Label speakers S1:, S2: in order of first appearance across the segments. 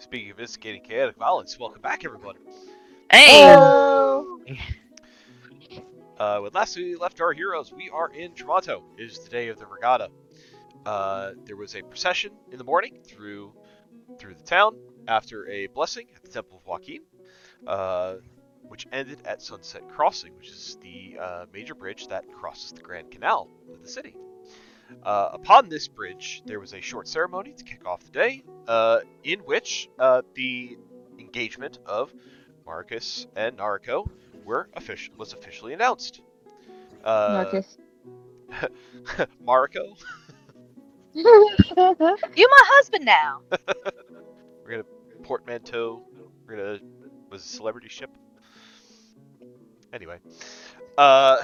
S1: Speaking of instigating chaotic violence, welcome back, everyone.
S2: Hey!
S3: Oh.
S1: When last we left our heroes, we are in Tremonto. It is the day of the regatta. There was a procession in the morning through the town after a blessing at the Temple of Joaquin, which ended at Sunset Crossing, which is the major bridge that crosses the Grand Canal of the city. Upon this bridge, there was a short ceremony to kick off the day, in which the engagement of Marcus and Nariko was officially announced.
S3: Marcus.
S1: Mariko,
S2: You my husband now!
S1: we're gonna portmanteau. We're gonna was a celebrity ship. Anyway, uh,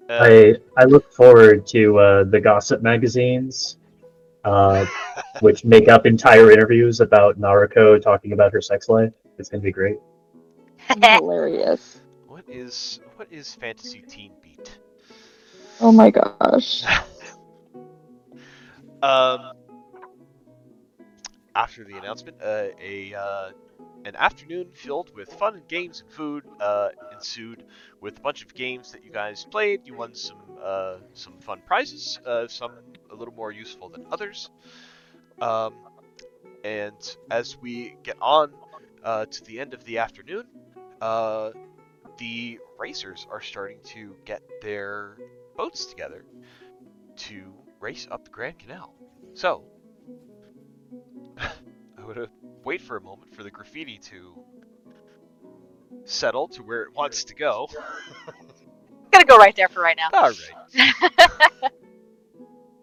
S4: I look forward to the gossip magazines, uh, which make up entire interviews about Naruko talking about her sex life. It's gonna be great.
S3: Hilarious.
S1: what is Fantasy Teen Beat?
S3: Oh my gosh.
S1: After the announcement, an afternoon filled with fun and games and food ensued, with a bunch of games that you guys played. You won some fun prizes, some a little more useful than others. And as we get on to the end of the afternoon, the racers are starting to get their boats together to race up the Grand Canal. So, I'm going to wait for a moment for the graffiti to settle to where it wants to go.
S2: Gonna go right there for right now.
S1: Alright.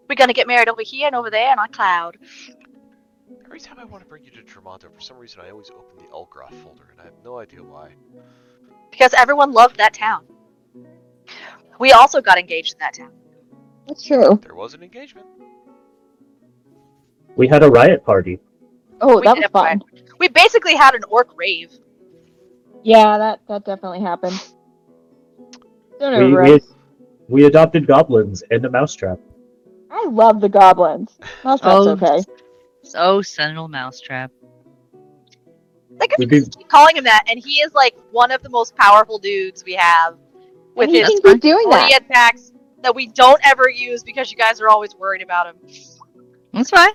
S2: We're gonna get married over here and over there and on cloud.
S1: Every time I want to bring you to Tremonto, for some reason I always open the Elgroth folder, and I have no idea why.
S2: Because everyone loved that town. We also got engaged in that town.
S3: That's true.
S1: There was an engagement.
S4: We had a riot party.
S3: Oh,
S2: We
S3: that
S2: did
S3: was
S2: have
S3: fun.
S2: We basically had an orc rave.
S3: Yeah, that definitely happened. Don't
S4: We
S3: over us.
S4: we adopted goblins and a mousetrap.
S3: I love the goblins. Mousetrap's okay.
S5: So Sentinel Mousetrap.
S2: Like, I
S4: We
S2: think
S4: did.
S2: keep calling him that, and he is like one of the most powerful dudes we have. With
S3: And he
S2: his
S3: can keep doing that.
S2: 40 attacks that we don't ever use because you guys are always worried about him.
S5: That's fine.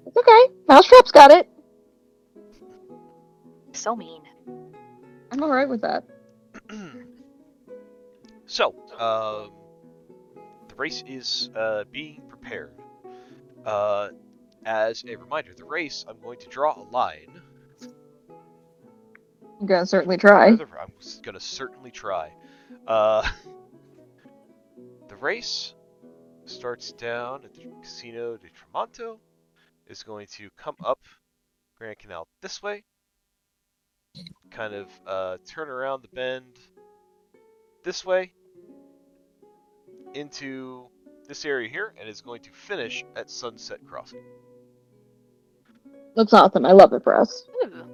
S3: It's okay. Mousetrap's got it.
S2: So mean.
S3: I'm alright with that.
S1: So, the race is being prepared. As a reminder, the race, I'm going to draw a line.
S3: I'm gonna certainly try.
S1: I'm going to certainly try. The race starts down at the Casino de Tremonto, is going to come up Grand Canal this way, kind of turn around the bend this way into this area here, and is going to finish at Sunset Crossing.
S3: Looks awesome. I love it for us.
S2: Ooh.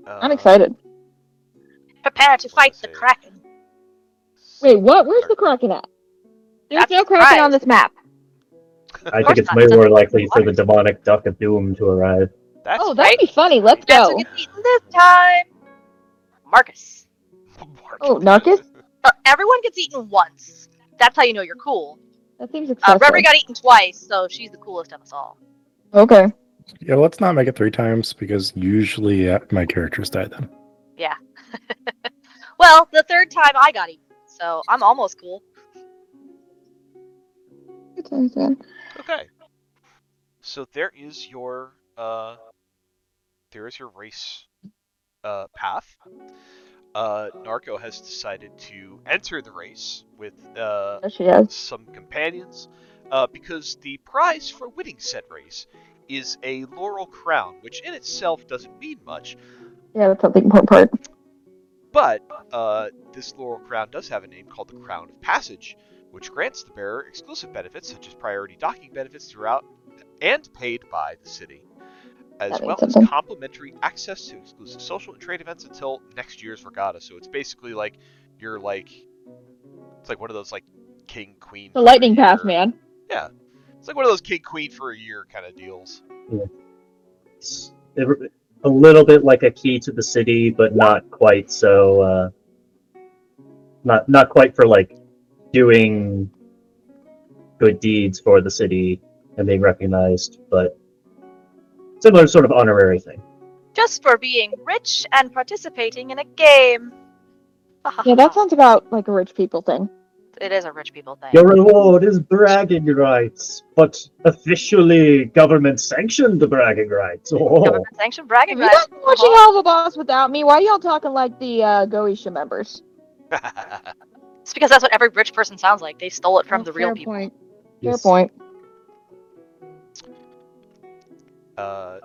S3: I'm excited.
S2: Prepare to fight the Kraken.
S3: Wait, what? Where's the Kraken at? There's
S2: That's
S3: no
S2: a
S3: Kraken
S2: surprise.
S3: on this map.
S4: I
S2: course
S4: think it's
S2: not,
S4: way
S2: it's
S4: more
S2: nothing
S4: likely for
S2: water.
S4: the demonic duck of doom to arrive.
S1: That's
S3: Oh, that'd
S2: right.
S3: be funny. Let's
S2: That's who
S3: go.
S2: gets eaten this time. Marcus.
S3: Oh, Narcus?
S2: Everyone gets eaten once. That's how you know you're cool.
S3: That seems excessive.
S2: Reverie got eaten twice, so she's the coolest of us all.
S3: Okay.
S6: Yeah, let's not make it 3 times because usually my characters die then.
S2: Yeah. Well, the third time I got eaten, so I'm almost cool.
S1: Okay. So there is your race path. Narco has decided to enter the race with
S3: There she is.
S1: some companions because the prize for winning said race is a laurel crown, which in itself doesn't mean much,
S3: Yeah, that's something important part.
S1: but this laurel crown does have a name called the Crown of Passage, which grants the bearer exclusive benefits such as priority docking benefits throughout and paid by the city, as
S3: That means
S1: well as
S3: something.
S1: complimentary access to exclusive social and trade events until next year's regatta. So it's basically like you're like, it's like one of those like king queen.
S3: The lightning path, man.
S1: Yeah, it's like one of those king queen for a year kind of deals.
S4: Yeah. a little bit like a key to the city, but not quite so. Not quite for like doing good deeds for the city and being recognized, but similar sort of honorary thing.
S2: Just for being rich and participating in a game.
S3: Yeah, that sounds about like a rich people thing.
S2: It is a rich people thing.
S4: Your reward is bragging rights, but officially government-sanctioned bragging rights. Oh.
S2: Government sanctioned bragging
S3: Have you
S2: rights.
S3: guys been watching Alpha Boss without me? Why are y'all talking like the Goetia members?
S2: It's because that's what every rich person sounds like. They stole it from the real
S3: Fair
S2: people.
S3: point.
S4: Yes.
S3: Fair point.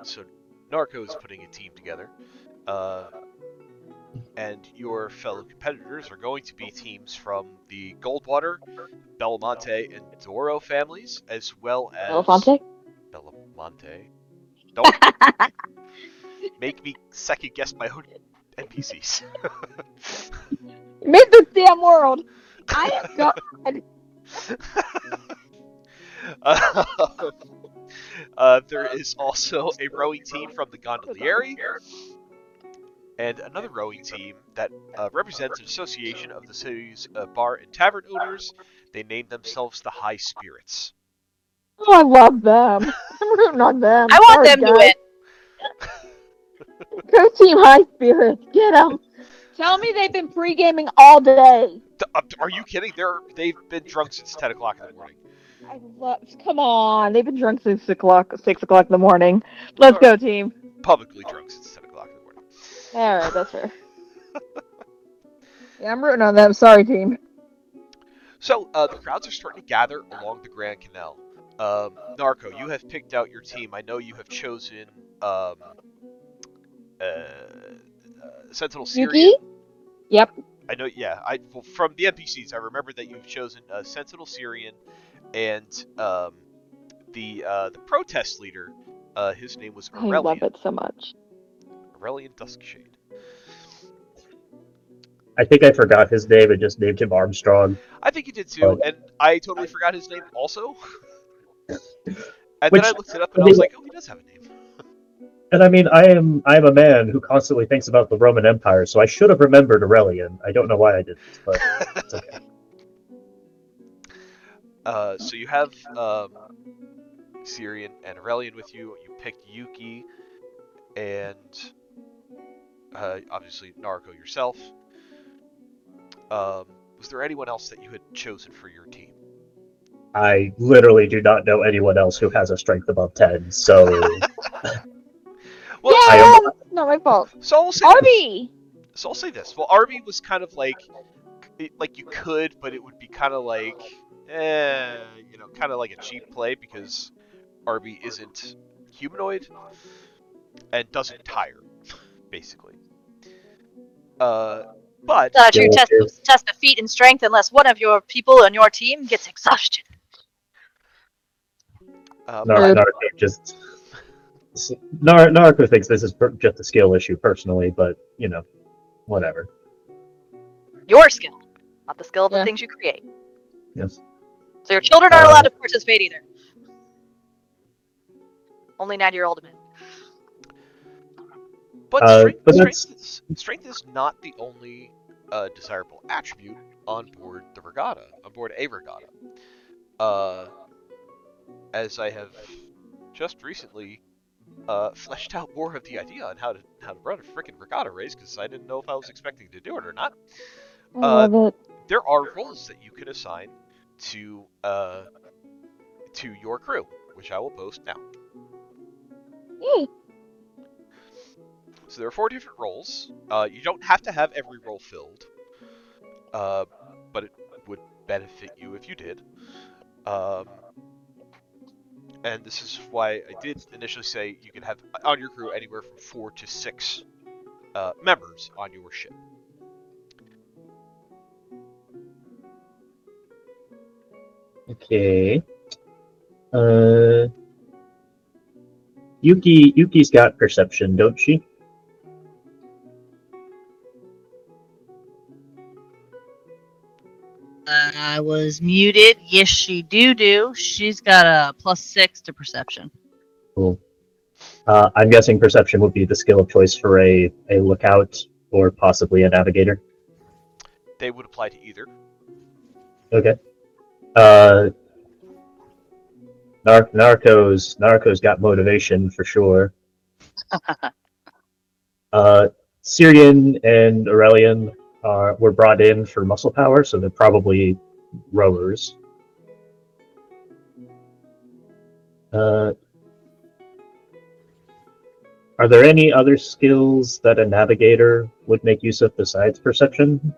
S1: So Narco is putting a team together, and your fellow competitors are going to be teams from the Goldwater, Belamonte, and Doro families, as well as
S3: Elephante?
S1: Belamonte. Don't make me second guess my own NPCs.
S3: You made this damn world. I am God.
S1: There is also a rowing team from the Gondolieri, and another rowing team that represents an association of the city's bar and tavern owners. They named themselves the High Spirits.
S3: Oh, I love them. I'm rooting on them.
S2: I want
S3: Sorry,
S2: them to
S3: guys.
S2: win.
S3: Go Team High Spirits. Get them. Tell me they've been pre-gaming all day.
S1: Are you kidding? They've been drunk since 10 o'clock in the morning.
S3: I love. Come on. They've been drunk since 6 o'clock in the morning. Let's go, team.
S1: Publicly drunk since 10 o'clock in the morning.
S3: All right, that's fair. Yeah, I'm rooting on them. Sorry, team.
S1: So, the crowds are starting to gather along the Grand Canal. Narco, you have picked out your team. I know you have chosen Sentinel Syrian.
S3: Yuki? Yep.
S1: I know, yeah. Well, from the NPCs, I remember that you've chosen Sentinel Syrian and the protest leader. His name was
S3: I
S1: Aurelian.
S3: love it so much.
S1: Aurelian Duskshade.
S4: I think I forgot his name and just named him Armstrong.
S1: I think you did too, and I totally forgot his name also. And
S4: Which,
S1: then I looked it up and I was like, oh, he does have a name.
S4: And I mean, I am a man who constantly thinks about the Roman Empire, so I should have remembered Aurelian. I don't know why I didn't, but it's okay.
S1: So you have Syrian and Aurelian with you. You picked Yuki and obviously Narco yourself. Was there anyone else that you had chosen for your team?
S4: I literally do not know anyone else who has a strength above 10, so...
S1: Well,
S3: Yeah, it's not my fault.
S1: so I'll say
S3: Arby!
S1: So I'll say this. Well, Arby was kind of like you could, but it would be kind of like, kind of like a cheap play because Arby isn't humanoid and doesn't tire, basically. But
S2: Not a true test of feat and strength unless one of your people on your team gets exhaustion.
S4: Narco thinks this is just a skill issue personally, but, whatever.
S2: Your skill, not the skill of the
S3: Yeah.
S2: things you create.
S4: Yes.
S2: So your children aren't allowed to participate either. Only 9-year-old men.
S1: But
S4: but
S1: strength is not the only desirable attribute on board the regatta, on board a regatta. As I have just recently fleshed out more of the idea on how to run a frickin' regatta race, because I didn't know if I was expecting to do it or not.
S3: I love it.
S1: There are roles that you can assign to your crew, which I will post now.
S3: Yay.
S1: So there are 4 different roles. You don't have to have every role filled, but it would benefit you if you did. And this is why I did initially say you can have on your crew anywhere from 4 to 6 members on your ship.
S4: Okay. Yuki's got perception, don't she?
S5: I was muted. Yes, she do. She's got a +6 to perception.
S4: Cool. I'm guessing perception would be the skill of choice for a lookout or possibly a navigator.
S1: They would apply to either.
S4: Okay. Narcos got motivation for sure. Syrian and Aurelian were brought in for muscle power, so they're probably rowers. Are there any other skills that a navigator would make use of besides perception?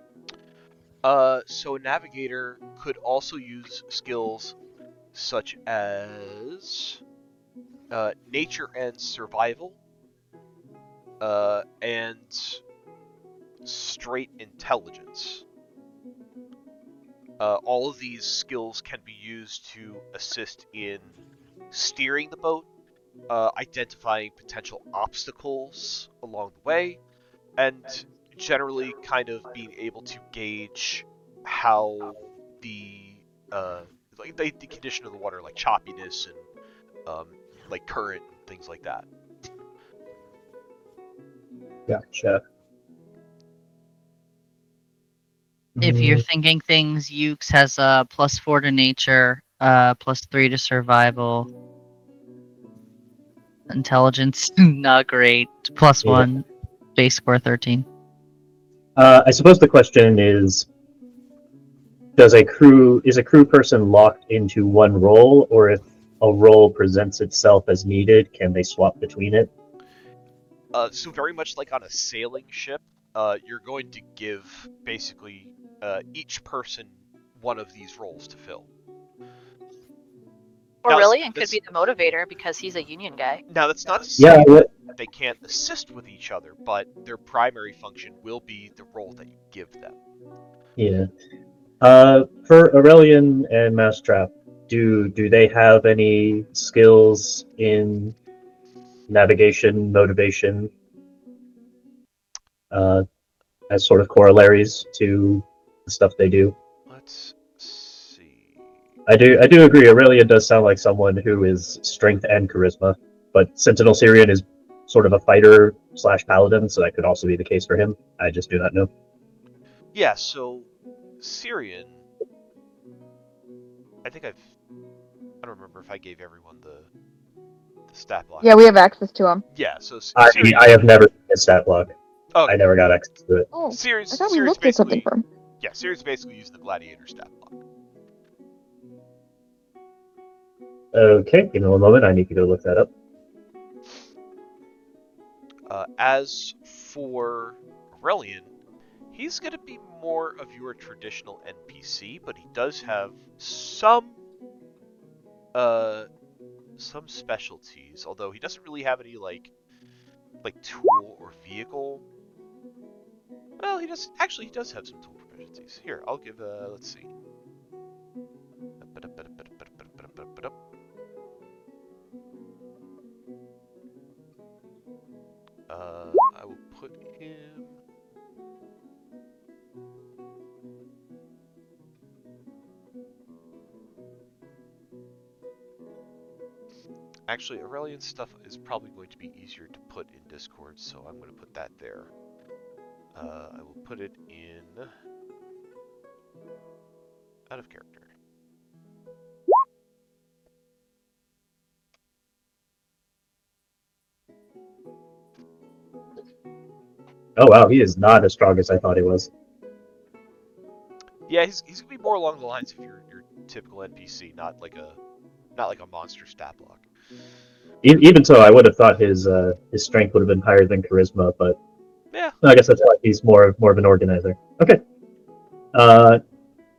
S1: So a navigator could also use skills such as nature and survival, and straight intelligence. All of these skills can be used to assist in steering the boat, identifying potential obstacles along the way, and generally kind of being able to gauge how the the condition of the water, like choppiness and like current and things like that.
S4: Gotcha.
S5: If you're thinking things, Ukes has a +4 to nature, +3 to survival. Intelligence, not great. +1, base score 13.
S4: I suppose the question is, is a crew person locked into one role, or if a role presents itself as needed, can they swap between it?
S1: So very much like on a sailing ship, you're going to give basically each person one of these roles to fill. Now,
S2: Aurelian could
S1: that's-
S2: be the motivator because he's a union guy.
S1: Now that's not to say
S4: Yeah.
S1: that they can't assist with each other, but their primary function will be the role that you give them.
S4: Yeah. For Aurelian and Mousetrap, do they have any skills in navigation, motivation, as sort of corollaries to the stuff they do?
S1: Let's see.
S4: I do agree. Aurelian does sound like someone who is strength and charisma, but Sentinel Syrian is sort of a fighter / paladin, so that could also be the case for him. I just do not know.
S1: Yeah, so Syrian, I don't remember if I gave everyone the stat block.
S3: Yeah, we have access to him.
S1: Yeah, so
S4: I have never seen a stat block.
S1: Oh,
S4: I never got access to it.
S3: Oh,
S1: Sirius,
S3: I thought we
S1: Sirius
S3: looked at something
S1: basically,
S3: from.
S1: yeah, Sirius basically used the gladiator stat block.
S4: Okay, give me one moment. I need to go look that up.
S1: As for Aurelian, he's going to be more of your traditional NPC, but he does have some specialties. Although he doesn't really have any like tool or vehicle. Well, he does have some tool proficiencies. Here, I'll give. Let's see. I will put him. Actually, Aurelian's stuff is probably going to be easier to put in Discord, so I'm going to put that there. I will put it in out of character.
S4: Oh wow, he is not as strong as I thought he was.
S1: Yeah, he's gonna be more along the lines of your typical NPC, not like a monster stat block.
S4: Even so, I would have thought his strength would have been higher than charisma, but
S1: Yeah.
S4: I guess that's why he's more of an organizer. Okay.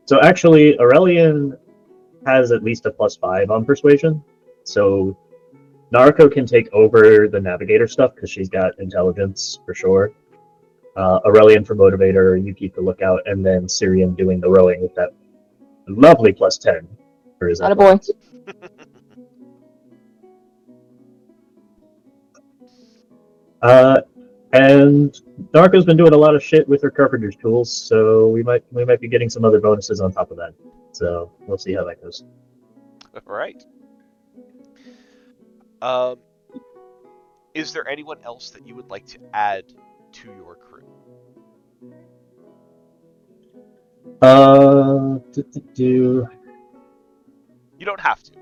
S4: So actually, Aurelian has at least a +5 on persuasion, so Narco can take over the navigator stuff because she's got intelligence for sure. Aurelian for motivator, you keep the lookout, and then Syrian doing the rowing with that lovely +10 for his
S3: Atta boy.
S4: athletics. And Narco's been doing a lot of shit with her carpenter's tools, so we might be getting some other bonuses on top of that. So we'll see how that goes.
S1: All right. Is there anyone else that you would like to add to your crew?
S4: Do.
S1: You don't have to.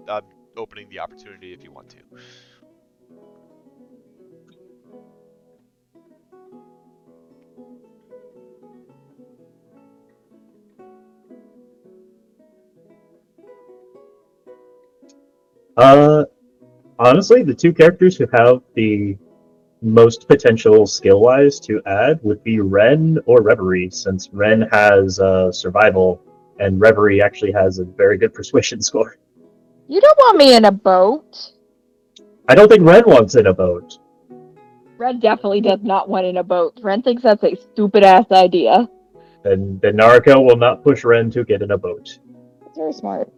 S1: I'm opening the opportunity if you want to.
S4: Honestly, the two characters who have the most potential skill-wise to add would be Ren or Reverie, since Ren has survival, and Reverie actually has a very good persuasion score.
S3: You don't want me in a boat.
S4: I don't think Ren wants in a boat.
S3: Ren definitely does not want in a boat. Ren thinks that's a stupid ass idea.
S4: Then Nariko will not push Ren to get in a boat.
S3: That's very smart.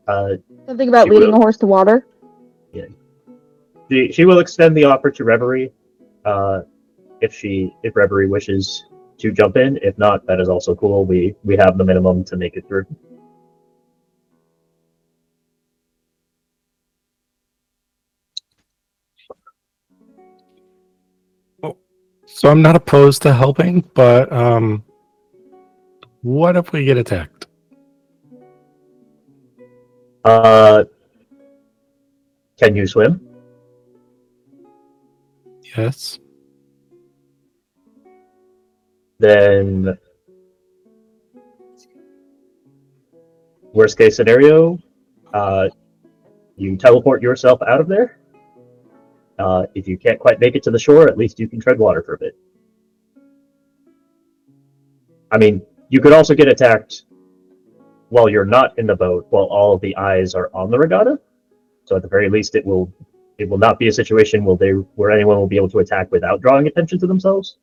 S4: She
S3: Something about leading
S4: will.
S3: a horse to water.
S4: She will extend the offer to Reverie, if Reverie wishes to jump in. If not, that is also cool. We have the minimum to make it through.
S6: So I'm not opposed to helping, but what if we get attacked?
S4: Can you swim?
S6: Yes.
S4: Then, worst case scenario, you teleport yourself out of there. If you can't quite make it to the shore, at least you can tread water for a bit. I mean, you could also get attacked while you're not in the boat, while all of the eyes are on the regatta. So at the very least, it will not be a situation where anyone will be able to attack without drawing attention to themselves.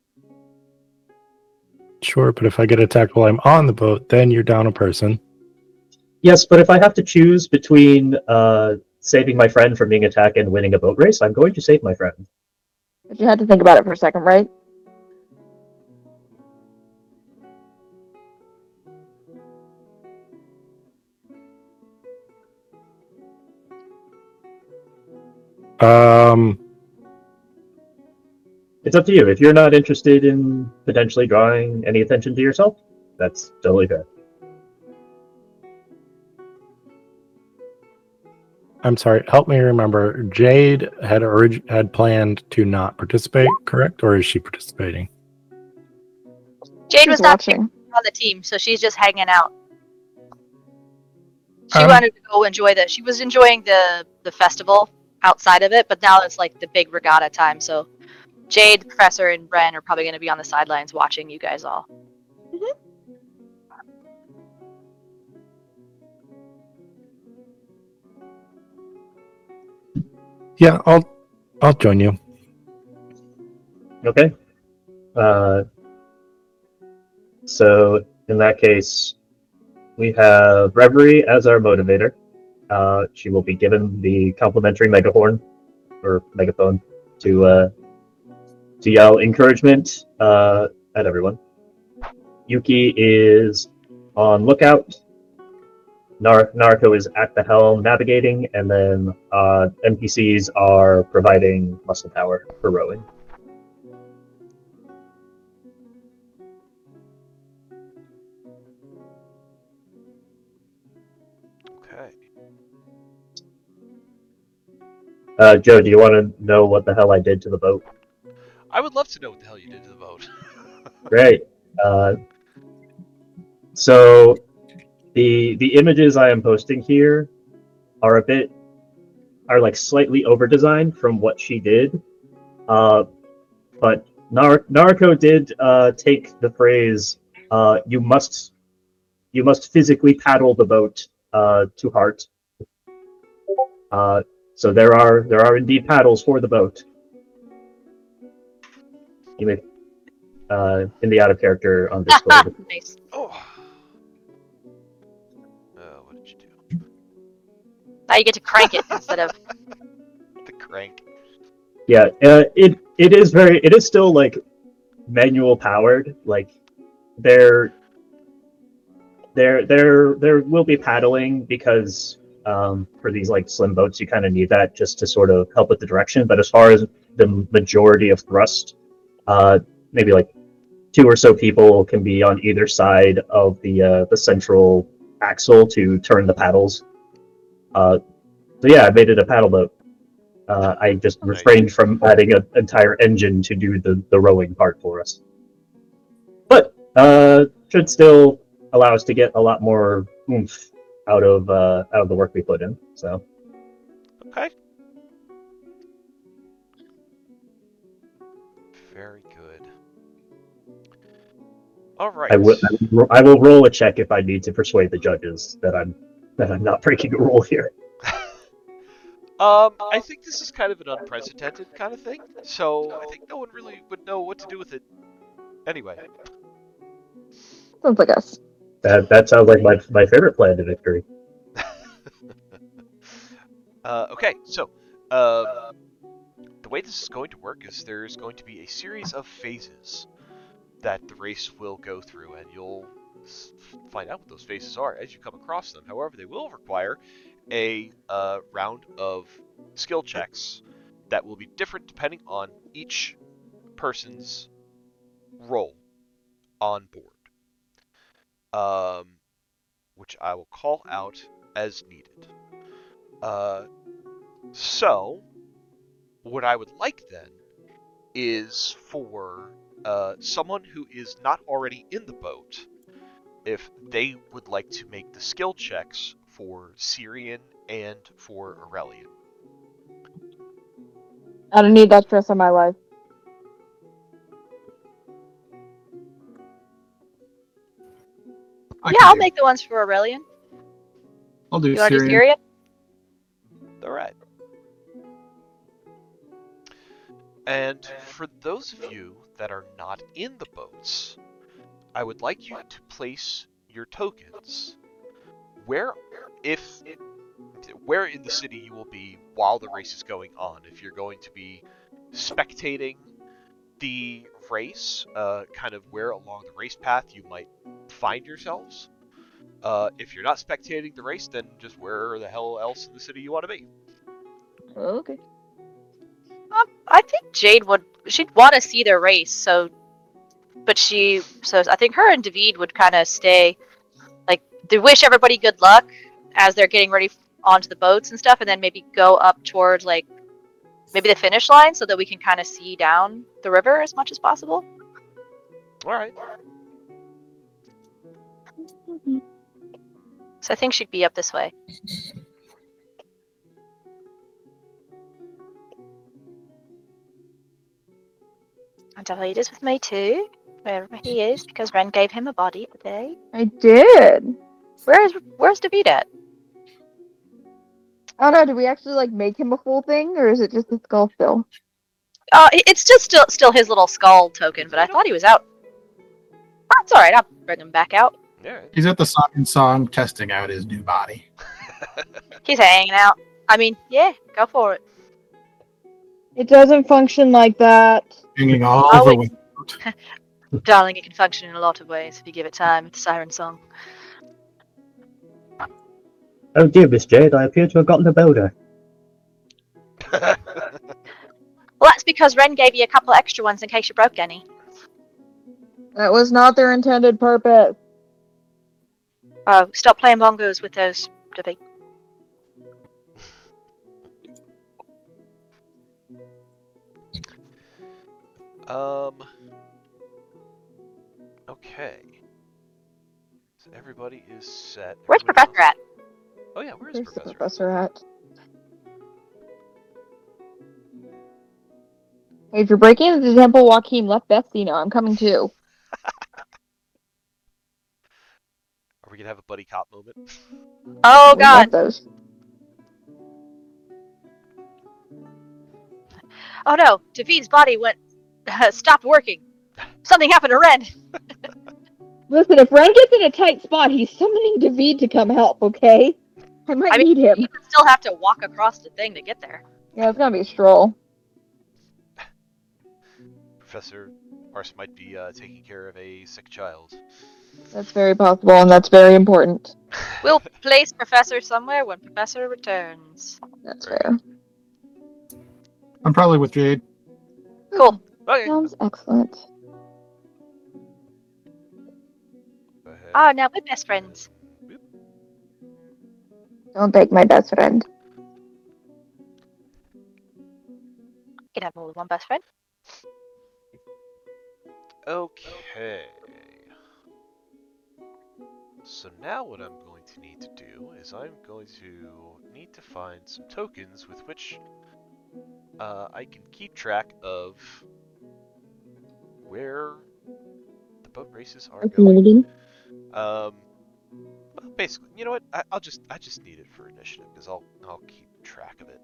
S6: Sure, but if I get attacked while I'm on the boat, then you're down a person.
S4: Yes, but if I have to choose between saving my friend from being attacked and winning a boat race, I'm going to save my friend.
S3: But you had to think about it for a second, right?
S4: It's up to you. If you're not interested in potentially drawing any attention to yourself, that's totally fair.
S6: I'm sorry. Help me remember. Jade had planned to not participate, correct? Or is she participating?
S2: Jade
S3: She's
S2: was not
S3: watching.
S2: on the team, so she's just hanging out. She
S6: Um,
S2: wanted to go enjoy she was enjoying the festival outside of it, but now it's like the big regatta time, so Jade, Professor, and Ren are probably going to be on the sidelines watching you guys all.
S6: Yeah, I'll join you.
S4: Okay. So in that case, we have Reverie as our motivator. She will be given the complimentary megahorn or megaphone to yell encouragement at everyone. Yuki is on lookout. Nariko is at the helm navigating, and then NPCs are providing muscle power for rowing.
S1: Okay.
S4: Joe, do you want to know what the hell I did to the boat?
S1: I would love to know what the hell you did to the boat.
S4: Great. So the images I am posting here are like slightly over designed from what she did. But Nariko did take the phrase you must physically paddle the boat to heart. So there are indeed paddles for the boat. You may in the out of character on Discord.
S2: Nice.
S1: Oh. What did you do?
S2: Now you get to crank it instead of.
S1: The crank.
S4: Yeah, it is still like manual powered. Like there will be paddling because For these like slim boats, you kind of need that just to sort of help with the direction. But as far as the majority of thrust, maybe like 2 or so people can be on either side of the central axle to turn the paddles. So yeah, I made it a paddle boat. I just refrained from adding an entire engine to do the rowing part for us. But should still allow us to get a lot more oomph out of the work we put in. So
S1: Okay. Very good. All right.
S4: I will roll a check if I need to persuade the judges that I'm not breaking a rule here.
S1: I think this is kind of an unprecedented kind of thing, so I think no one really would know what to do with it anyway.
S3: Sounds like us.
S4: That sounds like my favorite plan to victory.
S1: Okay, so the way this is going to work is there's going to be a series of phases that the race will go through, and you'll find out what those phases are as you come across them. However, they will require a round of skill checks that will be different depending on each person's role on board, which I will call out as needed. So, what I would like then is for someone who is not already in the boat, if they would like to make the skill checks for Syrian and for Aurelian.
S3: I don't need that stress in my life.
S2: I'll make the ones for Aurelian.
S7: I'll do
S2: You want to do
S7: Syrian.
S2: Syrian?
S1: Alright. And for those of you that are not in the boats, I would like you to place your tokens where in the city you will be while the race is going on. If you're going to be spectating the race, kind of where along the race path you might find yourselves. If you're not spectating the race, then just where the hell else in the city you want to be.
S3: Okay.
S2: I think she'd want to see the race, so I think her and David would kind of stay, like, they wish everybody good luck as they're getting ready onto the boats and stuff, and then maybe go up towards, like, maybe the finish line so that we can kind of see down the river as much as possible.
S1: Alright.
S2: So I think she'd be up this way. And David is with me too, wherever he is, because Ren gave him a body today.
S3: I did.
S2: Where's David at?
S3: I don't know. Did we actually like make him a full thing, or is it just a skull still?
S2: It's just still his little skull token, but I thought he was out. That's all right. I'll bring him back out.
S1: Yeah.
S7: He's at the Scion Song testing out his new body.
S2: He's hanging out. I mean, yeah, go for it.
S3: It doesn't function like that.
S7: Hanging all
S2: Oh,
S7: over
S2: wait.
S7: with.
S2: Darling, it can function in a lot of ways if you give it time. It's a siren song.
S4: Oh dear, Miss Jade, I appear to have gotten a boulder.
S2: Well, that's because Ren gave you a couple extra ones in case you broke any.
S3: That was not their intended purpose.
S2: Oh, stop playing bongos with those, David.
S1: Okay. So everybody is set.
S2: Where's
S1: Everybody
S2: Professor at?
S1: Oh yeah, where is
S3: Where's the
S1: Professor?
S3: professor at? Hey, if you're breaking into the temple, Joaquin, let Betsy know. I'm coming too.
S1: Are we gonna have a buddy cop moment?
S2: Oh
S3: We love
S2: God!
S3: those.
S2: Oh no! David's body stopped working. Something happened to Ren.
S3: Listen, if Ren gets in a tight spot, he's summoning David to come help, okay? I might need him.
S2: You still have to walk across the thing to get there.
S3: Yeah, it's gonna be a stroll.
S1: Professor Mars might be taking care of a sick child.
S3: That's very possible, and that's very important.
S2: We'll place Professor somewhere when Professor returns.
S3: That's
S1: Very
S3: fair.
S7: I'm probably with Jade.
S2: Cool.
S1: Okay.
S3: Sounds excellent.
S1: Go ahead.
S2: Ah, now we're best friends.
S1: Boop.
S3: Don't take my best friend.
S2: You can have more than one best friend.
S1: Okay. So now what I'm going to need to do is I'm going to need to find some tokens with which I can keep track of where the boat races are going.
S3: Community.
S1: Well, basically, you know what? I just need it for initiative because I'll keep track of it.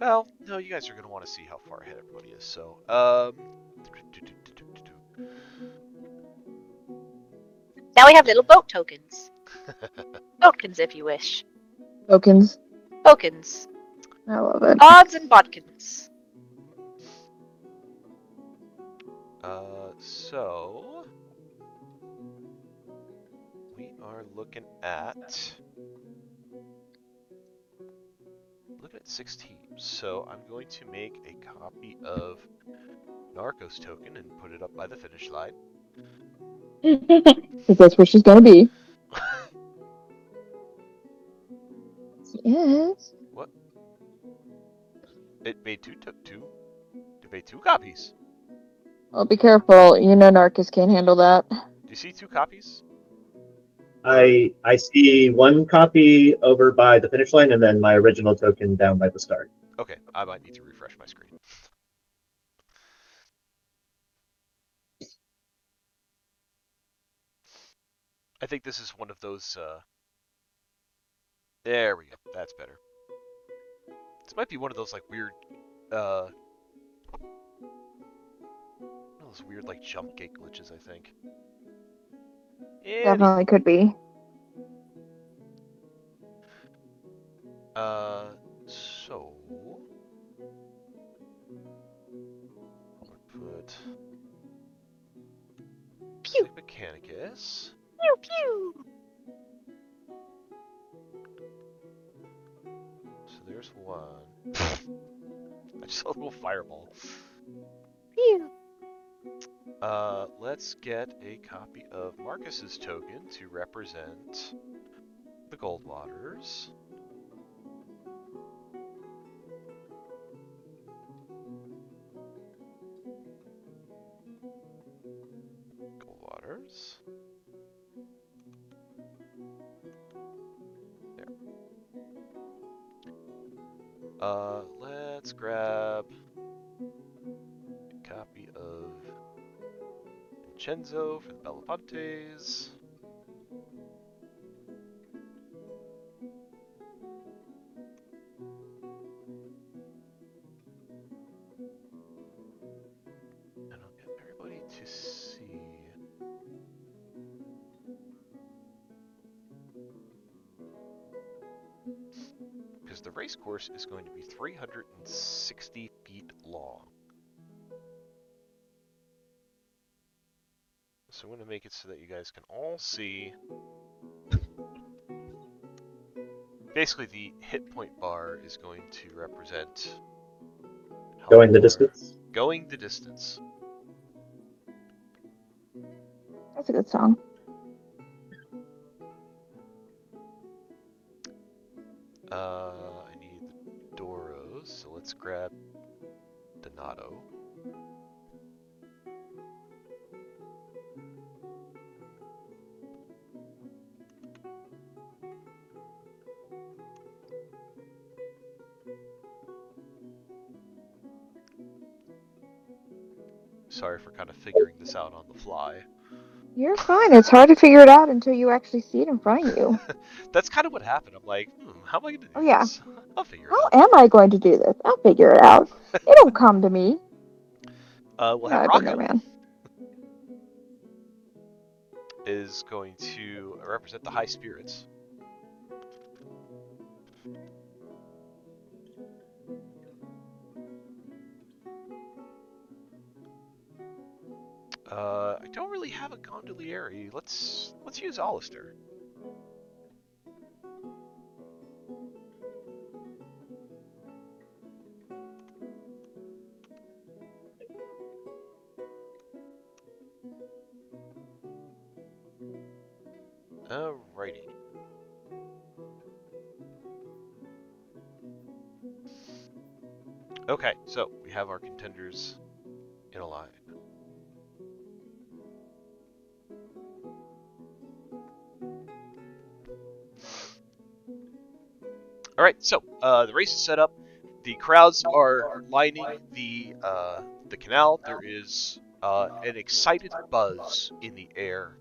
S1: Well, no, you guys are gonna want to see how far ahead everybody is. So,
S2: Now we have little boat tokens. Tokens, if you wish.
S3: Tokens.
S2: Tokens.
S3: I love it.
S2: Odds and bodkins.
S1: So we are looking at 6 teams. So I'm going to make a copy of Narcos token and put it up by the finish line.
S3: Because that's where she's gonna be. Yes.
S1: What? It made two. It made 2 copies.
S3: Well, be careful. You know Narcus can't handle that.
S1: Do you see 2 copies?
S4: I see one copy over by the finish line, and then my original token down by the start.
S1: Okay, I might need to refresh my screen. I think this is one of those. There we go. That's better. This might be one of those like weird, one of those weird like jump gate glitches. I think.
S3: Definitely could be.
S1: So I'll put
S2: Pew.
S1: Mechanicus.
S2: Pew pew.
S1: So there's one. I just saw a little fireball.
S2: Pew.
S1: Let's get a copy of Marcus's token to represent the Goldwaters. Goldwaters. There. Let's grab a copy of Vincenzo for the Belafontes. And I'll get everybody to see. Because the race course is going to be 360 feet long. So I'm going to make it so that you guys can all see. Basically, the hit point bar is going to represent how
S4: Going the
S1: far-
S4: distance.
S1: Going the distance.
S3: That's a good song.
S1: I need the Doros, so let's grab Donato. Sorry for kind of figuring this out on the fly.
S3: You're fine. It's hard to figure it out until you actually see it in front of you.
S1: That's kind of what happened. I'm like, how am I going to do
S3: Oh, yeah.
S1: this? I'll figure it
S3: How
S1: out.
S3: am I going to do this? I'll figure it out. It'll come to me.
S1: We'll
S3: No,
S1: have
S3: I've been there,
S1: Rocco
S3: man.
S1: is going to represent the high spirits. I don't really have a Gondolieri. Let's use Alistair. Alrighty. Okay, so we have our contenders in a line. Alright, so the race is set up. The crowds are lining the canal. There is an excited buzz in the air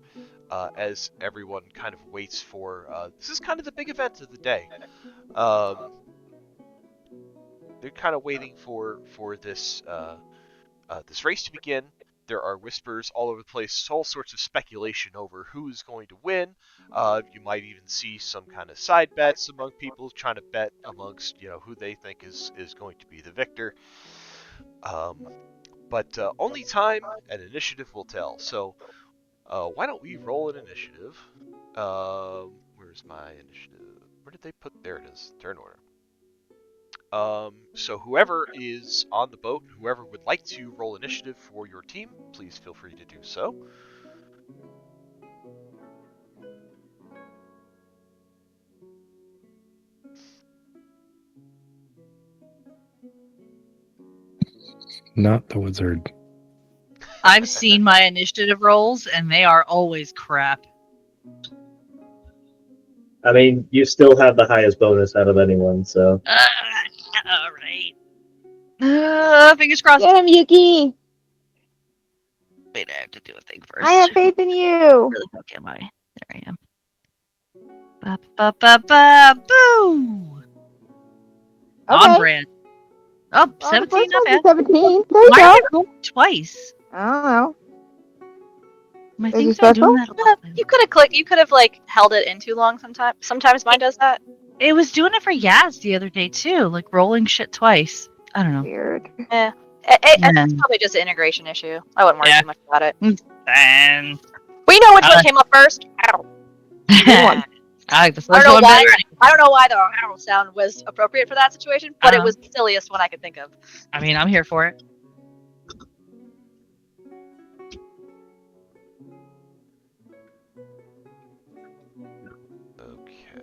S1: as everyone kind of waits for. This is kind of the big event of the day. They're kind of waiting for this this race to begin. There are whispers all over the place, all sorts of speculation over who's going to win. You might even see some kind of side bets among people trying to bet amongst who they think is going to be the victor. But only time and initiative will tell. So why don't we roll an initiative? Where's my initiative? Where did they put? There it is. Turn order. So whoever is on the boat, whoever would like to roll initiative for your team, please feel free to do so.
S6: Not the wizard.
S5: I've seen my initiative rolls, and they are always crap.
S4: I mean, you still have the highest bonus out of anyone, so.
S5: Alright. Fingers crossed.
S3: Get him, Yuki!
S5: Wait, I have to do a thing first.
S3: I have faith in you!
S5: Really, okay, am I? There I am. Ba ba ba ba boo! On brand. Oh,
S3: Well,
S5: 17,
S3: the
S5: not
S3: first
S5: bad.
S3: one's 17. There you
S5: Why
S3: go.
S5: did it roll twice?
S3: I don't know.
S5: My
S3: Is it
S5: things are doing
S3: special?
S5: that a lot.
S2: You could have clicked. You could have like held it in too long. Sometimes mine does that.
S5: It was doing it for Yaz the other day too, like rolling shit twice. I don't know.
S3: Weird.
S2: It's probably just an integration issue. I wouldn't worry
S5: Yeah.
S2: too much about it.
S5: And
S2: We know which one came up first. Ow.
S3: Good one.
S5: I like the
S2: I
S5: first
S2: don't know
S5: one
S2: why.
S5: better.
S2: I don't know why the ow sound was appropriate for that situation, but it was the silliest one I could think of.
S5: I mean, I'm here for it.
S1: Okay.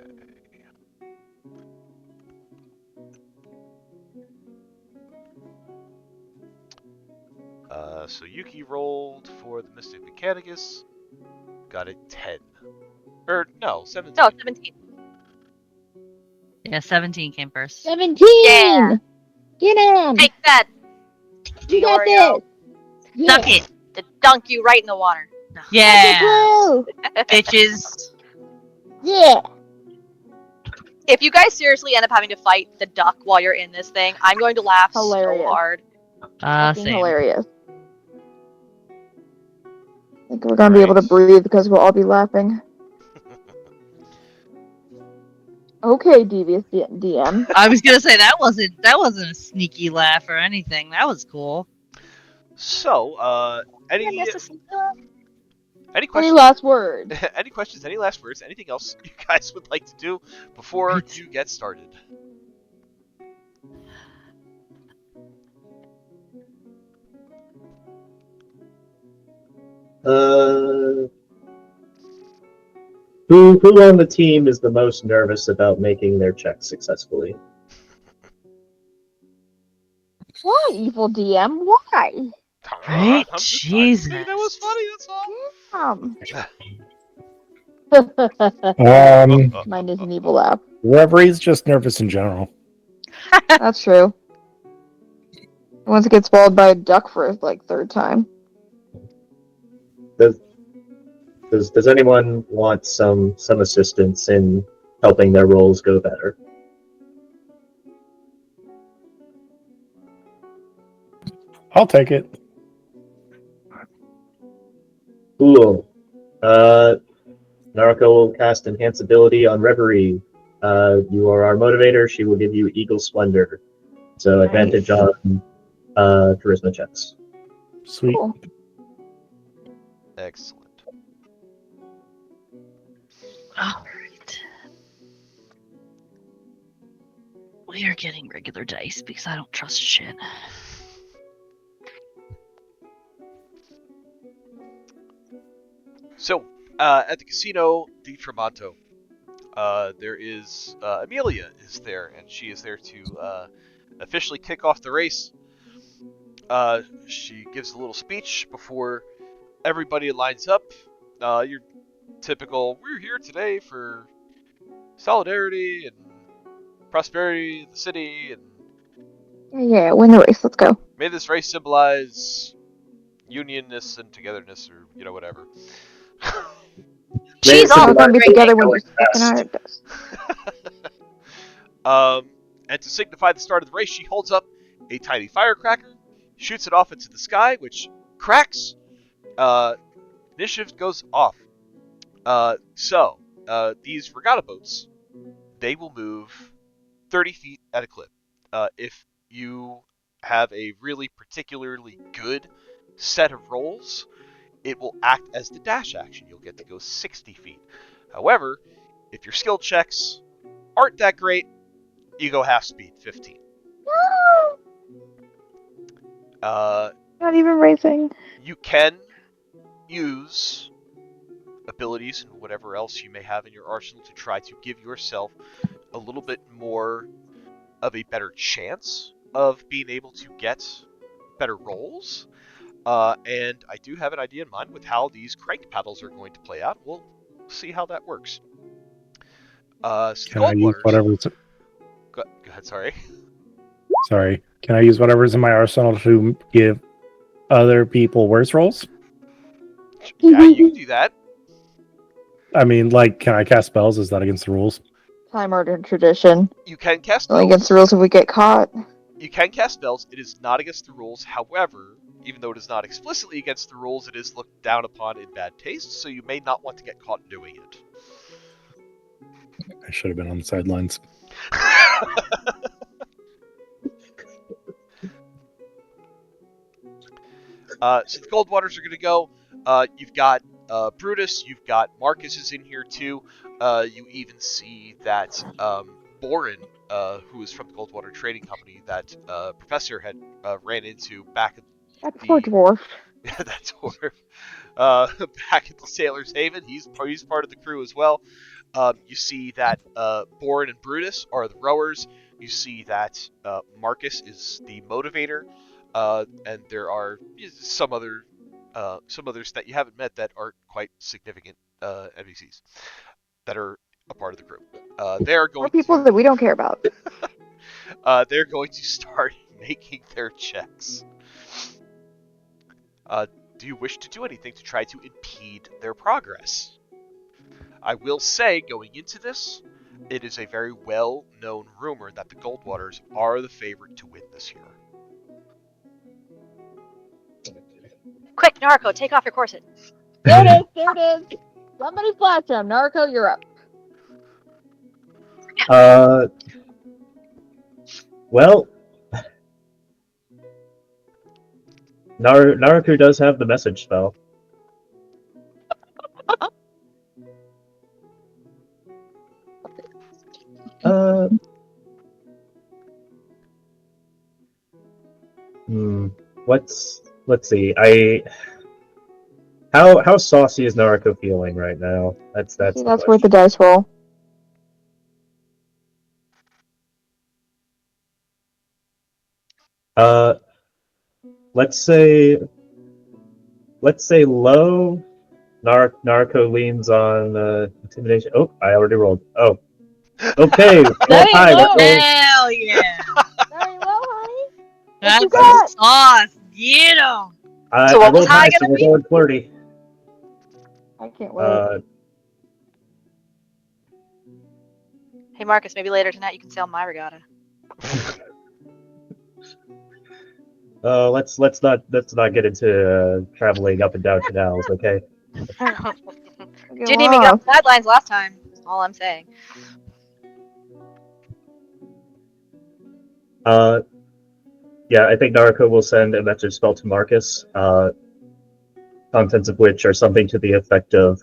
S1: So Yuki rolled for the Mystic Mechanicus. Got it 10. Or no, 17.
S2: No, 17.
S5: Yeah, 17 came first.
S3: 17!
S2: Yeah.
S3: Get him!
S2: Take that,
S3: You got
S2: Oreo.
S3: this!
S5: Suck it!
S2: To dunk you right in the water. No.
S5: Yeah,
S3: Blue!
S5: bitches.
S3: Yeah!
S2: If you guys seriously end up having to fight the duck while you're in this thing, I'm going to laugh
S3: Hilarious.
S2: so hard.
S3: Fucking
S5: Same.
S3: hilarious. I think we're gonna be able to
S1: Right.
S3: breathe because we'll all be laughing. Okay, devious DM.
S5: I was gonna say that wasn't a sneaky laugh or anything. That was cool.
S1: So, any
S3: Any
S1: questions?
S3: last words?
S1: Any questions? Any last words? Anything else you guys would like to do before
S5: Right.
S1: you get started?
S4: Who on the team is the most nervous about making their check successfully?
S3: Why, evil DM? Why?
S5: Right?
S1: I'm just
S5: Jesus.
S1: saying that was funny. That's all.
S3: Mine is an evil laugh.
S6: Reverie's just nervous in general.
S3: That's true. Once it gets swallowed by a duck for like third time.
S4: Does anyone want some assistance in helping their roles go better?
S6: I'll take it.
S4: Cool. Naruko will cast Enhance Ability on Reverie. You are our motivator. She will give you Eagle Splendor. So advantage on charisma checks.
S6: Sweet.
S3: Cool.
S1: Excellent.
S5: All right. We are getting regular dice because I don't trust shit.
S1: So, at the Casino di Tremonto, there is Amelia is there, and she is there to officially kick off the race. She gives a little speech before everybody lines up. Your typical, we're here today for solidarity and prosperity of the city, and
S3: Yeah, win the race. Let's go.
S1: may this race symbolize unionness and togetherness, or whatever.
S2: She's
S4: May
S2: all
S3: We're gonna be
S2: for
S3: together
S2: everything.
S3: when you're sticking out.
S1: And to signify the start of the race, she holds up a tiny firecracker, shoots it off into the sky, which cracks. Initiative goes off. So these regatta boats, they will move 30 feet at a clip. If you have a really particularly good set of rolls, it will act as the dash action. You'll get to go 60 feet. However, if your skill checks aren't that great, you go half speed, 15.
S3: Not even racing.
S1: You can use abilities and whatever else you may have in your arsenal to try to give yourself a little bit more of a better chance of being able to get better rolls. And I do have an idea in mind with how these crank paddles are going to play out. We'll see how that works. So
S6: Can I use whatever's
S1: Go ahead, sorry.
S6: sorry? Can I use whatever's in my arsenal to give other people worse rolls?
S1: Yeah, you can do that.
S6: I mean, like, can I cast spells? Is that against the rules?
S3: Time honored tradition.
S1: You can cast
S3: Only
S1: spells.
S3: against the rules if we get caught.
S1: You can cast spells. It is not against the rules. However, even though it is not explicitly against the rules, it is looked down upon in bad taste, so you may not want to get caught doing it.
S6: I should have been on the sidelines.
S1: So the Goldwaters are going to go. You've got Brutus. You've got Marcus is in here too. You even see that Boren, who is from the Goldwater Trading Company, that Professor had ran into back at
S3: That poor dwarf.
S1: that dwarf. Back at the Sailor's Haven. He's part of the crew as well. You see that Boren and Brutus are the rowers. You see that Marcus is the motivator. And there are some others that you haven't met that aren't quite significant NPCs that are a part of the crew. They're
S3: More
S1: going
S3: people that we don't care about.
S1: they're going to start making their checks. Do you wish to do anything to try to impede their progress? I will say, going into this, it is a very well-known rumor that the Goldwaters are the favorite to win this year.
S2: Quick, Narco, take off your corset.
S3: There it is. There it is. Somebody flash him. Narco, you're up.
S4: Well, Naruku does have the message spell. Let's see. How saucy is Naruko feeling right now? That's
S3: That's
S4: the
S3: worth the dice roll.
S4: Let's say low. Naruko leans on intimidation. Oh, I already rolled. Oh, okay. Roll high.
S3: low.
S5: Hell yeah!
S3: Very low, honey.
S5: That's
S3: you got?
S5: sauce. Get 'em.
S4: I
S2: So what was
S4: rolled
S2: high
S4: high, so
S2: gonna
S4: we're
S2: be?
S4: going flirty.
S3: I can't wait.
S2: Hey, Marcus, maybe later tonight you can sail my regatta.
S4: Let's not get into traveling up and down canals, okay?
S2: Didn't even get on the sidelines last time. That's all I'm saying.
S4: Yeah, I think Naruko will send a message spell to Marcus. contents of which are something to the effect of,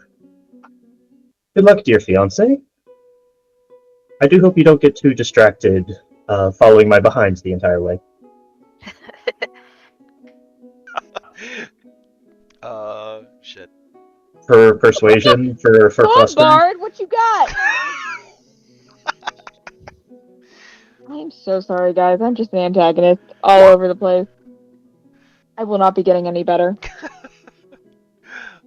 S4: "Good luck, dear fiance. I do hope you don't get too distracted following my behind the entire way."
S1: Shit.
S4: For persuasion, for
S3: Come on,
S4: fluster.
S3: Bard, what you got? I'm so sorry, guys. I'm just an antagonist all over the place. I will not be getting any better.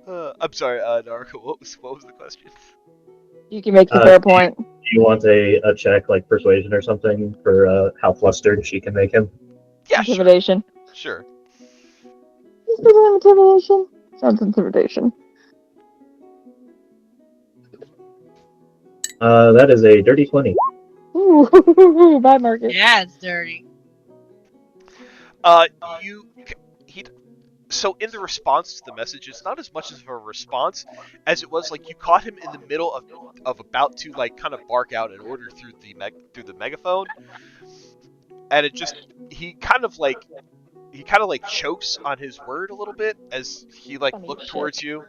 S1: I'm sorry, Naruto. What was the question?
S3: Yuki makes a
S4: Uh,
S3: fair point.
S4: Do you want a check like persuasion or something for how flustered she can make him?
S1: Yeah,
S3: Intimidation.
S1: sure.
S3: Is there an intimidation? Sounds intimidation.
S4: That is a dirty 20.
S3: Ooh, bye, Marcus.
S5: Yeah, it's dirty.
S1: You he. So in the response to the message, it's not as much of a response as it was like you caught him in the middle of about to like kind of bark out an order through the megaphone, and it just he kind of like chokes on his word a little bit as he like
S3: Funny
S1: looked
S3: shit.
S1: towards you.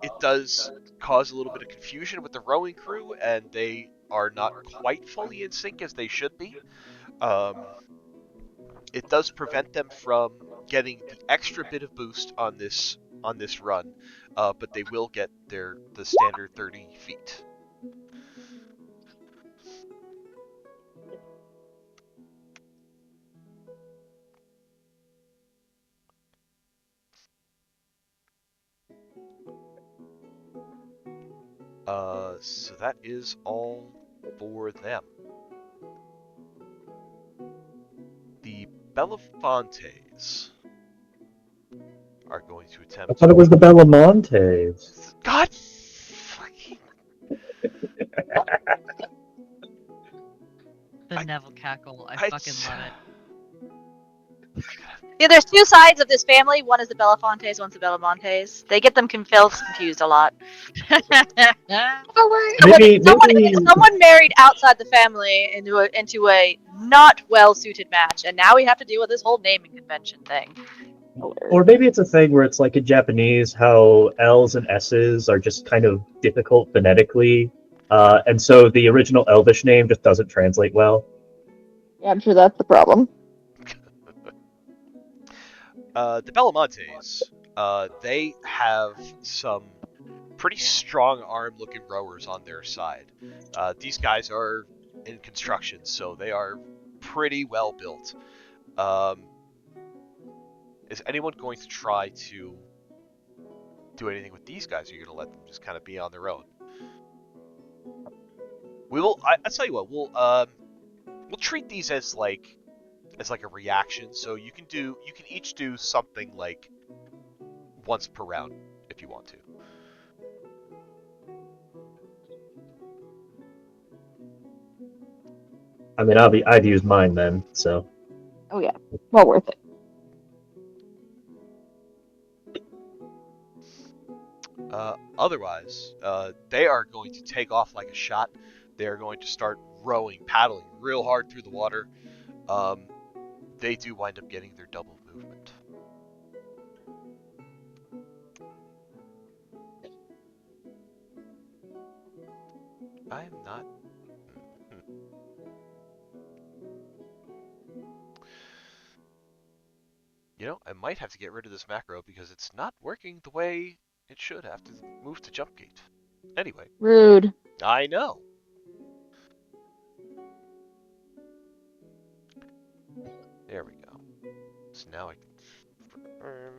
S1: It does cause a little bit of confusion with the rowing crew, and they are not quite fully in sync as they should be. It does prevent them from getting the extra bit of boost on this run, but they will get the standard 30 feet. So that is all for them. The Belafontes are going to
S4: I
S1: attempt.
S4: thought it was the Belamontes.
S1: God fucking.
S5: The Neville cackle. I fucking love it.
S2: Yeah, there's two sides of this family. One is the Belafontes, one's the Belamontes. They get them confused a lot.
S4: Maybe
S2: Someone married outside the family into a not well suited match, and now we have to deal with this whole naming convention thing.
S4: or maybe it's a thing where it's like in Japanese how L's and S's are just kind of difficult phonetically, and so the original Elvish name just doesn't translate well.
S3: Yeah, I'm sure that's the problem.
S1: The Belamontes, they have some pretty strong-arm-looking rowers on their side. These guys are in construction, so they are pretty well built. Is anyone going to try to do anything with these guys, or are you going to let them just kind of be on their own? I'll tell you what. We'll treat these as like a reaction. So you can each do something like once per round if you want to.
S4: I mean, I'd use mine then. So
S3: Oh yeah, well worth it.
S1: Otherwise, they are going to take off like a shot. They are going to start paddling real hard through the water. They do wind up getting their double movement. I'm not. You know, I might have to get rid of this macro because it's not working the way it should after the move to jump gate. Anyway.
S3: Rude.
S1: I know. There we go. So now I can confirm.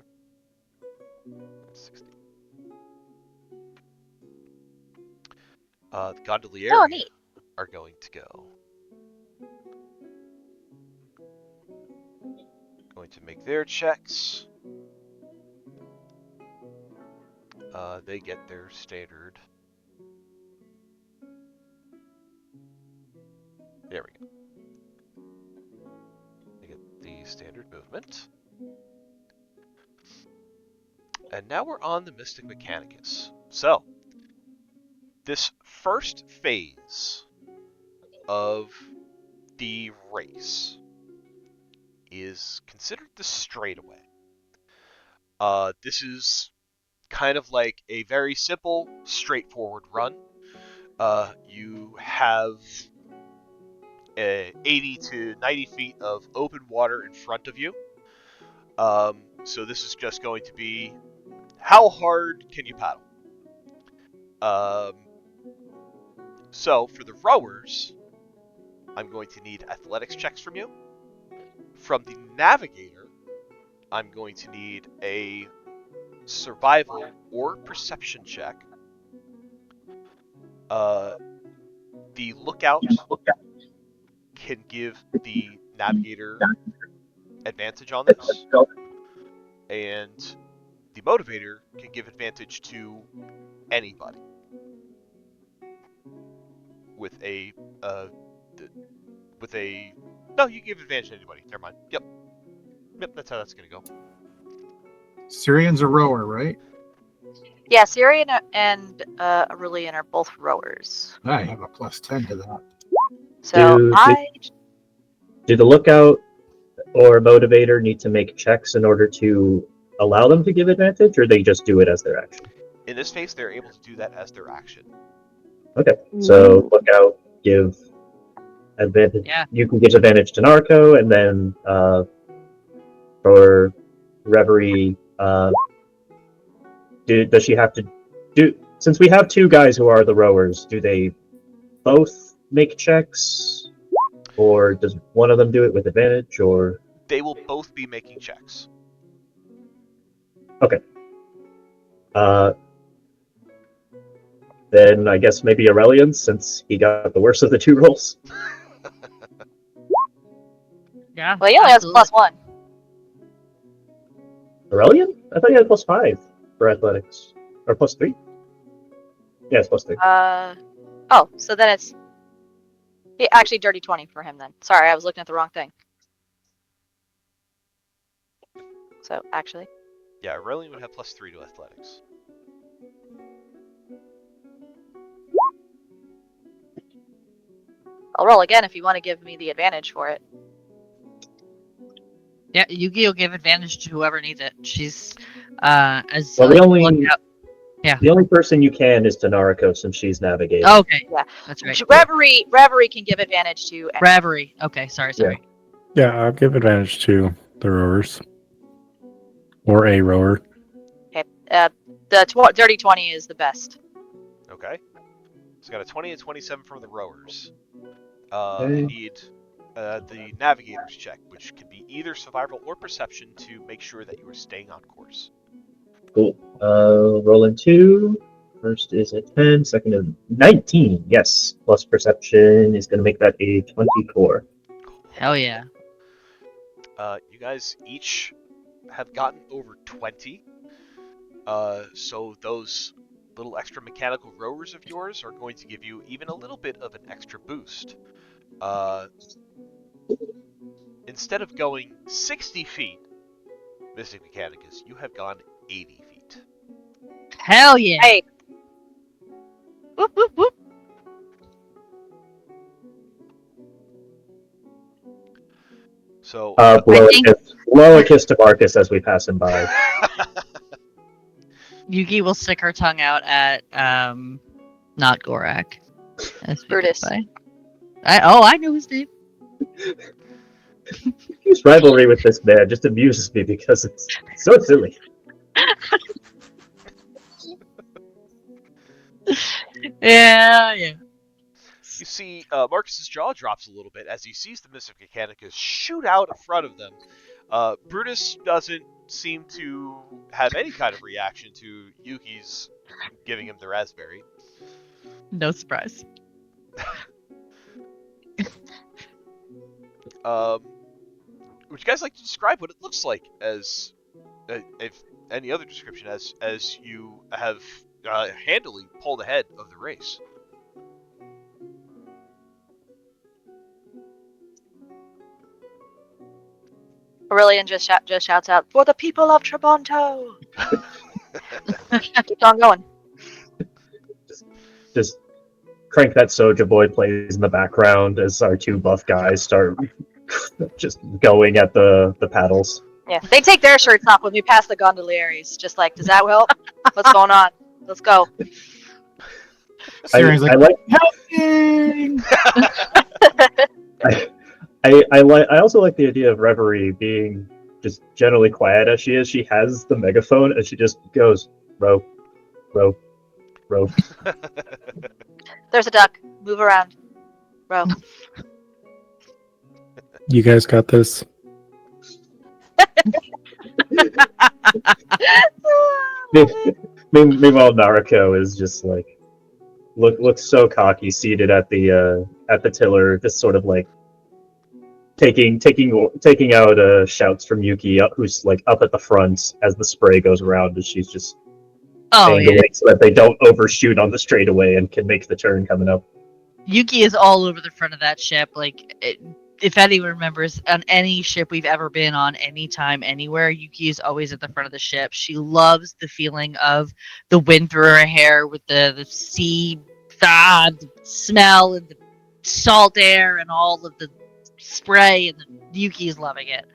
S1: 60. The Gondolieri
S2: Oh, neat.
S1: are going to go. Going to make their checks. They get their standard. There we go. They get the standard movement. And now we're on the Mystic Mechanicus. So, this first phase of the race is considered the straightaway. This is kind of like a very simple, straightforward run. You have 80 to 90 feet of open water in front of you. So this is just going to be, how hard can you paddle? So for the rowers, I'm going to need athletics checks from you. From the navigator, I'm going to need a survival or perception check. The lookout can give the navigator advantage on this, and the motivator can give advantage to anybody with a no, you can give advantage to anybody. Never mind. Yep, that's how that's gonna go.
S7: Syrian's a rower, right?
S2: Yeah, Syrian and Aurelian are both rowers.
S7: I have a +10 to that.
S2: So
S4: Do the lookout or motivator need to make checks in order to allow them to give advantage, or they just do it as their action?
S1: In this case, they're able to do that as their action.
S4: Okay, so lookout give advantage.
S5: Yeah.
S4: You can give advantage to Narco, and then for Reverie, does she have to do? Since we have two guys who are the rowers, do they both make checks, or does one of them do it with advantage? Or
S1: They will both be making checks.
S4: okay. Then I guess maybe Aurelian, since he got the worst of the two rolls.
S5: Yeah.
S2: well, he only has
S5: absolutely.
S2: +1.
S4: Aurelian? I thought he had +5 for athletics. Or +3? Yeah, it's +3.
S2: Oh, so then it's actually dirty 20 for him then. Sorry, I was looking at the wrong thing. So actually,
S1: Yeah, Aurelian would have +3 to athletics.
S2: I'll roll again if you want to give me the advantage for it.
S5: Yeah, Yugi will give advantage to whoever needs it. She's as
S4: Well, the only
S5: lookout.
S4: the only person you can is to Nariko, since she's navigating.
S5: Oh, okay.
S2: Yeah.
S5: That's right.
S2: Reverie can give advantage to.
S5: Reverie. Okay, sorry.
S6: Yeah, I'll give advantage to the rowers. Or a rower.
S2: Okay. The dirty 20 is the best.
S1: Okay. So got a 20 and 27 from the rowers.
S4: Okay.
S1: You need the navigator's check, which can be either survival or perception to make sure that you are staying on course.
S4: Cool. Rolling 2. First is a 10, second is 19. Yes. Plus perception is going to make that a 24.
S5: Hell yeah.
S1: You guys each have gotten over 20. So those little extra mechanical rowers of yours are going to give you even a little bit of an extra boost. Instead of going 60 feet, Mystic Mechanicus, you have gone 80 feet.
S5: Hell yeah.
S2: Hey. Whoop, whoop, whoop.
S1: So
S4: blow a kiss to Marcus as we pass him by.
S5: Yugi will stick her tongue out at not Gorak.
S2: Brutus.
S5: I know his name.
S4: His rivalry with this man just amuses me because it's so silly.
S5: Yeah.
S1: You see, Marcus's jaw drops a little bit as he sees the Mystic Mechanicus shoot out in front of them. Brutus doesn't seem to have any kind of reaction to Yuki's giving him the raspberry.
S5: No surprise.
S1: Would you guys like to describe what it looks like as, if any other description, as you have handily pulled ahead of the race?
S2: Aurelian just shouts out, "For the people of Trabanto!" Keep on going.
S4: Just crank that Soja Boy plays in the background as our two buff guys start just going at the paddles.
S2: Yeah, they take their shirts off when we pass the gondoliers. Just like, does that help? What's going on? Let's go.
S7: Syrian's
S4: I
S7: like,
S4: like
S7: helping!
S4: I also like the idea of Reverie being just generally quiet as she is. She has the megaphone and she just goes, row, row, row.
S2: There's a duck. Move around. Bro.
S6: You guys got this.
S4: Meanwhile, Naruko is just like looks so cocky, seated at the tiller, just sort of like taking out shouts from Yuki, who's like up at the front as the spray goes around, and she's just
S5: Oh yeah.
S4: angling so that they don't overshoot on the straightaway and can make the turn coming up.
S5: Yuki is all over the front of that ship. Like, if anyone remembers, on any ship we've ever been on, anytime, anywhere, Yuki is always at the front of the ship. She loves the feeling of the wind through her hair with the sea, the smell and the salt air and all of the spray, and Yuki is loving it.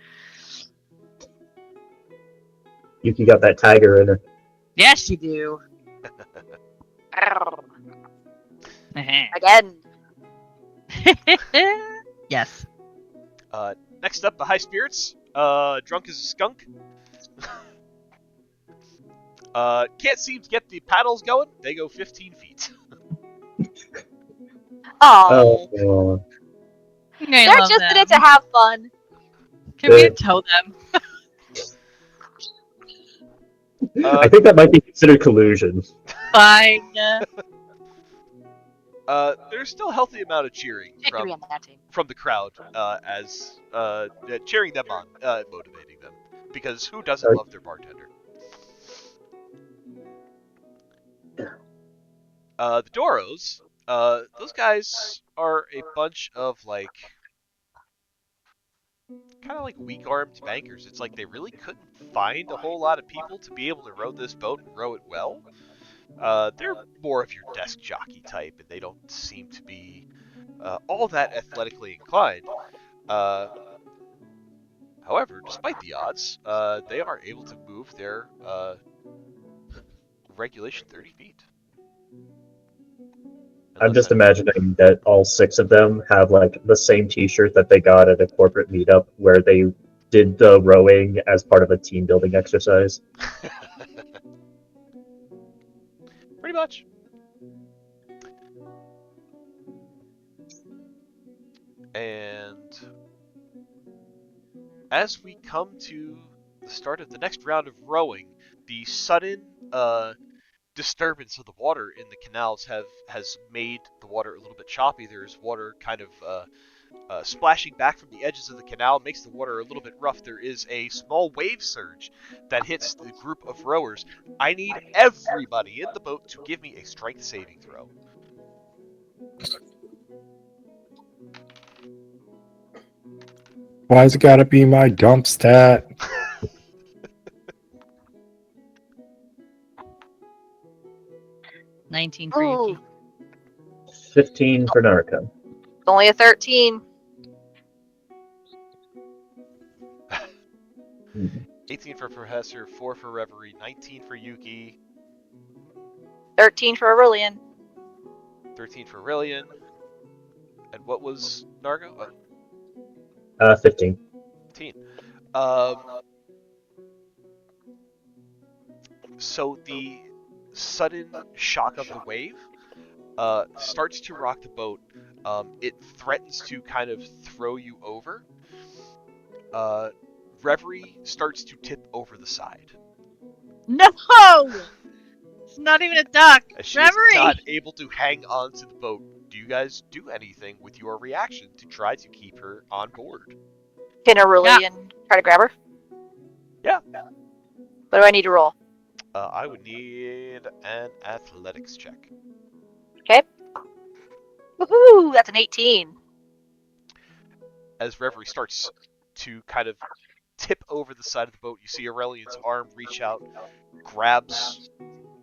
S4: Yuki got that tiger in her.
S5: Yes, you do.
S2: Again.
S5: Yes.
S1: Next up, the high spirits. Drunk as a skunk. Can't seem to get the paddles going. They go 15 feet.
S2: Oh.
S4: Oh,
S2: They're just in it to have fun.
S5: Can we tow them?
S4: I think that might be considered collusion.
S5: Fine.
S1: There's still a healthy amount of cheering
S2: Victory on that team.
S1: from the crowd as cheering them on, motivating them. Because who doesn't love their bartender? The Doros, those guys are a bunch of like kind of like weak-armed bankers. It's like they really couldn't find a whole lot of people to be able to row this boat and row it well. They're more of your desk jockey type, and they don't seem to be all that athletically inclined. However, despite the odds, they are able to move their regulation 30 feet.
S4: I'm just imagining that all 6 of them have like the same T-shirt that they got at a corporate meetup where they did the rowing as part of a team building exercise.
S1: Pretty much. And as we come to the start of the next round of rowing, the sudden disturbance of the water in the canals has made the water a little bit choppy. There's water kind of splashing back from the edges of the canal, makes the water a little bit rough. There is a small wave surge that hits the group of rowers. I need everybody in the boat to give me a strength saving throw.
S6: Why's it gotta be my dump stat?
S5: – 19 for Yuki.
S2: Ooh,
S4: 15 for Naruko.
S2: only a 13.
S1: 18 for Professor, 4 for Reverie, 19 for Yuki,
S2: 13 for Aurelian.
S1: 13 for Aurelian, and what was Nargo?
S4: 15.
S1: 15. So the sudden shock of the wave starts to rock the boat. It threatens to kind of throw you over. Reverie starts to tip over the side.
S5: No! It's not even a duck.
S1: As she
S5: Reverie!
S1: is not able to hang on to the boat. Do you guys do anything with your reaction to try to keep her on board?
S2: Can Aurelian try to grab her?
S1: Yeah.
S2: What do I need to roll?
S1: I would need an athletics check.
S2: Okay. Woohoo! That's an 18.
S1: As Reverie starts to kind of tip over the side of the boat, you see Aurelian's arm reach out, grabs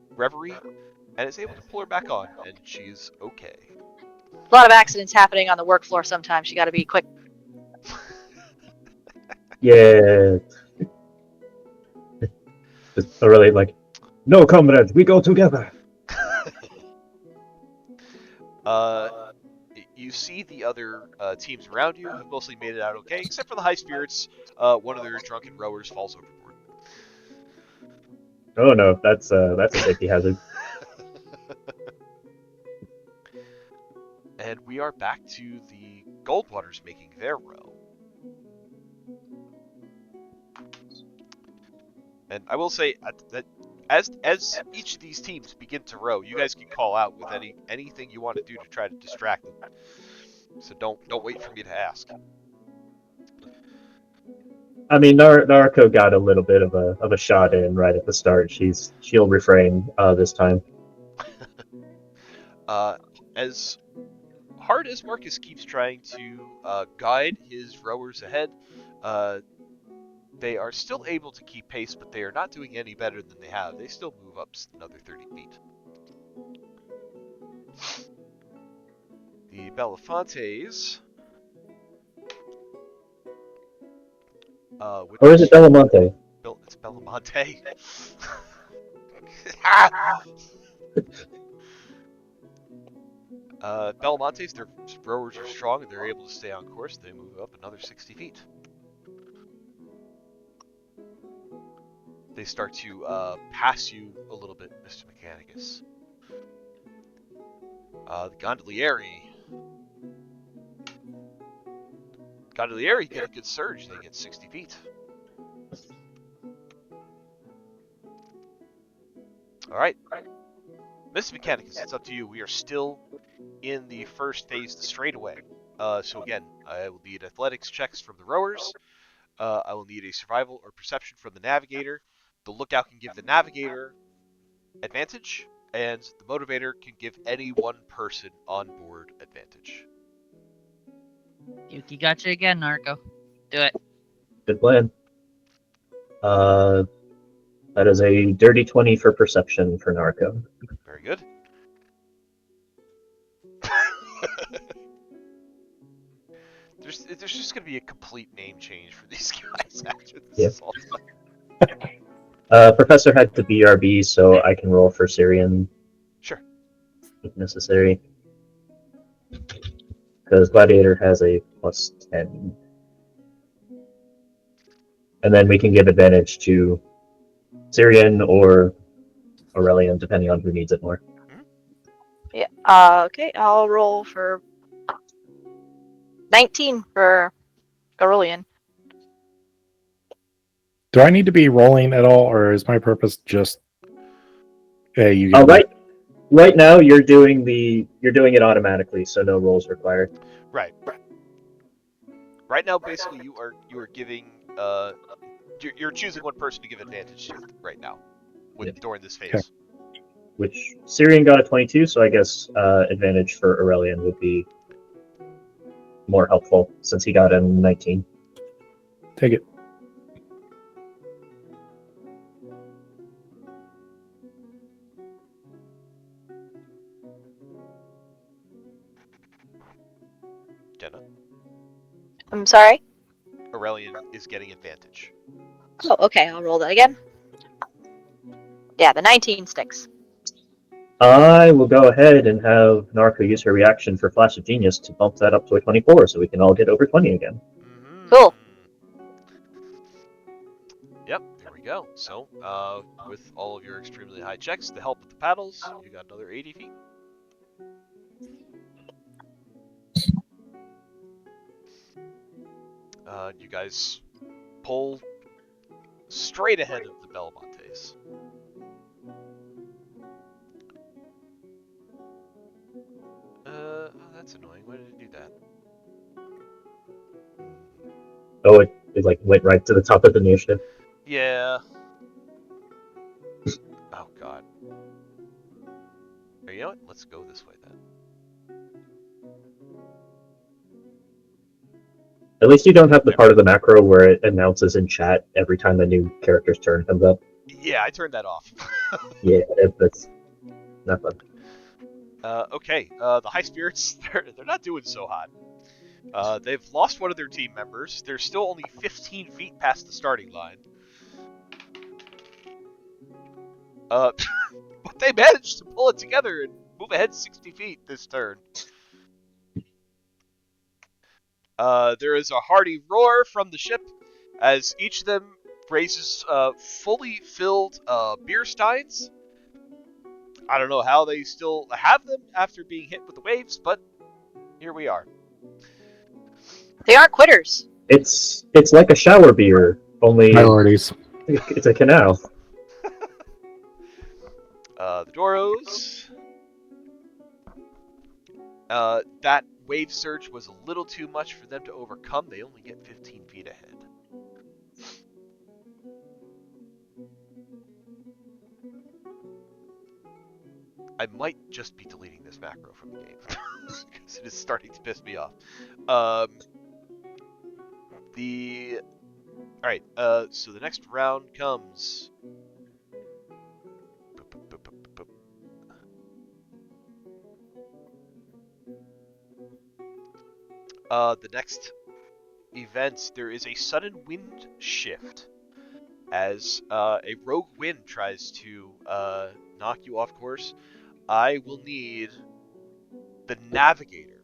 S1: Reverie, and is able to pull her back on, and she's okay.
S2: A lot of accidents happening on the work floor sometimes. You gotta be quick.
S4: Yeah. Just really like, no, comrades, we go together.
S1: You see the other teams around you have mostly made it out okay, except for the High Spirits. One of their drunken rowers falls overboard.
S4: Oh no, that's a safety hazard.
S1: And we are back to the Goldwaters making their row. And I will say that as each of these teams begin to row, you guys can call out with anything you want to do to try to distract them. So don't wait for me to ask.
S4: I mean, Narco got a little bit of a shot in right at the start. She'll refrain this time.
S1: As hard as Marcus keeps trying to guide his rowers ahead, they are still able to keep pace, but they are not doing any better than they have. They still move up another 30 feet. The Belafontes.
S4: Or is it Belamonte?
S1: It's Belamonte. Belamontes, their rowers are strong and they're able to stay on course. They move up another 60 feet. They start to pass you a little bit, Mr. Mechanicus. The Gondolieri. Gondolieri get a good surge. They get 60 feet. Alright. Mr. Mechanicus, it's up to you. We are still in the first phase, the straightaway. So again, I will need athletics checks from the rowers. I will need a survival or perception from the navigator. The lookout can give the navigator advantage, and the motivator can give any one person on board advantage.
S5: Yuki got you again, Narco. Do it.
S4: Good plan. That is a dirty 20 for perception for Narco.
S1: Very good. There's just going to be a complete name change for these guys after this is all done.
S4: Professor had the BRB, so I can roll for Syrian.
S1: Sure.
S4: If necessary. Because Gladiator has a plus 10. And then we can give advantage to Syrian or Aurelian, depending on who needs it more.
S2: Yeah. Okay, I'll roll for 19 for Aurelian.
S6: Do I need to be rolling at all, or is my purpose just you?
S4: Right now, you're doing it automatically, so no rolls required.
S1: Right. Right now, basically, you are giving you're choosing one person to give advantage to right now, during this phase.
S6: Okay.
S4: Which Syrian got a 22, so I guess advantage for Aurelian would be more helpful since he got a 19.
S6: Take it.
S1: Jenna.
S2: I'm sorry?
S1: Aurelian is getting advantage.
S2: Oh, okay, I'll roll that again. Yeah, the 19 sticks.
S4: I will go ahead and have Narco use her reaction for Flash of Genius to bump that up to a 24, so we can all get over 20 again.
S1: Mm-hmm.
S2: Cool.
S1: Yep, there we go. So, with all of your extremely high checks, the help with the paddles, you got another 80 feet. You guys pull straight ahead of the Belamontes. Oh, that's annoying. Why did it do that?
S4: Oh, it like went right to the top of the initiative.
S1: Yeah. Oh god. You know what? Let's go this way then.
S4: At least you don't have the part of the macro where it announces in chat every time a new character's turn comes up.
S1: Yeah, I turned that off.
S4: Yeah, that's not fun.
S1: Okay, the High Spirits, they're not doing so hot. They've lost one of their team members. They're still only 15 feet past the starting line. But they managed to pull it together and move ahead 60 feet this turn. There is a hearty roar from the ship as each of them raises fully filled beer steins. I don't know how they still have them after being hit with the waves, but here we are.
S2: They aren't quitters.
S4: It's like a shower beer, only
S6: Priorities.
S4: it's a canal.
S1: The Doros. That wave surge was a little too much for them to overcome. They only get 15 feet ahead. I might just be deleting this macro from the game because it is starting to piss me off. Alright, so the next round comes. The next event, there is a sudden wind shift as a rogue wind tries to knock you off course. I will need the navigator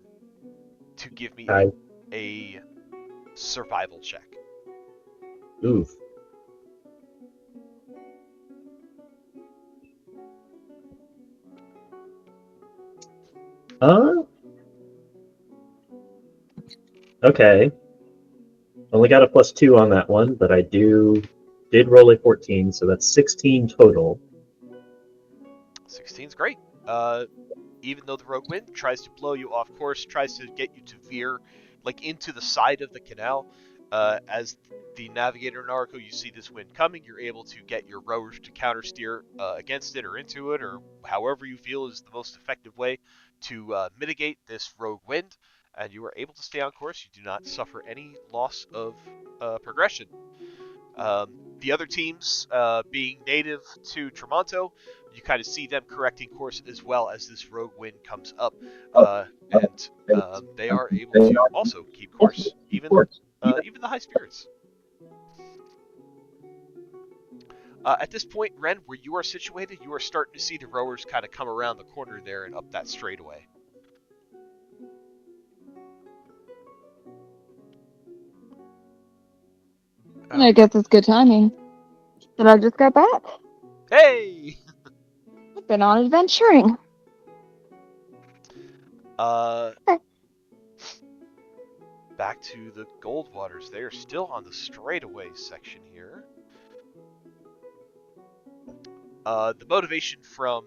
S1: to give me a survival check.
S4: Oof. Okay. Only got a +2 on that one, but I did roll a 14, so that's 16 total.
S1: 16's great. Even though the rogue wind tries to blow you off course, tries to get you to veer like into the side of the canal, as the navigator Naruko, you see this wind coming, you're able to get your rowers to counter steer against it or into it, or however you feel is the most effective way to mitigate this rogue wind, and you are able to stay on course. You do not suffer any loss of progression. The other teams, being native to Tremonto, you kind of see them correcting course as well as this rogue wind comes up, and they are able to also keep course, even the high spirits. At this point, Ren, where you are situated, you are starting to see the rowers kind of come around the corner there and up that straightaway.
S3: I guess it's good timing. That I just got back.
S1: Hey!
S3: I've been on adventuring.
S1: Back to the Goldwaters. They are still on the straightaway section here. The motivation from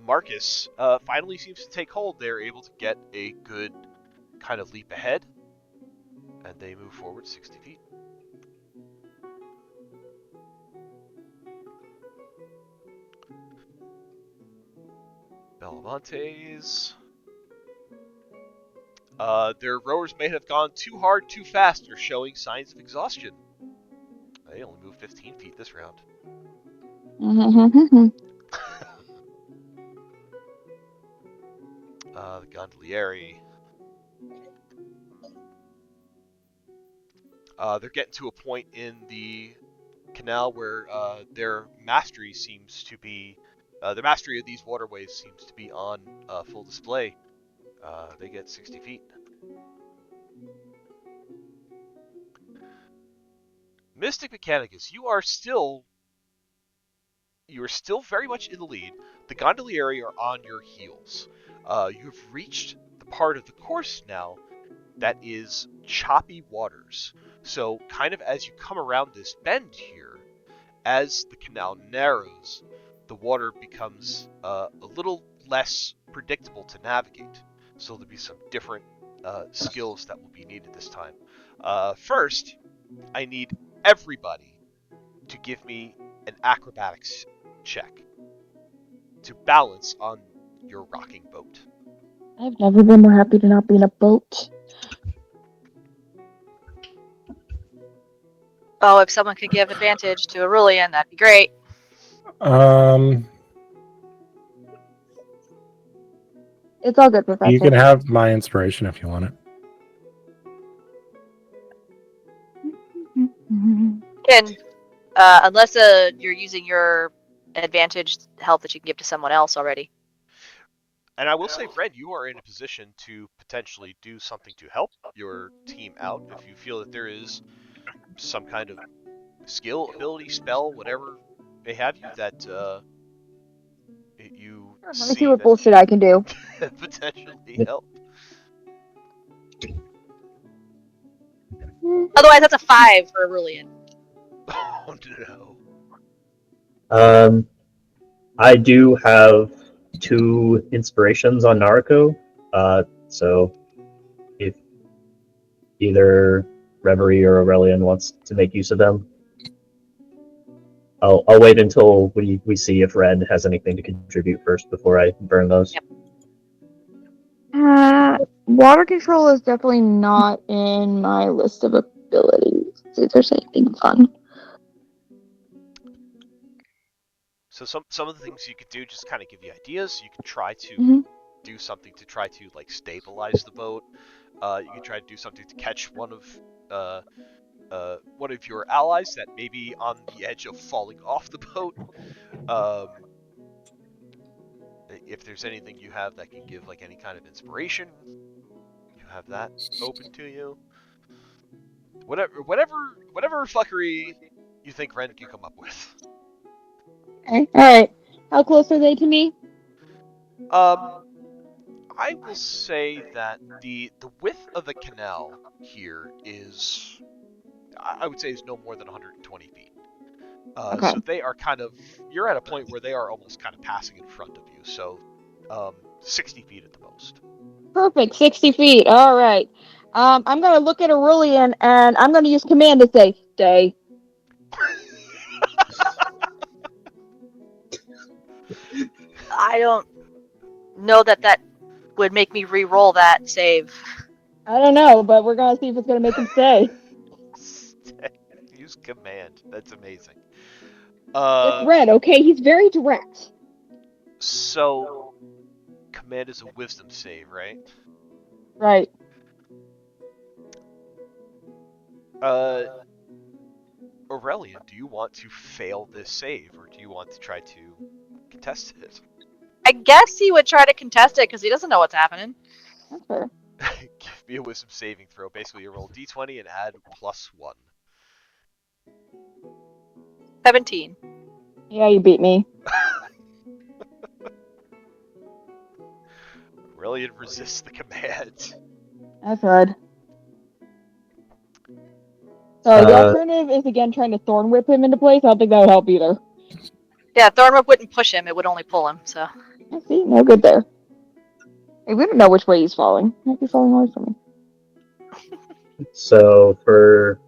S1: Marcus finally seems to take hold. They're able to get a good kind of leap ahead, and they move forward 60 feet. Belamontes. Their rowers may have gone too hard, too fast, or showing signs of exhaustion. They only move 15 feet this round. The Gondolieri. They're getting to a point in the canal where their mastery seems to be, the mastery of these waterways seems to be on full display. They get 60 feet. Mystic Mechanicus, you are still very much in the lead. The Gondolieri are on your heels. You have reached the part of the course now that is choppy waters. So kind of as you come around this bend here, as the canal narrows, the water becomes a little less predictable to navigate. So there'll be some different skills that will be needed this time. First, I need everybody to give me an acrobatics check to balance on your rocking boat.
S3: I've never been more happy to not be in a boat.
S2: Oh, if someone could give advantage to Aurelian, that'd be great.
S3: It's all good, Professor.
S6: You can have my inspiration if you want it.
S2: And unless you're using your advantaged help that you can give to someone else already.
S1: And I will say, Ren, you are in a position to potentially do something to help your team out if you feel that there is some kind of skill, ability, spell, whatever may have you that you
S3: Let me
S1: see
S3: see what
S1: that
S3: bullshit I can do.
S1: potentially help.
S2: Otherwise, that's a 5 for Aurelian.
S1: Oh no.
S4: I do have 2 inspirations on Naruto, so if either Reverie or Aurelian wants to make use of them, I'll wait until we see if Red has anything to contribute first before I burn those.
S2: Yep.
S3: Water control is definitely not in my list of abilities. See if there's anything fun.
S1: So some of the things you could do, just kind of give you ideas. You can try to
S3: Mhm.
S1: do something to try to like stabilize the boat. You can try to do something to catch one of your allies that may be on the edge of falling off the boat. If there's anything you have that can give like any kind of inspiration, you have that open to you. Whatever fuckery you think Ren can come up with.
S3: Okay. Alright. How close are they to me?
S1: I will say that the width of the canal here is, I would say, is no more than 120 feet.
S3: Okay.
S1: So they are kind of, you're at a point where they are almost kind of passing in front of you. So, 60 feet at the most.
S3: Perfect. 60 feet. Alright. I'm gonna look at Aurelian and I'm gonna use command to say, stay.
S2: I don't know that would make me re-roll that save.
S3: I don't know, but we're gonna see if it's gonna make him stay.
S1: Use command. That's amazing.
S3: It's Red, okay? He's very direct.
S1: So, command is a wisdom save, right?
S3: Right.
S1: Aurelian, do you want to fail this save, or do you want to try to contest it?
S2: I guess he would try to contest it because he doesn't know what's happening.
S3: That's fair.
S1: Give me a wisdom saving throw. Basically, you roll d20 and add +1.
S2: 17.
S3: Yeah, you beat me.
S1: Aurelian resists the command.
S3: That's Red. So the alternative is again trying to thorn whip him into place. I don't think that would help either.
S2: Yeah, Thornwhip wouldn't push him, it would only pull him, so.
S3: I see, no good there. Hey, we don't know which way he's falling. He might be falling away from me.
S4: So for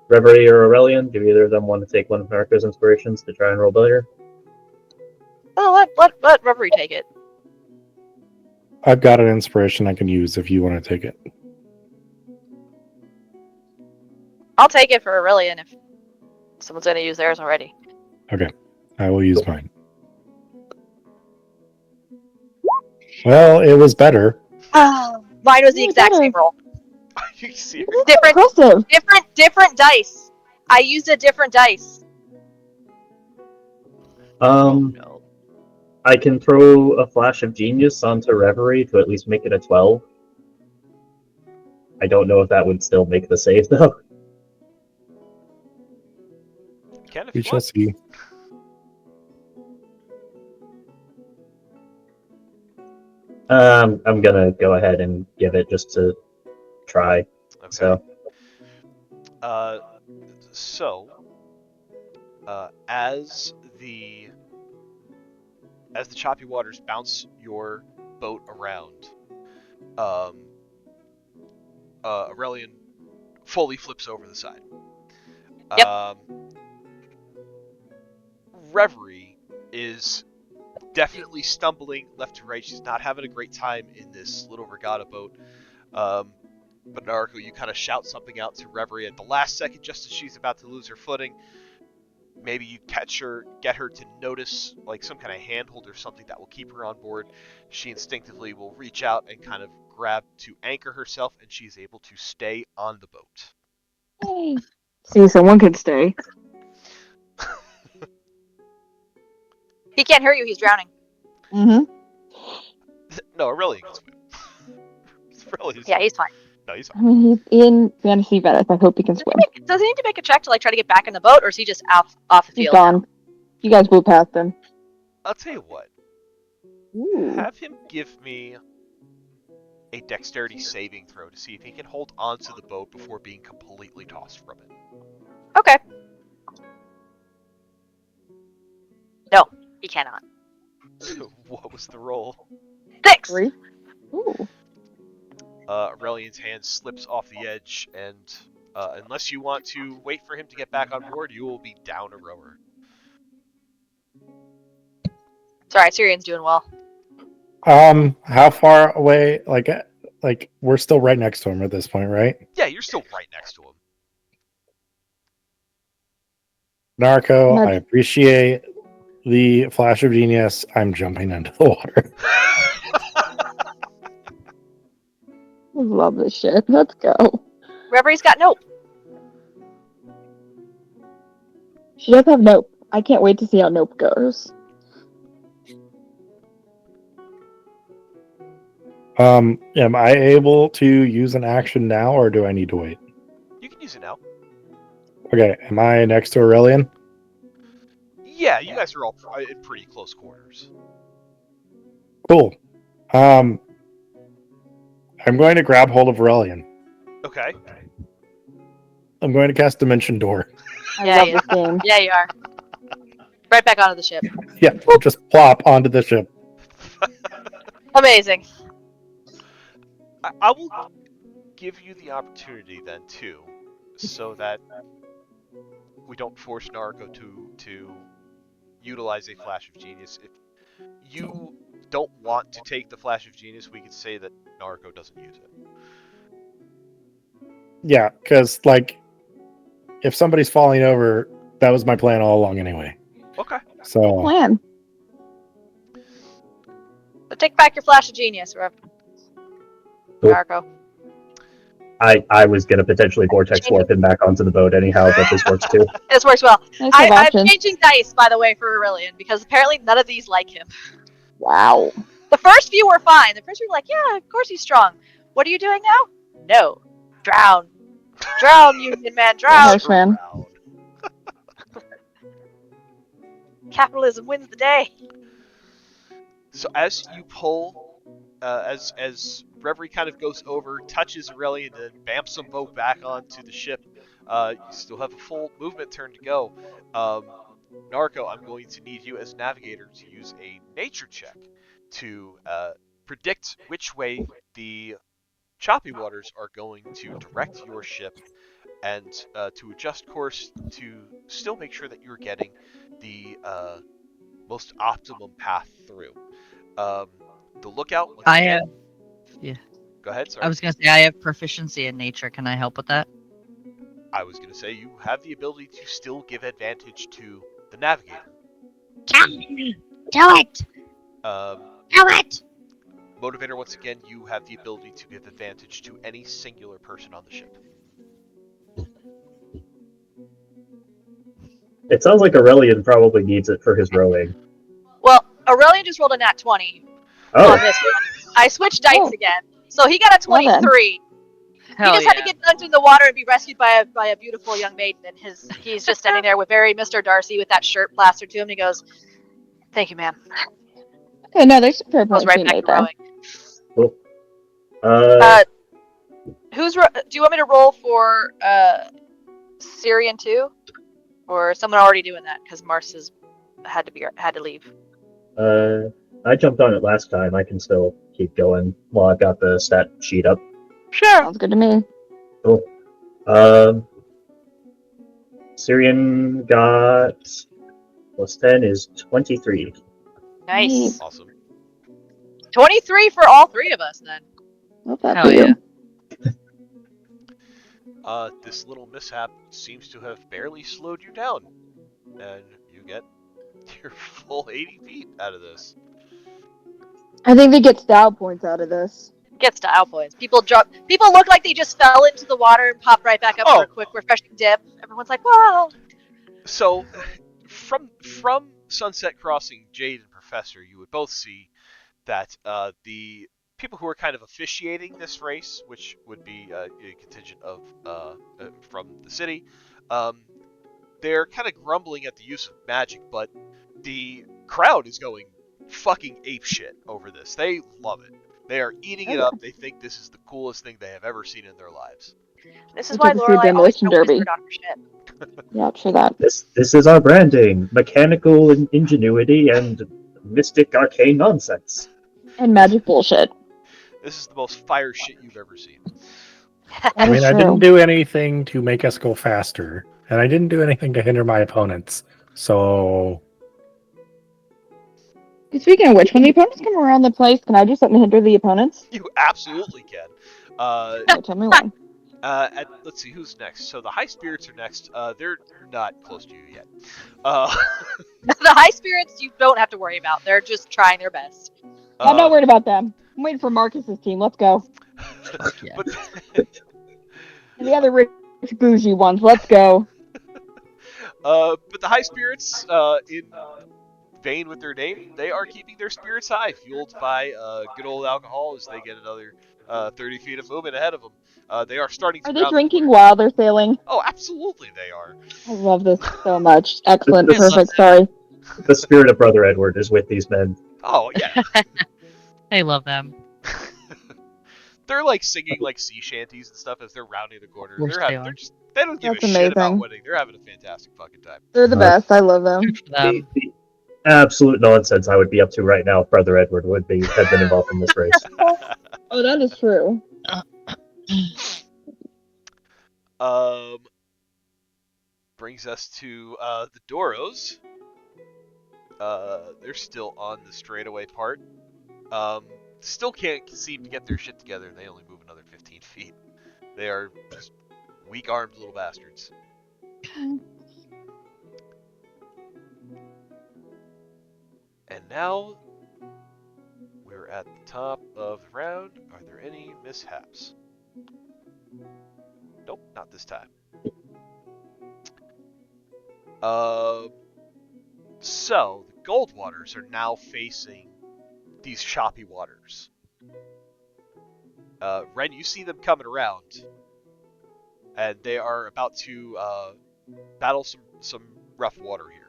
S4: Reverie or Aurelian, do either of them want to take one of Naruto's inspirations to try and roll better?
S2: Oh, let Reverie take it.
S6: I've got an inspiration I can use if you want to take it.
S2: I'll take it for Aurelian if someone's gonna use theirs already.
S6: Okay, I will use mine. Well, it was better.
S2: Mine was the
S3: Yeah,
S2: exact
S3: better.
S2: same roll.
S1: Are you serious?
S2: Different-
S3: Impressive.
S2: Different dice. I used a different dice.
S1: No.
S4: I can throw a flash of genius onto Reverie to at least make it a 12. I don't know if that would still make the save though.
S1: You can if
S6: We
S1: you
S6: shall
S1: want.
S6: see.
S4: I'm gonna go ahead and give it just to try.
S1: Okay.
S4: So
S1: as the choppy waters bounce your boat around, Aurelian fully flips over the side.
S2: Yep.
S1: Reverie is definitely stumbling left to right. She's not having a great time in this little regatta boat. But Naruto, you kind of shout something out to Reverie at the last second, just as she's about to lose her footing. Maybe you catch her, get her to notice like some kind of handhold or something that will keep her on board. She instinctively will reach out and kind of grab to anchor herself, and she's able to stay on the boat.
S3: Hey. See, someone could stay.
S2: He can't hear you. He's drowning.
S3: Mm-hmm.
S1: No, Aurelian can swim. Aurelian's
S2: Yeah, he's fine.
S1: No, he's
S3: I mean, he's in Fantasy Venice. I hope he can swim.
S2: Does he need to make a check to like try to get back in the boat, or is he just off the
S3: He's
S2: field?
S3: gone. You guys blew past him.
S1: I'll tell you what.
S3: Ooh.
S1: Have him give me a dexterity saving throw to see if he can hold onto the boat before being completely tossed from it.
S2: Okay. No, he cannot.
S1: What was the roll?
S2: 6.
S3: 3. Ooh.
S1: Aurelian's hand slips off the edge, and unless you want to wait for him to get back on board, you will be down a rower.
S2: Sorry, Syrian's doing well.
S6: How far away? Like we're still right next to him at this point, right?
S1: Yeah, you're still right next to him.
S6: Narco,
S3: Not-
S6: I appreciate the flash of genius. I'm jumping into the water.
S3: I love this shit. Let's go.
S2: Reverie's got nope.
S3: She does have Nope. I can't wait to see how Nope goes.
S6: Am I able to use an action now, or do I need to wait?
S1: You can use it now.
S6: Okay, am I next to Aurelian?
S1: Yeah, you guys are all in pretty close quarters.
S6: Cool. I'm going to grab hold of Aurelian.
S1: Okay.
S6: I'm going to cast Dimension Door.
S3: I
S2: Yeah,
S3: love
S2: yeah.
S3: this game.
S2: Yeah, you are. Right back onto the ship.
S6: Yeah, just plop onto the ship.
S2: Amazing.
S1: I will give you the opportunity then too, so that we don't force Narco to utilize a flash of genius. If you don't want to take the flash of genius, we could say that Narco doesn't use it.
S6: Yeah, because like, if somebody's falling over, that was my plan all along anyway.
S1: Okay.
S6: So
S3: Plan.
S2: So take back your flash of genius,
S4: Cool.
S2: Narco.
S4: I was gonna potentially vortex warp him back onto the boat anyhow, but this works too.
S2: This works well.
S3: Nice to have
S2: I'm
S3: options.
S2: changing dice, by the way, for Aurelian, because apparently none of these like him.
S3: Wow.
S2: The first few were fine. The first few were like, yeah, of course he's strong. What are you doing now? No. Drown. Drown, Union Man, drown.
S3: Harsh man.
S2: Capitalism wins the day.
S1: So as you pull, as Reverie kind of goes over, touches Aurelian, and bamps them both back onto the ship, you still have a full movement turn to go. Narco, I'm going to need you as navigator to use a nature check to predict which way the choppy waters are going to direct your ship, and to adjust course to still make sure that you're getting the most optimum path through. The lookout. once
S5: I
S1: again-
S5: have. Yeah.
S1: Go ahead. Sorry.
S5: I was gonna say I have proficiency in nature. Can I help with that?
S1: I was going to say you have the ability to still give advantage to the navigator.
S2: Do it! Do it!
S1: Motivator, once again, you have the ability to give advantage to any singular person on the ship.
S4: It sounds like Aurelian probably needs it for his rowing.
S2: Well, Aurelian just rolled a nat 20
S4: Oh,
S2: on this one. I switched dice
S3: Oh.
S2: again. So he got a
S3: Well then.
S2: 23.
S5: Hell
S2: he just had to get dunked in the water and be rescued by a beautiful young maiden. And he's just standing there with very Mr. Darcy with that shirt plastered to him. And he goes, "Thank you, ma'am."
S3: Okay, no, there's some fair
S2: Goes
S3: points
S2: right
S3: being
S2: back
S3: made
S2: to
S3: there.
S2: rowing. Do you want me to roll for Syrian too, or is someone already doing that? Because Mars has had to leave.
S4: I jumped on it last time. I can still keep going while I've got the stat sheet up.
S2: Sure.
S3: Sounds good to me.
S4: Syrian got plus 10 is 23.
S2: Nice.
S1: Awesome.
S2: 23 for all three of us then.
S3: Love that
S5: Hell
S3: for you.
S5: yeah.
S1: This little mishap seems to have barely slowed you down, and you get your full 80 feet out of this.
S3: I think they get style points out of this.
S2: Gets to out points. People look like they just fell into the water and popped right back up for
S1: Oh.
S2: a quick refreshing dip. Everyone's like, "Wow!"
S1: So, from Sunset Crossing, Jade and Professor, you would both see that the people who are kind of officiating this race, which would be a contingent of from the city, they're kind of grumbling at the use of magic, but the crowd is going fucking apeshit over this. They love it. They are eating it up. They think this is the coolest thing they have ever seen in their lives.
S2: This is
S3: We
S2: why
S3: took us to a
S2: Lorelai always
S3: demolition
S2: had a
S3: derby.
S2: wizard on her ship.
S3: Yeah, for that.
S4: This is our branding: mechanical ingenuity and mystic arcane nonsense.
S3: And magic bullshit.
S1: This is the most fire shit you've ever seen.
S3: That
S6: I mean,
S3: is
S6: I
S3: true.
S6: didn't do anything to make us go faster, and I didn't do anything to hinder my opponents. So,
S3: Speaking of which, when the opponents come around the place, can I do something to hinder the opponents?
S1: You absolutely can.
S3: Okay, tell me when.
S1: Let's see, who's next? So the High Spirits are next. They're not close to you yet.
S2: The high spirits you don't have to worry about. They're just trying their best.
S3: I'm not worried about them. I'm waiting for Marcus's team. Let's go.
S5: Yeah.
S1: But
S3: And the other rich bougie ones. Let's go.
S1: but the High Spirits, in vain with their name, they are keeping their spirits high, fueled by good old alcohol as they get another 30 feet of movement ahead of them. They are starting to
S3: Are they
S1: round the
S3: drinking
S1: corner.
S3: while they're sailing?
S1: Oh, absolutely they are.
S3: I love this so much. Excellent.
S4: This is-
S3: Perfect. Sorry.
S4: The spirit of Brother Edward is with these men.
S1: Oh, yeah.
S5: I love them.
S1: They're like singing like sea shanties and stuff as they're rounding the corner.
S5: Course they are.
S1: They don't give
S3: That's
S1: a shit about
S3: amazing.
S1: winning. They're having a fantastic fucking time.
S3: They're the best. I love them.
S5: Good for them.
S4: The absolute nonsense I would be up to right now if Brother Edward had been involved in this race.
S3: Oh, that is true.
S1: Brings us to the Doros. They're still on the straightaway part. Still can't seem to get their shit together. They only move another 15 feet. They are just weak-armed little bastards. And now we're at the top of the round. Are there any mishaps? Nope, not this time. So the Goldwaters are now facing these choppy waters. Ren, you see them coming around, and they are about to battle some rough water here.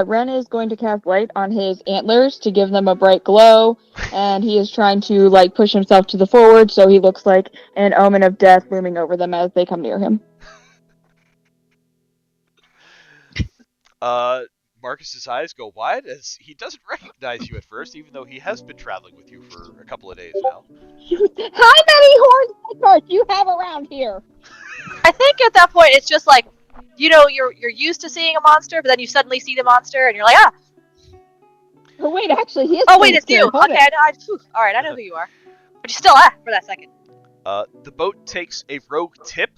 S3: Ren is going to cast light on his antlers to give them a bright glow, and he is trying to like push himself to the forward so he looks like an omen of death looming over them as they come near him.
S1: Marcus's eyes go wide as he doesn't recognize you at first, even though he has been traveling with you for a couple of days now.
S3: How many horse do you have around here?
S2: I think at that point it's just like, you know, you're used to seeing a monster, but then you suddenly see the monster and you're like, ah.
S3: Oh wait, actually, he is.
S2: Oh wait, it's
S3: scared.
S2: you.
S3: Hold
S2: Okay,
S3: it.
S2: all right, I know who you are. But you still for that second.
S1: The boat takes a rogue tip,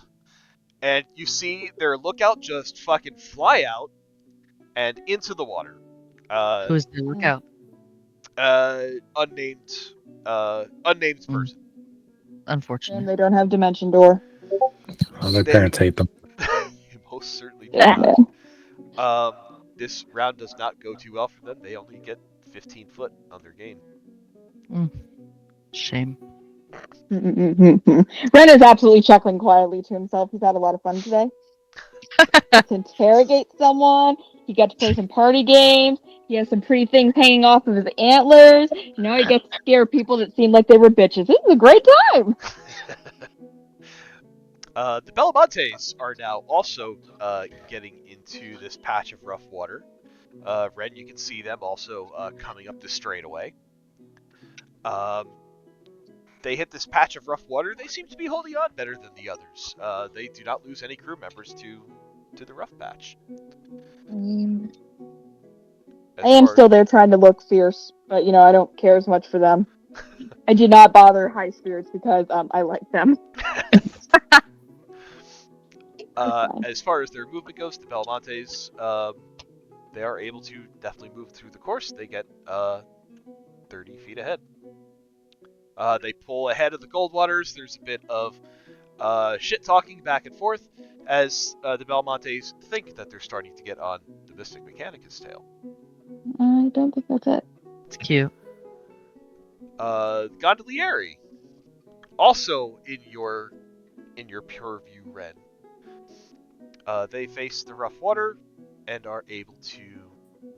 S1: and you see their lookout just fucking fly out and into the water.
S5: Who's the lookout?
S1: Unnamed person.
S3: And
S5: Unfortunate.
S3: they don't have dimension door.
S6: oh, their parents hate them.
S1: You most certainly do.
S3: Yeah, man.
S1: This round does not go too well for them. They only get 15 foot on their gain.
S5: Shame.
S3: Ren is absolutely chuckling quietly to himself. He's had a lot of fun today. To interrogate someone. He got to play some party games. He has some pretty things hanging off of his antlers. Now he gets to scare people that seem like they were bitches. This is a great time.
S1: The Belamontes are now also getting into this patch of rough water. Ren, you can see them also coming up the straightaway. They hit this patch of rough water. They seem to be holding on better than the others. They do not lose any crew members to the rough patch.
S3: I am still there trying to look fierce, but I don't care as much for them. I do not bother high spirits because I like them.
S1: As far as their movement goes, the Belamontes, they are able to definitely move through the course. They get 30 feet ahead. They pull ahead of the Goldwaters. There's a bit of shit talking back and forth. as the Belmontes think that they're starting to get on the Mystic Mechanicus tail.
S3: I don't think that's it.
S5: It's cute.
S1: Gondolieri, also in your purview, Ren. They face the rough water and are able to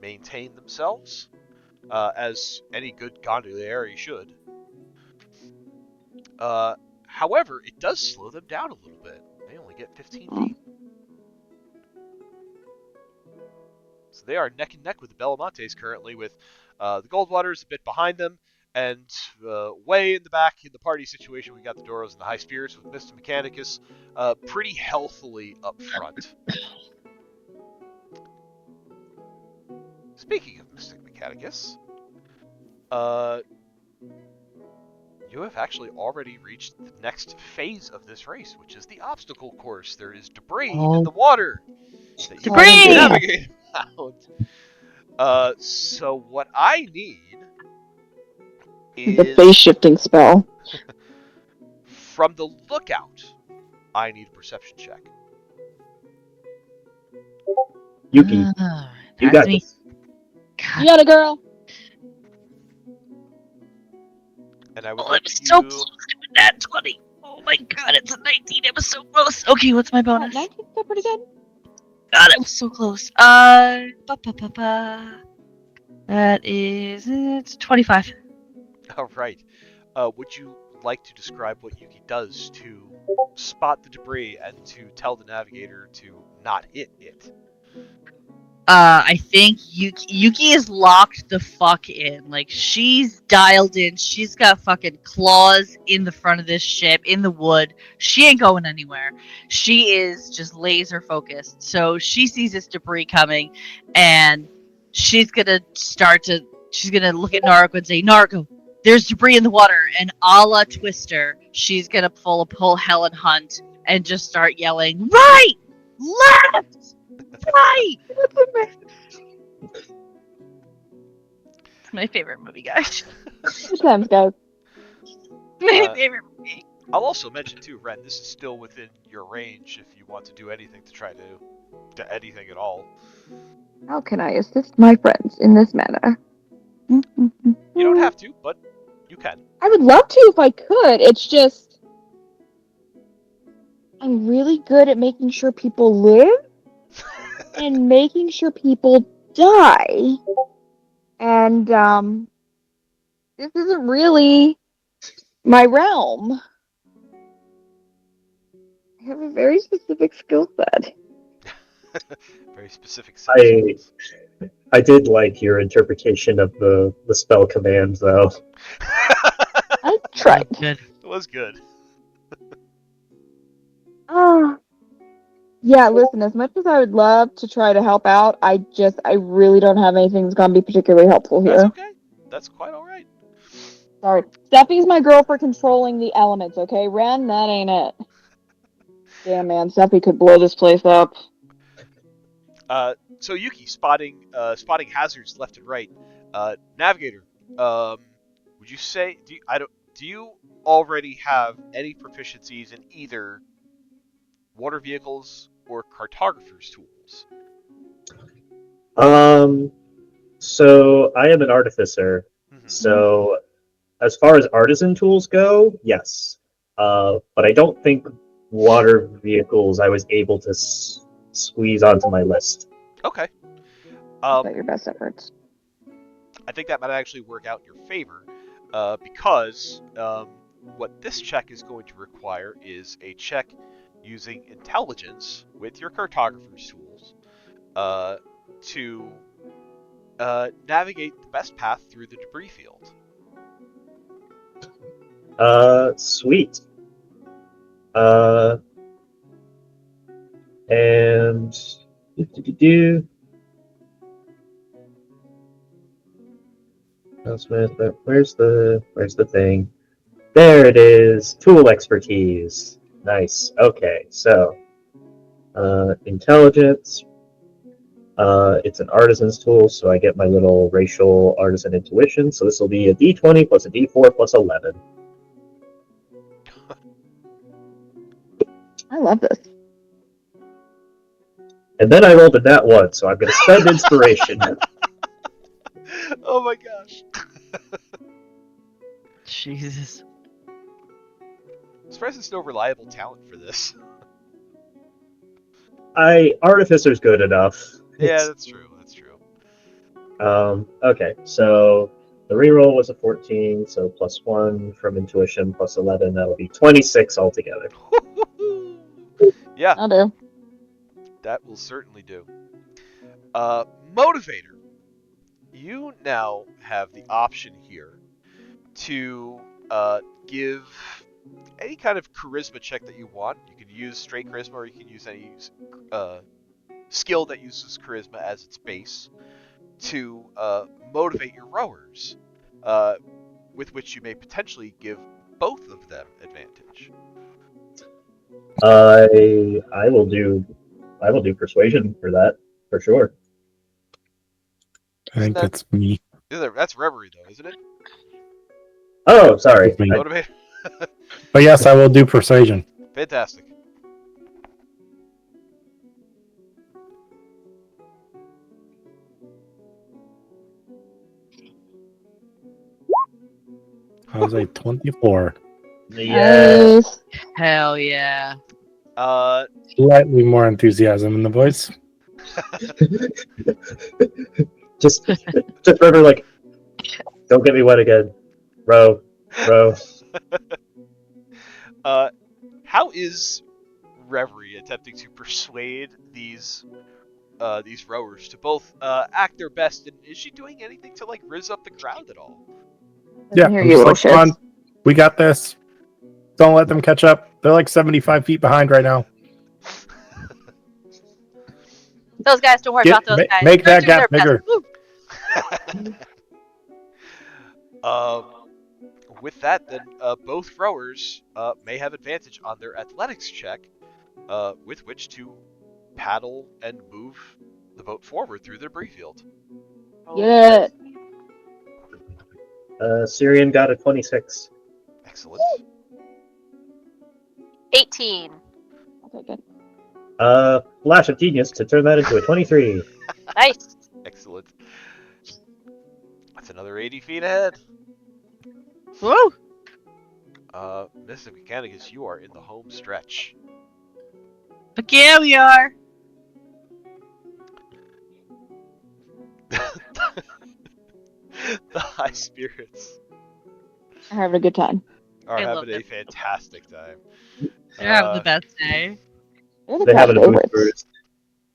S1: maintain themselves, as any good gondolieri should. However, it does slow them down a little bit. They only get 15 feet. So they are neck and neck with the Belamontes currently, with the Goldwaters a bit behind them, and way in the back in the party situation, we got the Doros and the High Spirits with Mr. Mechanicus pretty healthily up front. Speaking of Mystic Mechanicus, you have actually already reached the next phase of this race, which is the obstacle course. There is debris in the water that you
S5: Debris!
S1: can navigate out. So what I need
S3: The
S1: is,
S3: phase shifting spell.
S1: from the lookout, I need a perception check.
S4: Yuki,
S5: Alright,
S4: you
S5: that's
S4: got
S5: me.
S4: this.
S5: God,
S3: You got it, girl.
S1: And I would
S5: oh,
S1: like
S5: I'm
S1: you...
S5: so close to a nat 20. Oh my god, it's a 19. It was so close. Okay, what's my bonus?
S3: 19's still pretty good.
S5: God, it was so close. That is it's 25.
S1: All right. Would you like to describe what Yuki does to spot the debris and to tell the navigator to not hit it?
S5: I think Yuki is locked the fuck in. Like, she's dialed in. She's got fucking claws in the front of this ship, in the wood. She ain't going anywhere. She is just laser focused. So she sees this debris coming, and she's gonna look at Naruko and say, Naruko, there's debris in the water. And a la Twister, she's gonna pull Helen Hunt and just start yelling, right! Left! Right! It's my favorite movie, guys.
S3: Good times, guys.
S5: My
S1: Uh,
S5: favorite movie.
S1: I'll also mention too, Ren, this is still within your range if you want to do anything to try to anything at all.
S3: How can I assist my friends in this manner?
S1: You don't have to, but you can.
S3: I would love to if I could. It's just I'm really good at making sure people live and making sure people die. And this isn't really my realm. I have a very specific skill set.
S1: Very specific set of skills.
S4: I did like your interpretation of the spell command, though.
S3: I tried.
S5: Good.
S1: It was good.
S3: Yeah, listen, as much as I would love to try to help out, I really don't have anything that's gonna be particularly helpful here.
S1: That's okay. That's quite alright.
S3: Sorry. Steffi's my girl for controlling the elements, okay? Ren, that ain't it. Damn, man, Steffi could blow this place up.
S1: So Yuki, spotting hazards left and right. Navigator, would you say do you already have any proficiencies in either water vehicles or cartographer's tools?
S4: So I am an artificer.
S1: Mm-hmm.
S4: So as far as artisan tools go, yes. But I don't think water vehicles I was able to squeeze onto my list.
S1: Okay.
S3: But your best efforts.
S1: I think that might actually work out in your favor, because what this check is going to require is a check using intelligence with your cartographer's tools to navigate the best path through the debris field.
S4: Sweet. And where's the thing? There it is. Tool expertise. Nice. Okay, so intelligence. It's an artisan's tool, so I get my little racial artisan intuition. So this will be a D20 plus a D4 plus 11.
S3: I love this.
S4: And then I rolled a nat 1, so I'm going to spend inspiration.
S1: Oh my gosh.
S5: Jesus.
S1: I'm surprised there's no reliable talent for this.
S4: Artificer's good enough.
S1: Yeah, that's true. That's true.
S4: Okay, so the reroll was a 14, so plus 1 from intuition, plus 11, that'll be 26 altogether.
S1: Yeah,
S3: I'll do.
S1: that will certainly do. Motivator. You now have the option here to give any kind of charisma check that you want. You can use straight charisma, or you can use any skill that uses charisma as its base to motivate your rowers, with which you may potentially give both of them advantage.
S4: I will do persuasion for that, for sure.
S6: I think
S1: that-
S6: that's me.
S1: That's reverie, though, isn't it?
S4: Oh, sorry.
S6: It's me.
S1: Motivator.
S6: But yes, I will do persuasion.
S1: Fantastic.
S6: I was a 24.
S4: Yeah.
S3: Nice.
S5: Hell yeah.
S6: Slightly more enthusiasm in the voice.
S4: just remember, like, don't get me wet again. Row.
S1: How is Reverie attempting to persuade these rowers to both act their best? And is she doing anything to like riz up the crowd at all?
S6: Yeah,
S3: Hear
S6: I'm
S3: you,
S6: just
S3: little
S6: like, come on,
S3: shits.
S6: we got this. Don't let them catch up. They're like 75 feet behind right now.
S2: Those guys, don't worry about those guys.
S6: Make
S2: They're
S6: that
S2: doing
S6: gap
S2: their
S6: bigger.
S2: best.
S1: With that, then both rowers may have advantage on their athletics check, with which to paddle and move the boat forward through the debris field.
S3: Yeah.
S4: Syrian got a 26.
S1: Excellent.
S2: 18.
S3: I'll take it.
S4: Flash of genius to turn that into a 23.
S2: Nice.
S1: Excellent. That's another 80 feet ahead.
S5: Woo!
S1: Mystic Mechanicus, you are in the home stretch.
S5: Heck yeah, we are.
S1: The high spirits
S3: I'm having a good time.
S1: are
S5: I love
S1: having a
S5: them.
S1: fantastic time.
S5: They're having the best day.
S3: They're the
S4: They
S3: crowd
S4: have a booth
S3: favorites.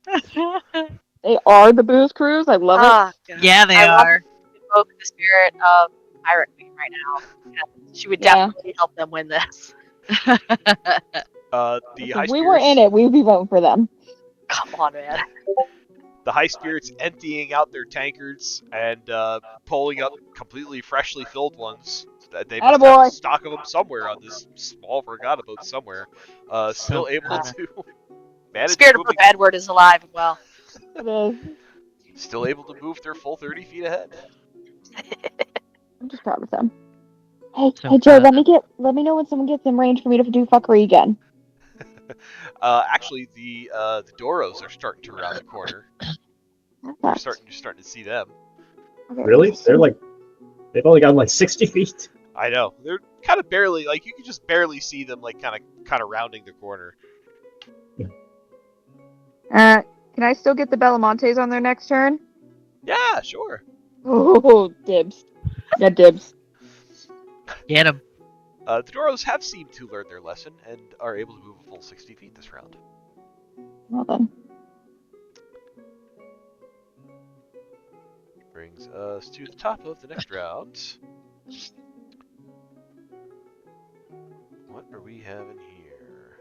S4: cruise.
S3: They are the booze cruise. I love it.
S2: Ah, God.
S5: Yeah, they
S2: I want
S5: are.
S2: to invoke the spirit of Pirate Queen right now. She would
S3: Yeah.
S2: definitely help them win this.
S1: The
S3: If
S1: high
S3: we were in
S1: spirits,
S3: it, we'd be voting for them.
S2: Come on, man.
S1: the high spirits emptying out their tankards and pulling up completely freshly filled ones. They must have
S3: Attaboy.
S1: a stock of them somewhere on this small regatta boat somewhere. Still able to manage
S2: Spirit of
S1: moving,
S2: Brooke Edward is alive and well.
S3: It is.
S1: still able to move their full 30 feet ahead.
S3: I'm just proud of them. Hey,
S5: So
S3: hey, Joe,
S5: proud.
S3: let me know when someone gets in range for me to do fuckery again.
S1: Actually, the Doros are starting to round the corner. You're starting to see them.
S3: Okay.
S4: Really? They've only gone like 60 feet.
S1: I know they're kind of barely like you can just barely see them like kind of rounding the corner.
S3: Can I still get the Belamontes on their next turn?
S1: Yeah, sure.
S3: Oh, dibs. Yeah, dibs.
S5: Get him.
S1: The Doros have seemed to learn their lesson and are able to move a full 60 feet this round.
S3: Well then.
S1: Brings us to the top of the next round. What are we having here?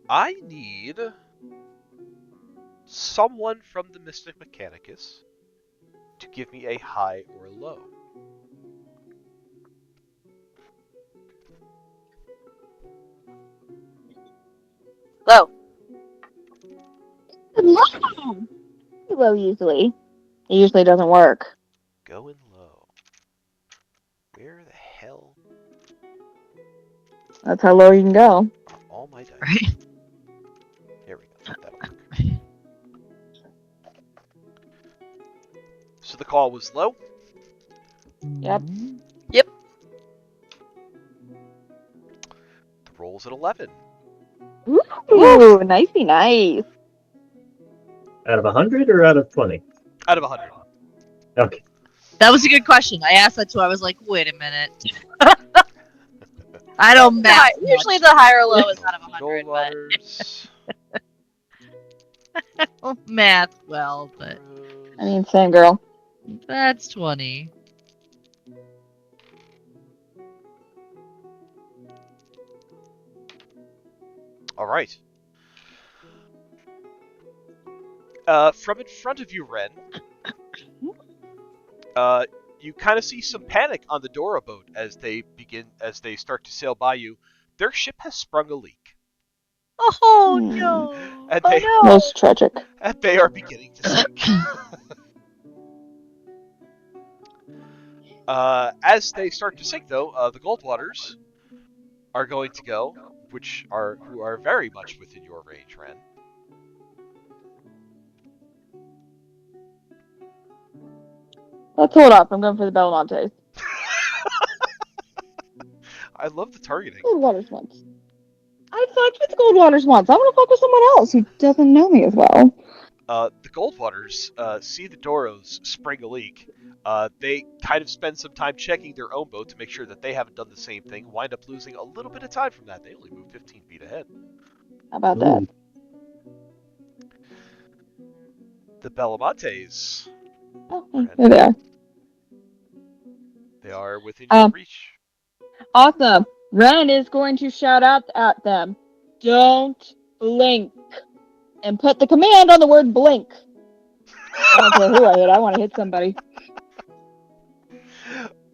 S1: I need someone from the Mystic Mechanicus to give me a high or a low.
S2: Low.
S3: Low. Low usually. It usually doesn't work.
S1: Going low. Where the hell
S3: That's how low you can go.
S1: are all my dice.
S5: Right?
S1: Here we go. That'll work. So the call was low.
S3: Yep.
S1: The roll's at 11.
S3: Ooh, nicey nice.
S4: Out of 100 or out of 20?
S1: Out of 100.
S4: Okay.
S5: That was a good question. I asked that too. I was like, wait a minute. I don't math.
S2: Usually the higher or low is out of 100, but
S1: Goldwaters.
S5: I don't math well, but
S3: I mean, same girl.
S5: that's 20.
S1: All right. From in front of you, Ren, you kind of see some panic on the Dora boat as they start to sail by you. Their ship has sprung a leak,
S5: Oh
S3: Hmm.
S5: no.
S1: and
S2: oh
S1: they
S2: no!
S3: Most tragic.
S1: and they are beginning to sink. As they start to sink, though, the Goldwaters are going to go, who are very much within your range, Ren.
S3: Let's hold off. I'm going for the Belamontes.
S1: I love the targeting.
S3: Goldwaters once. I fucked with Goldwaters once. I want to fuck with someone else who doesn't know me as well.
S1: The Goldwaters see the Doros spring a leak. They kind of spend some time checking their own boat to make sure that they haven't done the same thing, wind up losing a little bit of time from that. They only move 15 feet ahead.
S3: How about that?
S4: Ooh.
S1: The Belamontes,
S3: Oh, hey, there they are.
S1: they are within your reach.
S3: Awesome. Ren is going to shout out at them, "Don't blink," and put the command on the word blink. I don't care who I hit. I want to hit somebody.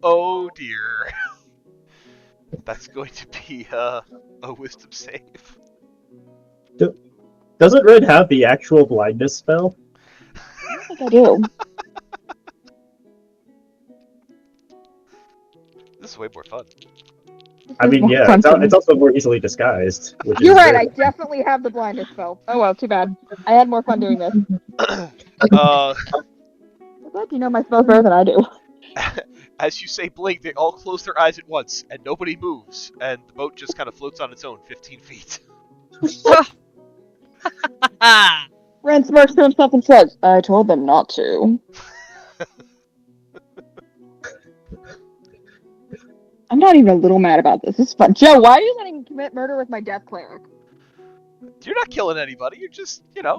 S1: Oh dear. That's going to be a wisdom save.
S4: Doesn't Red have the actual blindness spell?
S3: I think I do.
S1: This is way more fun.
S4: I mean, yeah, it's also more easily disguised. Which
S3: You're
S4: is
S3: right. I
S4: good.
S3: definitely have the blindness spell. Oh well, too bad. I had more fun doing this.
S1: uh,
S3: I'm glad you know my spells better than I do.
S1: as you say blink, they all close their eyes at once, and nobody moves, and the boat just kind of floats on its own 15 feet.
S3: Ren smirks to himself and says, "I told them not to." I'm not even a little mad about this. This is fun. Joe, why are you letting me commit murder with my death cleric?
S1: You're not killing anybody. You're just,
S3: Yeah,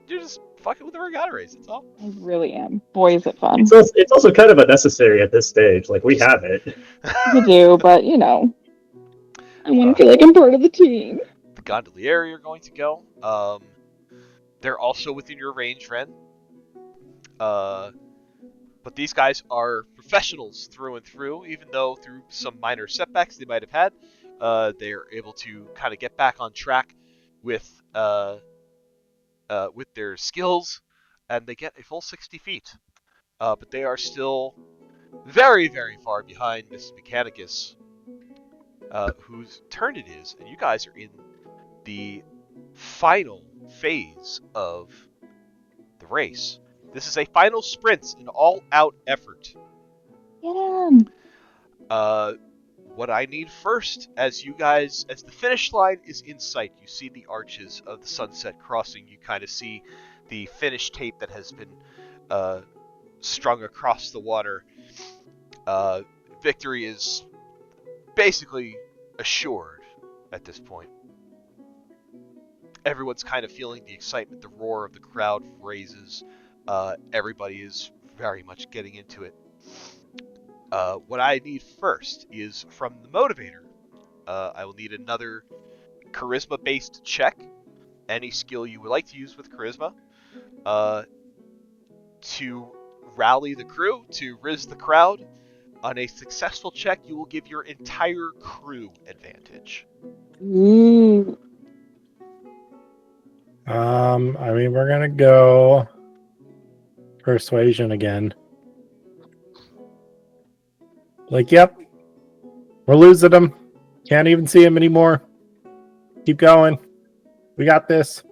S1: you're just fucking with the regatta race. That's all.
S3: I really am. Boy, is it fun.
S4: It's also kind of unnecessary at this stage. Like, we have it.
S3: You do, but I want to feel like I'm part of the team.
S1: The gondolieri are going to go. They're also within your range, Ren. But these guys are professionals through and through, even though through some minor setbacks they might have had, they're able to kind of get back on track with their skills, and they get a full 60 feet. But they are still very, very far behind Mrs. Mechanicus, whose turn it is, and you guys are in the final phase of the race. This is a final sprint, an all-out effort.
S3: Get him.
S1: What I need first, as the finish line is in sight, you see the arches of the sunset crossing. You kind of see the finish tape that has been strung across the water. Victory is basically assured at this point. Everyone's kind of feeling the excitement. The roar of the crowd raises. Everybody is very much getting into it. What I need first is from the motivator. I will need another charisma-based check. Any skill you would like to use with charisma. To rally the crew, to riz the crowd. On a successful check, you will give your entire crew advantage.
S3: Ooh.
S6: I mean, we're gonna go persuasion again. Like, yep, we're losing him. Can't even see him anymore. Keep going. We got this.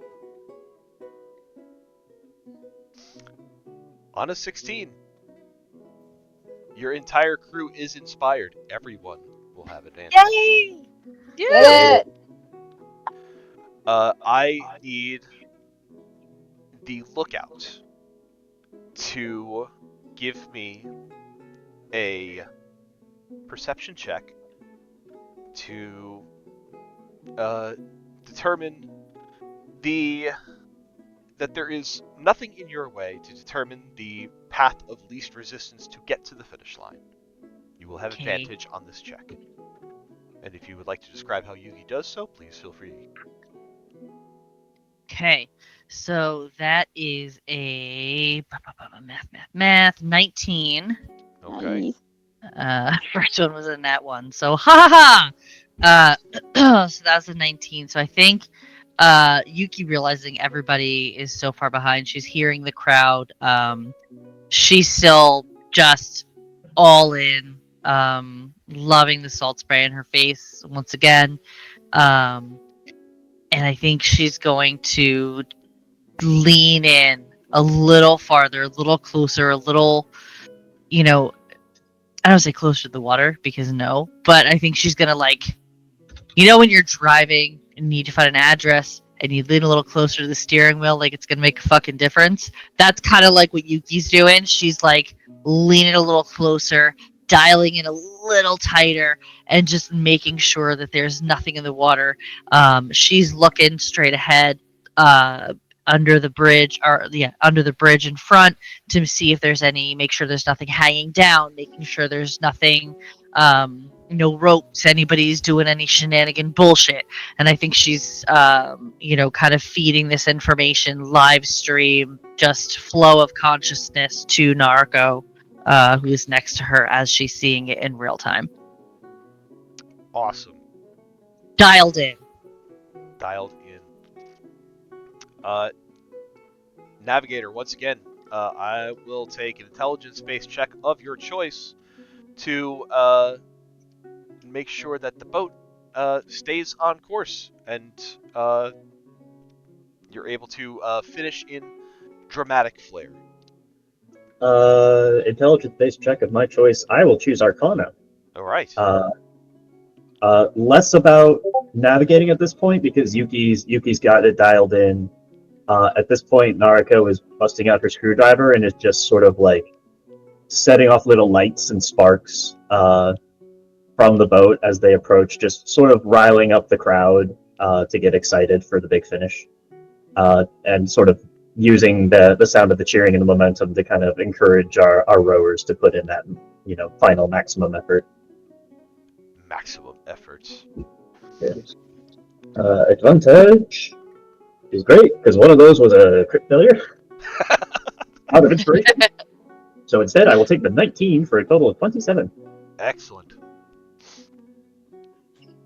S1: On a 16, your entire crew is inspired. Everyone will have advantage.
S2: Yay!
S3: Get it.
S1: I need the lookout to give me a perception check to determine that there is nothing in your way to determine the path of least resistance to get to the finish line. You will have
S5: Okay.
S1: advantage on this check. And if you would like to describe how Yugi does so, please feel free.
S5: Okay, so that is a math 19.
S1: Okay.
S3: Nice.
S5: First one was a nat one, so ha ha ha. So that was a 19. So I think Yuki, realizing everybody is so far behind, she's hearing the crowd. She's still just all in, loving the salt spray in her face once again. And I think she's going to lean in a little farther, a little closer, a little, I don't say closer to the water because no, but I think she's gonna when you're driving and need to find an address and you lean a little closer to the steering wheel, like it's gonna make a fucking difference. That's kind of like what Yuki's doing. She's like leaning a little closer, dialing in a little tighter, and just making sure that there's nothing in the water. She's looking straight ahead, under the bridge, under the bridge in front to see if there's make sure there's nothing hanging down, making sure there's nothing, no ropes, anybody's doing any shenanigan bullshit. And I think she's, kind of feeding this information live stream, just flow of consciousness to Naruko, who's next to her as she's seeing it in real time.
S1: Awesome.
S5: Dialed in.
S1: Navigator, once again, I will take an intelligence-based check of your choice to make sure that the boat stays on course and you're able to finish in dramatic flair.
S4: Intelligence-based check of my choice. I will choose Arcana.
S1: All right.
S4: Less about navigating at this point because Yuki's got it dialed in. At this point, Naruko is busting out her screwdriver and is just sort of like setting off little lights and sparks from the boat as they approach, just sort of riling up the crowd to get excited for the big finish, and sort of using the sound of the cheering and the momentum to kind of encourage our rowers to put in that final maximum effort.
S1: Maximum efforts.
S4: Yes. Advantage is great because one of those was a crit failure out of inspiration. So instead, I will take the 19 for a total of 27.
S1: Excellent.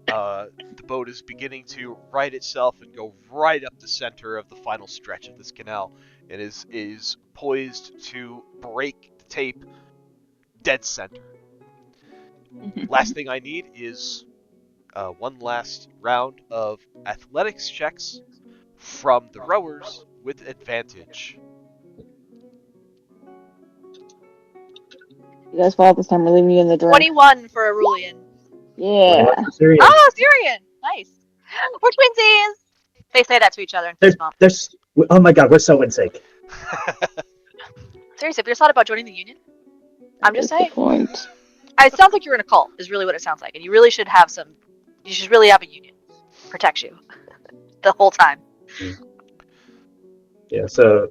S1: The boat is beginning to right itself and go right up the center of the final stretch of this canal. It is poised to break the tape dead center. Last thing I need is one last round of athletics checks from the rowers with advantage.
S3: You guys fall this time. We're leaving you in the dark.
S2: 21 for Aurelian.
S3: Yeah.
S4: Syrian.
S2: Oh, Syrian! Nice. We're twinsies! They say that to each other and fist bump.
S4: Oh my god, we're so in sync.
S2: Seriously, have you ever thought about joining the union? I'm just
S3: That's the
S2: saying.
S3: point.
S2: It sounds like you're in a cult, is really what it sounds like. And you really should have you should really have a union. Protects you. The whole time.
S4: Yeah, so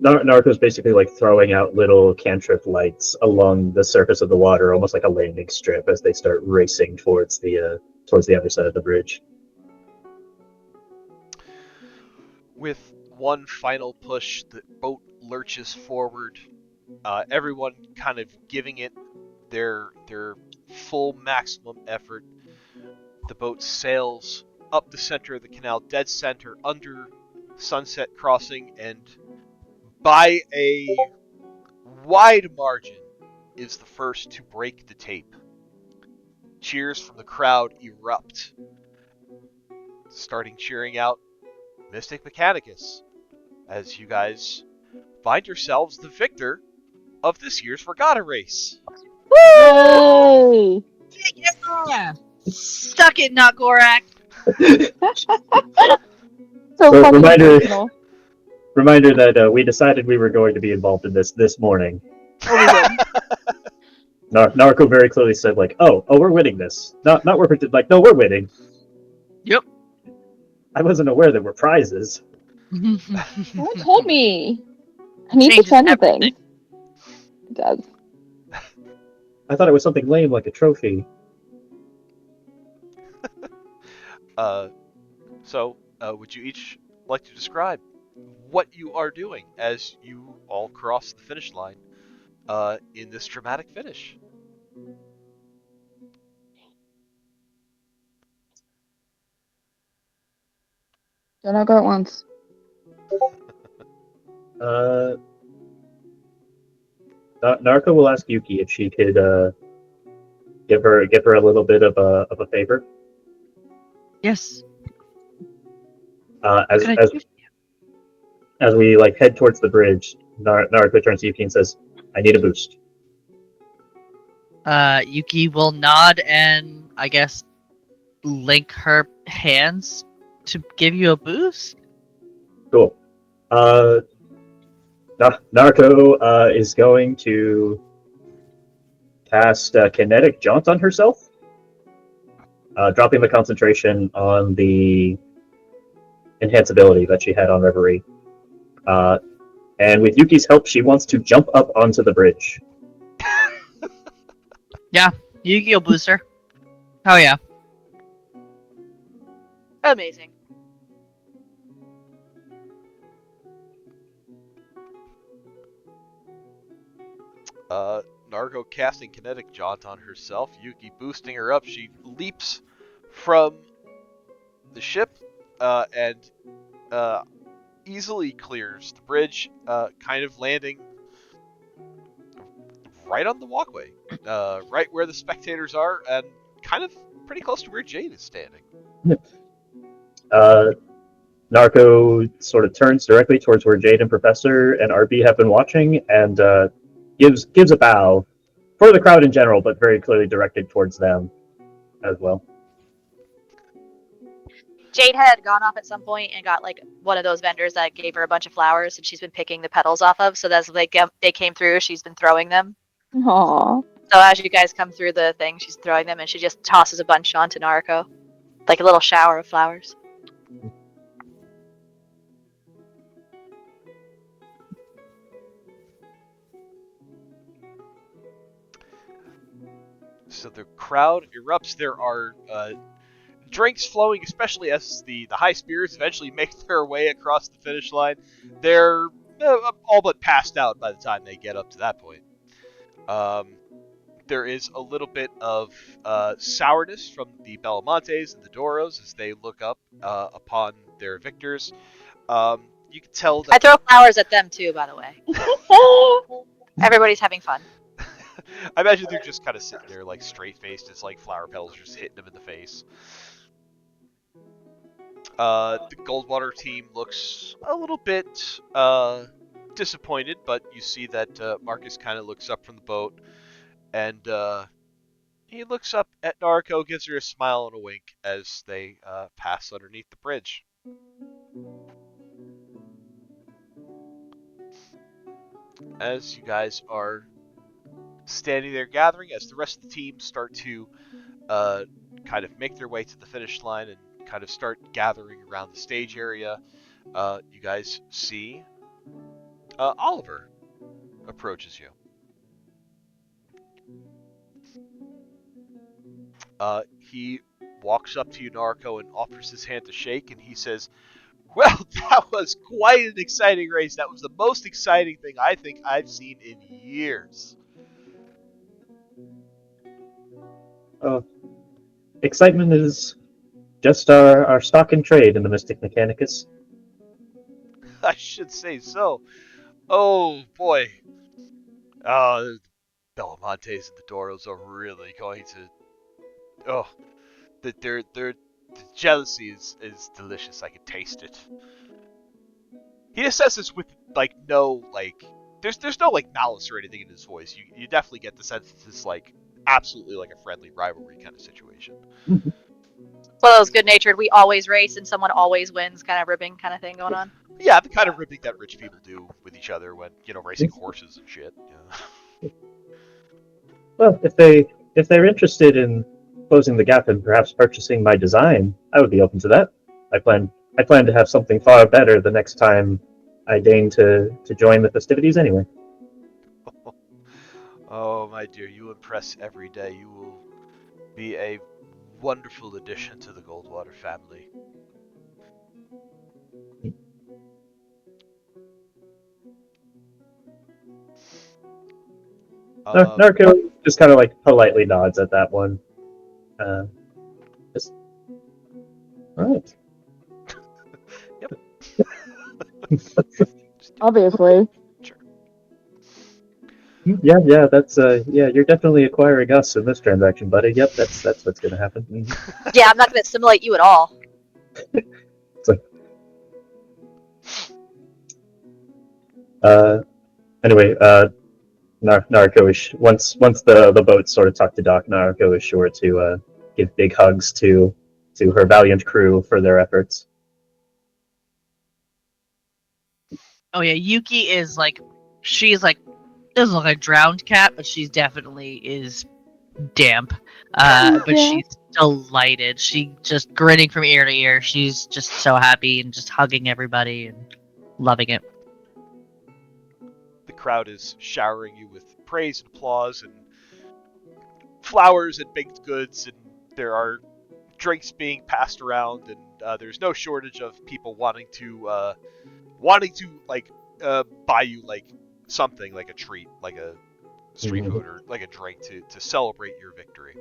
S4: Naruto's basically like throwing out little cantrip lights along the surface of the water, almost like a landing strip as they start racing towards the other side of the bridge.
S1: With one final push, the boat lurches forward. Everyone kind of giving it their full maximum effort. The boat sails up the center of the canal, dead center, under Sunset Crossing, and by a wide margin is the first to break the tape. Cheers from the crowd erupt. starting cheering out Mystic Mechanicus as you guys find yourselves the victor of this year's Regatta race.
S3: Yay!
S5: Yeah. Suck it, not Gorak.
S3: So
S4: Well,
S3: fucking
S4: reminder-
S3: personal.
S4: Reminder that we decided we were going to be involved in this morning.
S3: Oh, we did.
S4: Narco very clearly said like, "Oh, we're winning this." Not we're like, "No, we're winning."
S5: Yep.
S4: I wasn't aware there were prizes.
S3: No one told me. I need to
S5: Changes
S3: send you
S5: everything.
S3: things. It does.
S4: I thought it was something lame like a trophy.
S1: So, would you each like to describe what you are doing as you all cross the finish line in this dramatic finish?
S3: Don't all go at once.
S4: Narco will ask Yuki if she could give her a little bit of a favor.
S5: Yes.
S4: As
S5: What can I do?
S4: as we like head towards the bridge, Narco turns to Yuki and says, "I need a boost."
S5: Yuki will nod and I guess link her hands to give you a boost.
S4: Cool. Narco is going to cast Kinetic Jaunt on herself, dropping the concentration on the enhance ability that she had on Reverie. And with Yuki's help, she wants to jump up onto the bridge.
S5: Yuki will boost her. Oh yeah.
S2: Amazing.
S1: Nargo casting Kinetic Jaunt on herself, Yuki boosting her up. She leaps from the ship and easily clears the bridge, kind of landing right on the walkway, right where the spectators are, and kind of pretty close to where Jade is standing.
S4: Narco sort of turns directly towards where Jade and Professor and RB have been watching, and gives a bow for the crowd in general, but very clearly directed towards them as well.
S2: Jade had gone off at some point and got like one of those vendors that gave her a bunch of flowers, and she's been picking the petals off of. So as they came through, she's been throwing them.
S3: Aww.
S2: So as you guys come through the thing, she's throwing them, and she just tosses a bunch onto Narco, like a little shower of flowers.
S1: So the crowd erupts. There are drinks flowing, especially as the high spirits eventually make their way across the finish line. They're all but passed out by the time they get up to that point. There is a little bit of sourness from the Belamontes and the Doros as they look up upon their victors. You can tell that
S2: I throw flowers at them too, by the way. Everybody's having fun.
S1: I imagine they're just kind of sitting there like straight-faced as like flower petals are just hitting them in the face. The Goldwater team looks a little bit disappointed, but you see that Marcus kind of looks up from the boat, and he looks up at Narco, gives her a smile and a wink as they pass underneath the bridge. As you guys are standing there gathering, as the rest of the team start to kind of make their way to the finish line and kind of start gathering around the stage area, you guys see Oliver approaches you. He walks up to you, Narco, and offers his hand to shake, and he says, "Well, that was quite an exciting race. That was the most exciting thing I think I've seen in years."
S4: Excitement is just our stock and trade in the Mystic Mechanicus.
S1: I should say so. Oh boy. The Belamontes and the Doros are really going to. Oh, they're The jealousy is delicious. I can taste it. He just says this with like no like. There's no like malice or anything in his voice. You definitely get the sense it's just like absolutely like a friendly rivalry kind of situation.
S2: One of those good-natured, we always race and someone always wins kind of ribbing kind of thing going on.
S1: Yeah, the kind of ribbing that rich people do with each other when racing horses and shit. Yeah.
S4: Well, if they're interested in closing the gap and perhaps purchasing my design, I would be open to that. I plan to have something far better the next time I deign to join the festivities anyway.
S1: Oh, my dear, you impress every day. You will be a wonderful addition to the Goldwater family.
S4: Narco just kind of like politely nods at that one. Just all right.
S3: Obviously.
S1: Sure.
S4: Yeah, that's yeah, you're definitely acquiring us in this transaction, buddy. Yep, that's what's gonna happen. Mhm.
S2: Yeah, I'm not going to assimilate you at all.
S4: Anyway, Narco is once the boats sort of tuck to dock, Narco is sure to give big hugs to her valiant crew for their efforts.
S5: Oh yeah, Yuki is like, she's like, doesn't look like a drowned cat, but she's definitely is damp. But
S3: Yeah.
S5: she's delighted. She just grinning from ear to ear. She's just so happy and just hugging everybody and loving it.
S1: The crowd is showering you with praise and applause and flowers and baked goods, and there are drinks being passed around, and there's no shortage of people wanting to like buy you like something, like a treat, like a street food or like a drink to celebrate your victory.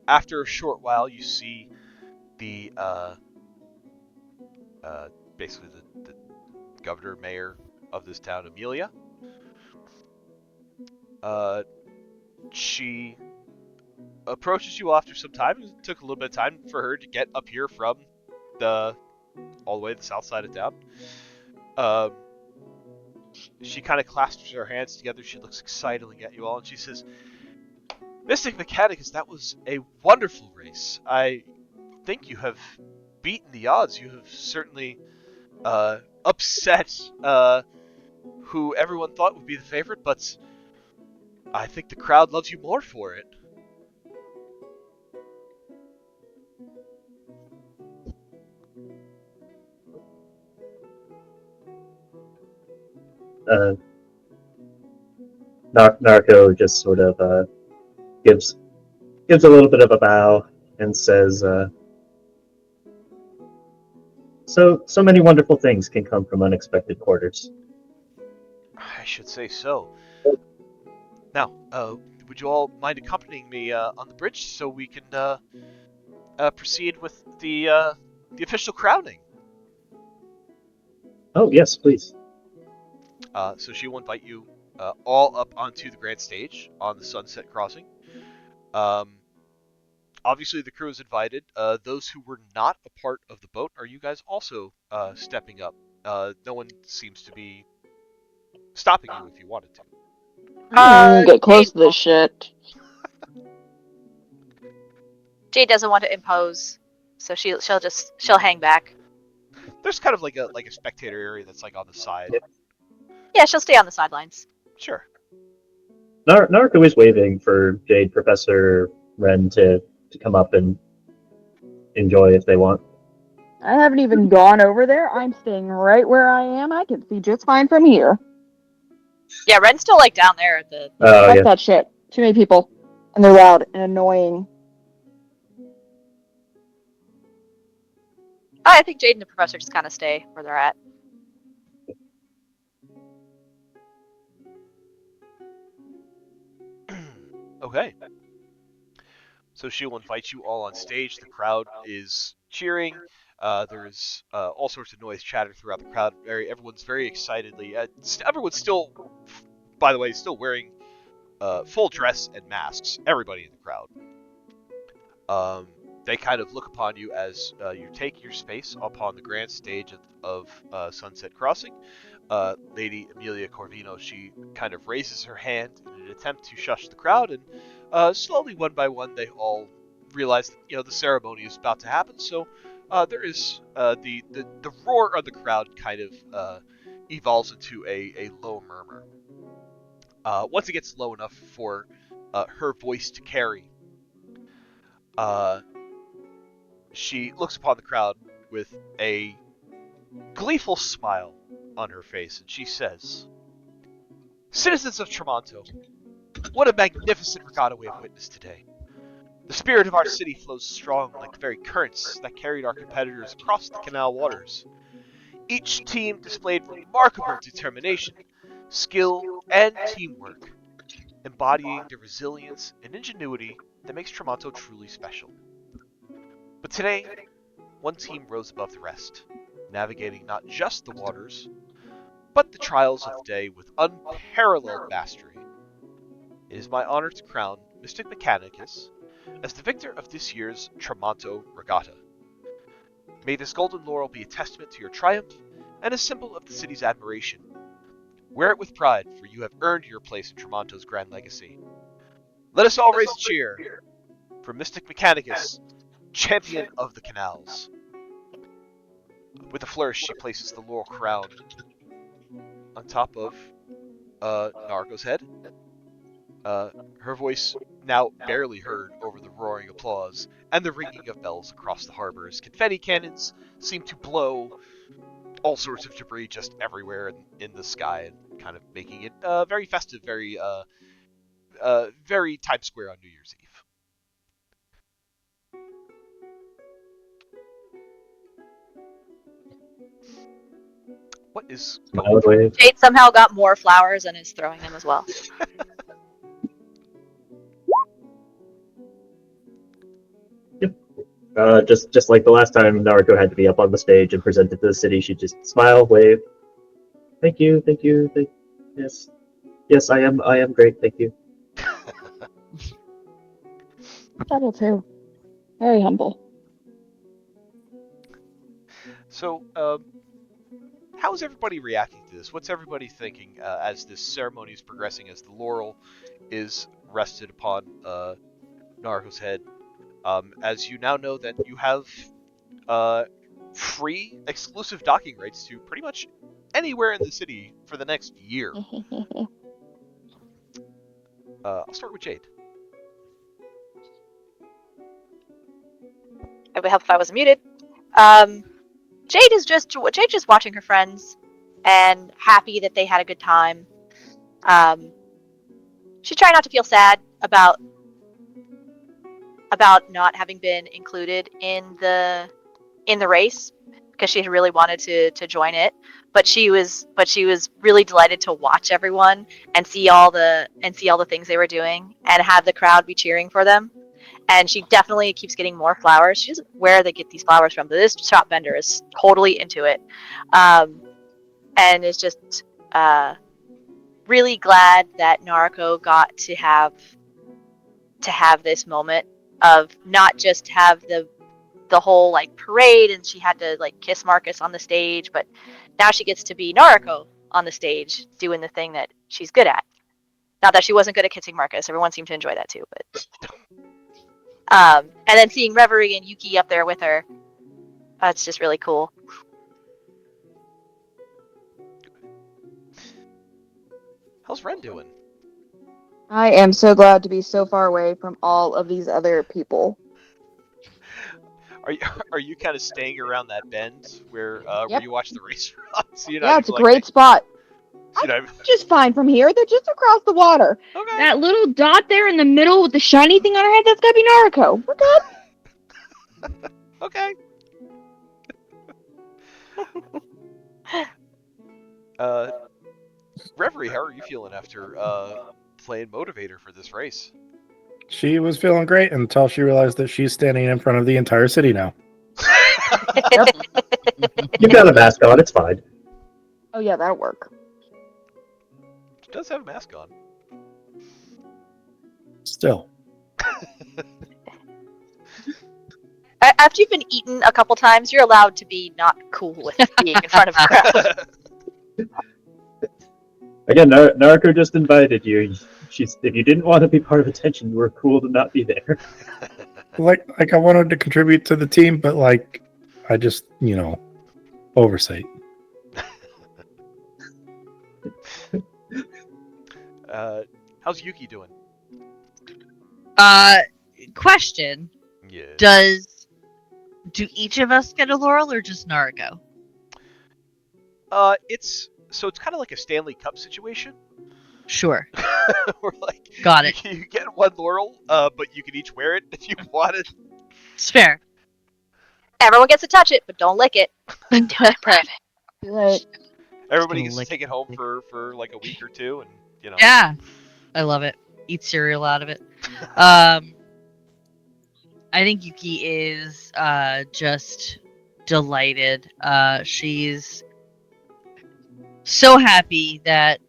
S1: After a short while, you see the basically the governor mayor of this town, Amelia. She approaches you after some time. It took a little bit of time for her to get up here from all the way to the south side of town. She kind of clasps her hands together. She looks excitedly at you all, and she says, "Mystic Mechanicus, that was a wonderful race. I think you have beaten the odds. You have certainly upset who everyone thought would be the favorite, but I think the crowd loves you more for it."
S4: Narco just sort of gives a little bit of a bow and says, "So many wonderful things can come from unexpected quarters."
S1: I should say so. Now, would you all mind accompanying me on the bridge so we can proceed with the official crowning?
S4: Oh yes, please.
S1: So she will invite you all up onto the grand stage on the Sunset Crossing. Obviously, the crew is invited. Those who were not a part of the boat, are you guys also stepping up? No one seems to be stopping you if you wanted to.
S3: Get close to this shit.
S2: Jade doesn't want to impose, so she'll hang back.
S1: There's kind of like a spectator area that's like on the side.
S2: Yeah, she'll stay on the sidelines.
S1: Sure.
S4: Narco is waving for Jade, Professor Ren to come up and enjoy if they want.
S3: I haven't even gone over there. I'm staying right where I am. I can see just fine from here.
S2: Yeah, Ren's still like down there at the.
S4: Oh
S3: Fuck
S4: yeah.
S3: that shit. Too many people. And they're loud and annoying.
S2: I think Jade and the professor just kind of stay where they're at.
S1: Okay. So she will invite you all on stage. The crowd is cheering. There's all sorts of noise, chatter throughout the crowd. Everyone's very excitedly. Everyone's still, by the way, still wearing full dress and masks, everybody in the crowd. They kind of look upon you as you take your space upon the grand stage of Sunset Crossing. Lady Amelia Corvino, she kind of raises her hand in an attempt to shush the crowd, and slowly, one by one, they all realize that, the ceremony is about to happen. So there is the roar of the crowd kind of evolves into a low murmur. Once it gets low enough for her voice to carry, she looks upon the crowd with a gleeful smile on her face, and she says, "Citizens of Tremonto, what a magnificent regatta we have witnessed today. The spirit of our city flows strong like the very currents that carried our competitors across the canal waters. Each team displayed remarkable determination, skill, and teamwork, embodying the resilience and ingenuity that makes Tremonto truly special. But today, one team rose above the rest, navigating not just the waters, but the trials of the day with unparalleled mastery. It is my honor to crown Mystic Mechanicus as the victor of this year's Tremonto Regatta. May this golden laurel be a testament to your triumph and a symbol of the city's admiration. Wear it with pride, for you have earned your place in Tremonto's grand legacy. Let us all raise a cheer for Mystic Mechanicus, champion of the canals." With a flourish, she places the laurel crown on top of Naruko's head. Her voice now barely heard over the roaring applause and the ringing of bells across the harbor as confetti cannons seem to blow all sorts of debris just everywhere in the sky, and kind of making it very festive, very Times Square on New Year's Eve. What is
S4: Smile and wave.
S2: Jade somehow got more flowers and is throwing them as well.
S4: Just like the last time Naruto had to be up on the stage and presented to the city, she just smile, wave. Thank you. Yes, I am great. Thank you.
S3: Subtle too. Very humble.
S1: So, how is everybody reacting to this? What's everybody thinking as this ceremony is progressing, as the laurel is rested upon Naruko's head? As you now know that you have free, exclusive docking rights to pretty much anywhere in the city for the next year. I'll start with Jade.
S2: It would help if I wasn't muted. Jade is just watching her friends and happy that they had a good time. She tried not to feel sad about not having been included in the race, because she had really wanted to join it. But she was really delighted to watch everyone and see all the things they were doing and have the crowd be cheering for them. And she definitely keeps getting more flowers. She doesn't where they get these flowers from, but this shop vendor is totally into it, and is just really glad that Naruko got to have this moment of not just have the whole like parade, and she had to like kiss Marcus on the stage, but now she gets to be Naruko on the stage doing the thing that she's good at. Not that she wasn't good at kissing Marcus. Everyone seemed to enjoy that too, but and then seeing Reverie and Yuki up there with her, it's just really cool.
S1: How's Ren doing?
S3: I am so glad to be so far away from all of these other people.
S1: Are you kind of staying around that bend where
S3: Yep.
S1: you watch the race from? So you're
S3: Yeah,
S1: not
S3: it's a
S1: even
S3: great spot.
S1: you know,
S3: Just fine from here. They're just across the water.
S1: okay.
S3: That little dot there in the middle with the shiny thing on her head, that's gotta be Naruko. We're good.
S1: Okay. Reverie, how are you feeling after playing motivator for this race?
S6: She was feeling great until she realized that she's standing in front of the entire city now.
S4: You've got a mask on. It's fine.
S3: Oh yeah, that'll work.
S1: She does have a mask on.
S6: Still.
S2: After you've been eaten a couple times, you're allowed to be not cool with being in front of a crowd.
S4: Again, Narco just invited you. If you didn't want to be part of attention, you were cool to not be there.
S6: Like I wanted to contribute to the team, but like I just, oversight.
S1: How's Yuki doing?
S5: Question.
S1: Yeah.
S5: Do each of us get a laurel or just Naruko?
S1: It's kind of like a Stanley Cup situation.
S5: Sure.
S1: We're like,
S5: Got it.
S1: You get one laurel, but you can each wear it if you wanted.
S5: It's fair.
S2: Everyone gets to touch it, but don't lick it. Do it in private.
S3: Right.
S1: Everybody
S5: gonna
S1: gets to
S5: lick
S1: take it home for like a week or two, and
S5: Yeah. I love it. Eat cereal out of it. I think Yuki is just delighted. She's so happy that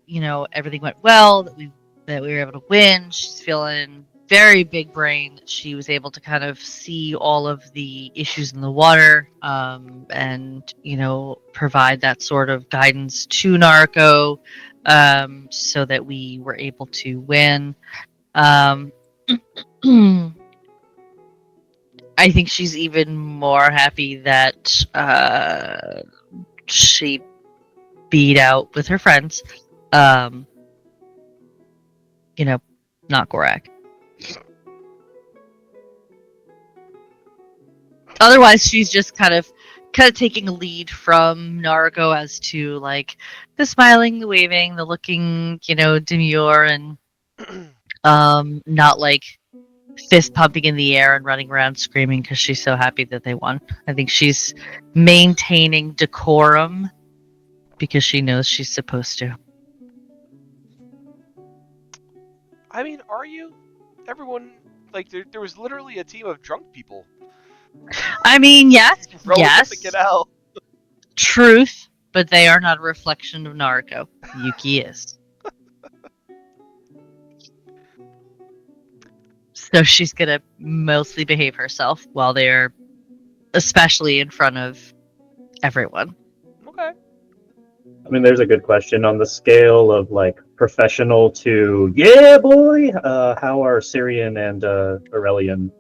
S5: everything went well, that we were able to win. She's feeling very big brain that she was able to kind of see all of the issues in the water, and provide that sort of guidance to Naruko, so that we were able to win. I think she's even more happy that she beat out with her friends. Not Gorak. Otherwise, she's just kind of taking a lead from Naruko as to like the smiling, the waving, the looking, demure, and not like fist pumping in the air and running around screaming because she's so happy that they won. I think she's maintaining decorum because she knows she's supposed to.
S1: I mean, are you? Everyone, like, there was literally a team of drunk people.
S5: I mean, yes,
S1: Rolling up
S5: yes,
S1: the canal.
S5: truth, but they are not a reflection of Naruko. Yuki is. So she's gonna mostly behave herself while they're, especially in front of everyone.
S1: Okay.
S4: I mean, there's a good question on the scale of like professional to yeah, boy. How are Syrian and Aurelian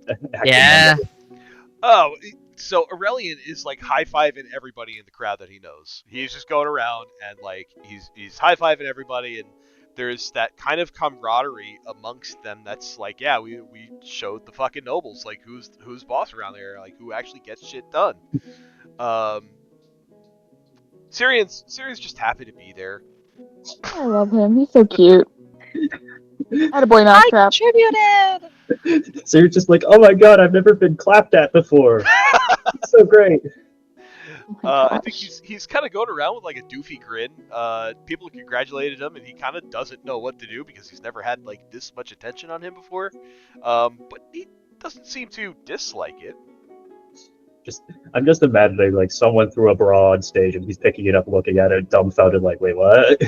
S4: acting?
S5: Yeah.
S1: Oh, so Aurelian is like high-fiving everybody in the crowd that he knows. He's just going around and like he's high-fiving everybody, and there's that kind of camaraderie amongst them that's like, yeah, we showed the fucking nobles like who's boss around there, like who actually gets shit done. Syrian's just happy to be there.
S3: I love him. He's so cute. Attaboy,
S2: I
S3: Mousetrap.
S2: contributed!
S4: So you're just like, oh my god, I've never been clapped at before. It's so great.
S3: Oh my
S1: I think
S3: gosh.
S1: he's kind of going around with like a doofy grin. People congratulated him, and he kind of doesn't know what to do because he's never had like this much attention on him before. But he doesn't seem to dislike it.
S4: I'm just imagining like someone threw a bra on stage and he's picking it up, looking at it, dumbfounded, like, wait, what?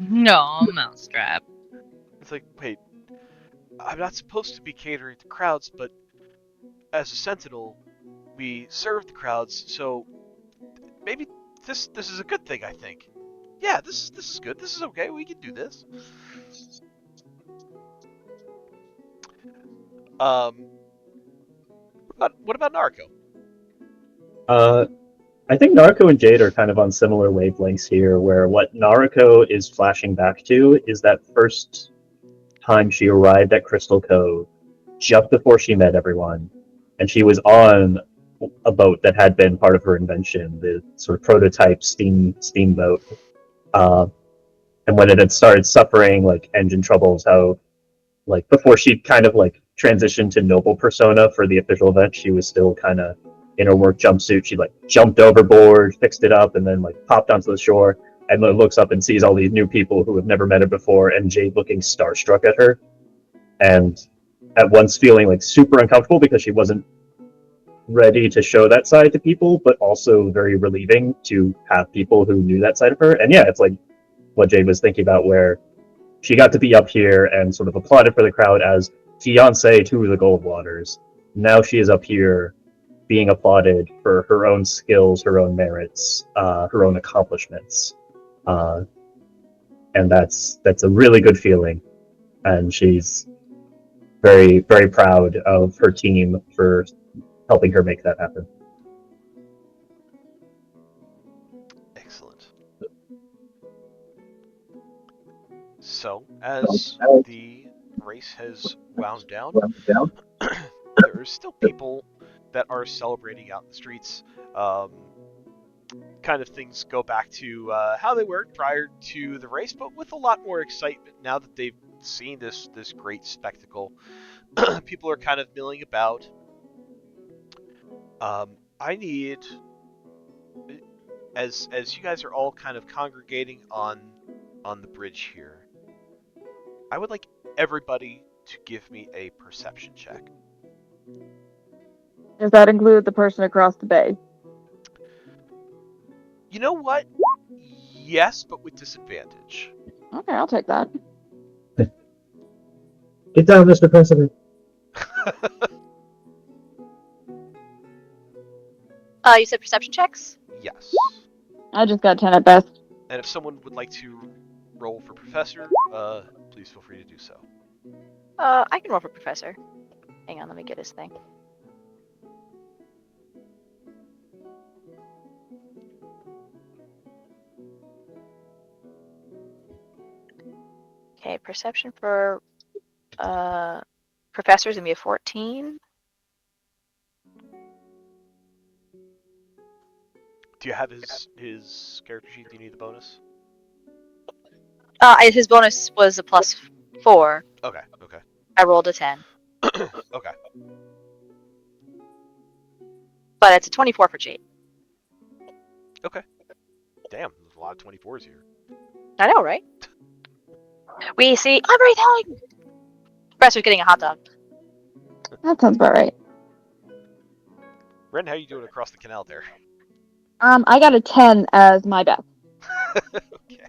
S5: No, Mousetrap.
S1: It's like, wait, I'm not supposed to be catering to crowds, but as a sentinel, we serve the crowds, so maybe this is a good thing. I think. Yeah, this is good. This is okay. We can do this. What about Naruko?
S4: I think Naruko and Jade are kind of on similar wavelengths here, where what Naruko is flashing back to is that first time she arrived at Crystal Cove, just before she met everyone, and she was on a boat that had been part of her invention, the sort of prototype steamboat. And when it had started suffering like engine troubles, how like before she kind of like transitioned to noble persona for the official event, she was still kind of in her work jumpsuit. She like jumped overboard, fixed it up, and then like popped onto the shore, and then looks up and sees all these new people who have never met her before, and Jade looking starstruck at her, and at once feeling like super uncomfortable because she wasn't ready to show that side to people, but also very relieving to have people who knew that side of her. And yeah, it's like what Jade was thinking about, where she got to be up here and sort of applauded for the crowd as fiancée to the Goldwaters. Now she is up here being applauded for her own skills, her own merits, her own accomplishments. And that's a really good feeling. And she's very, very proud of her team for helping her make that happen.
S1: Excellent. So, as the race has wound down, there are still people that are celebrating out in the streets. Kind of things go back to how they were prior to the race, but with a lot more excitement now that they've seen this great spectacle. People are kind of milling about. I need, as you guys are all kind of congregating on the bridge here, I would like everybody to give me a perception check.
S3: Does that include the person across the bay?
S1: You know what? Yes, but with disadvantage.
S3: Okay, I'll take that.
S4: Get down, Mr. President.
S2: You said perception checks?
S1: Yes.
S3: I just got 10 at best.
S1: And if someone would like to roll for Professor, please feel free to do so.
S2: I can roll for Professor. Hang on, let me get his thing. Okay, perception for Professor is gonna be a 14.
S1: Do you have his character sheet? Do you need the bonus?
S2: His bonus was a +4.
S1: Okay.
S2: I rolled a 10.
S1: Okay.
S2: But it's a 24 for Jade.
S1: Damn, there's a lot of 24s here.
S2: I know, right? We see everything! Professor's getting a hot dog.
S3: That sounds about right.
S1: Ren, how you doing across the canal there?
S3: I got a 10 as my best.
S1: Okay.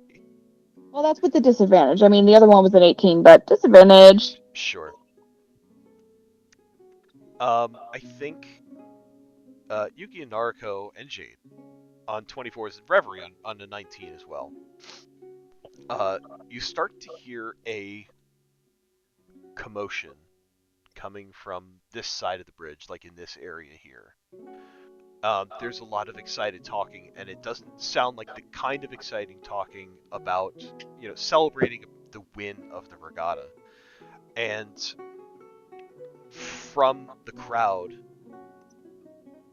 S3: Well, that's with the disadvantage. I mean, the other one was an 18, but disadvantage.
S1: Sure. I think Yuki and Naruko and Jade on 24s and Reverie on the 19 as well. You start to hear a commotion coming from this side of the bridge, like in this area here. There's a lot of excited talking, and it doesn't sound like the kind of exciting talking about, celebrating the win of the regatta. And from the crowd,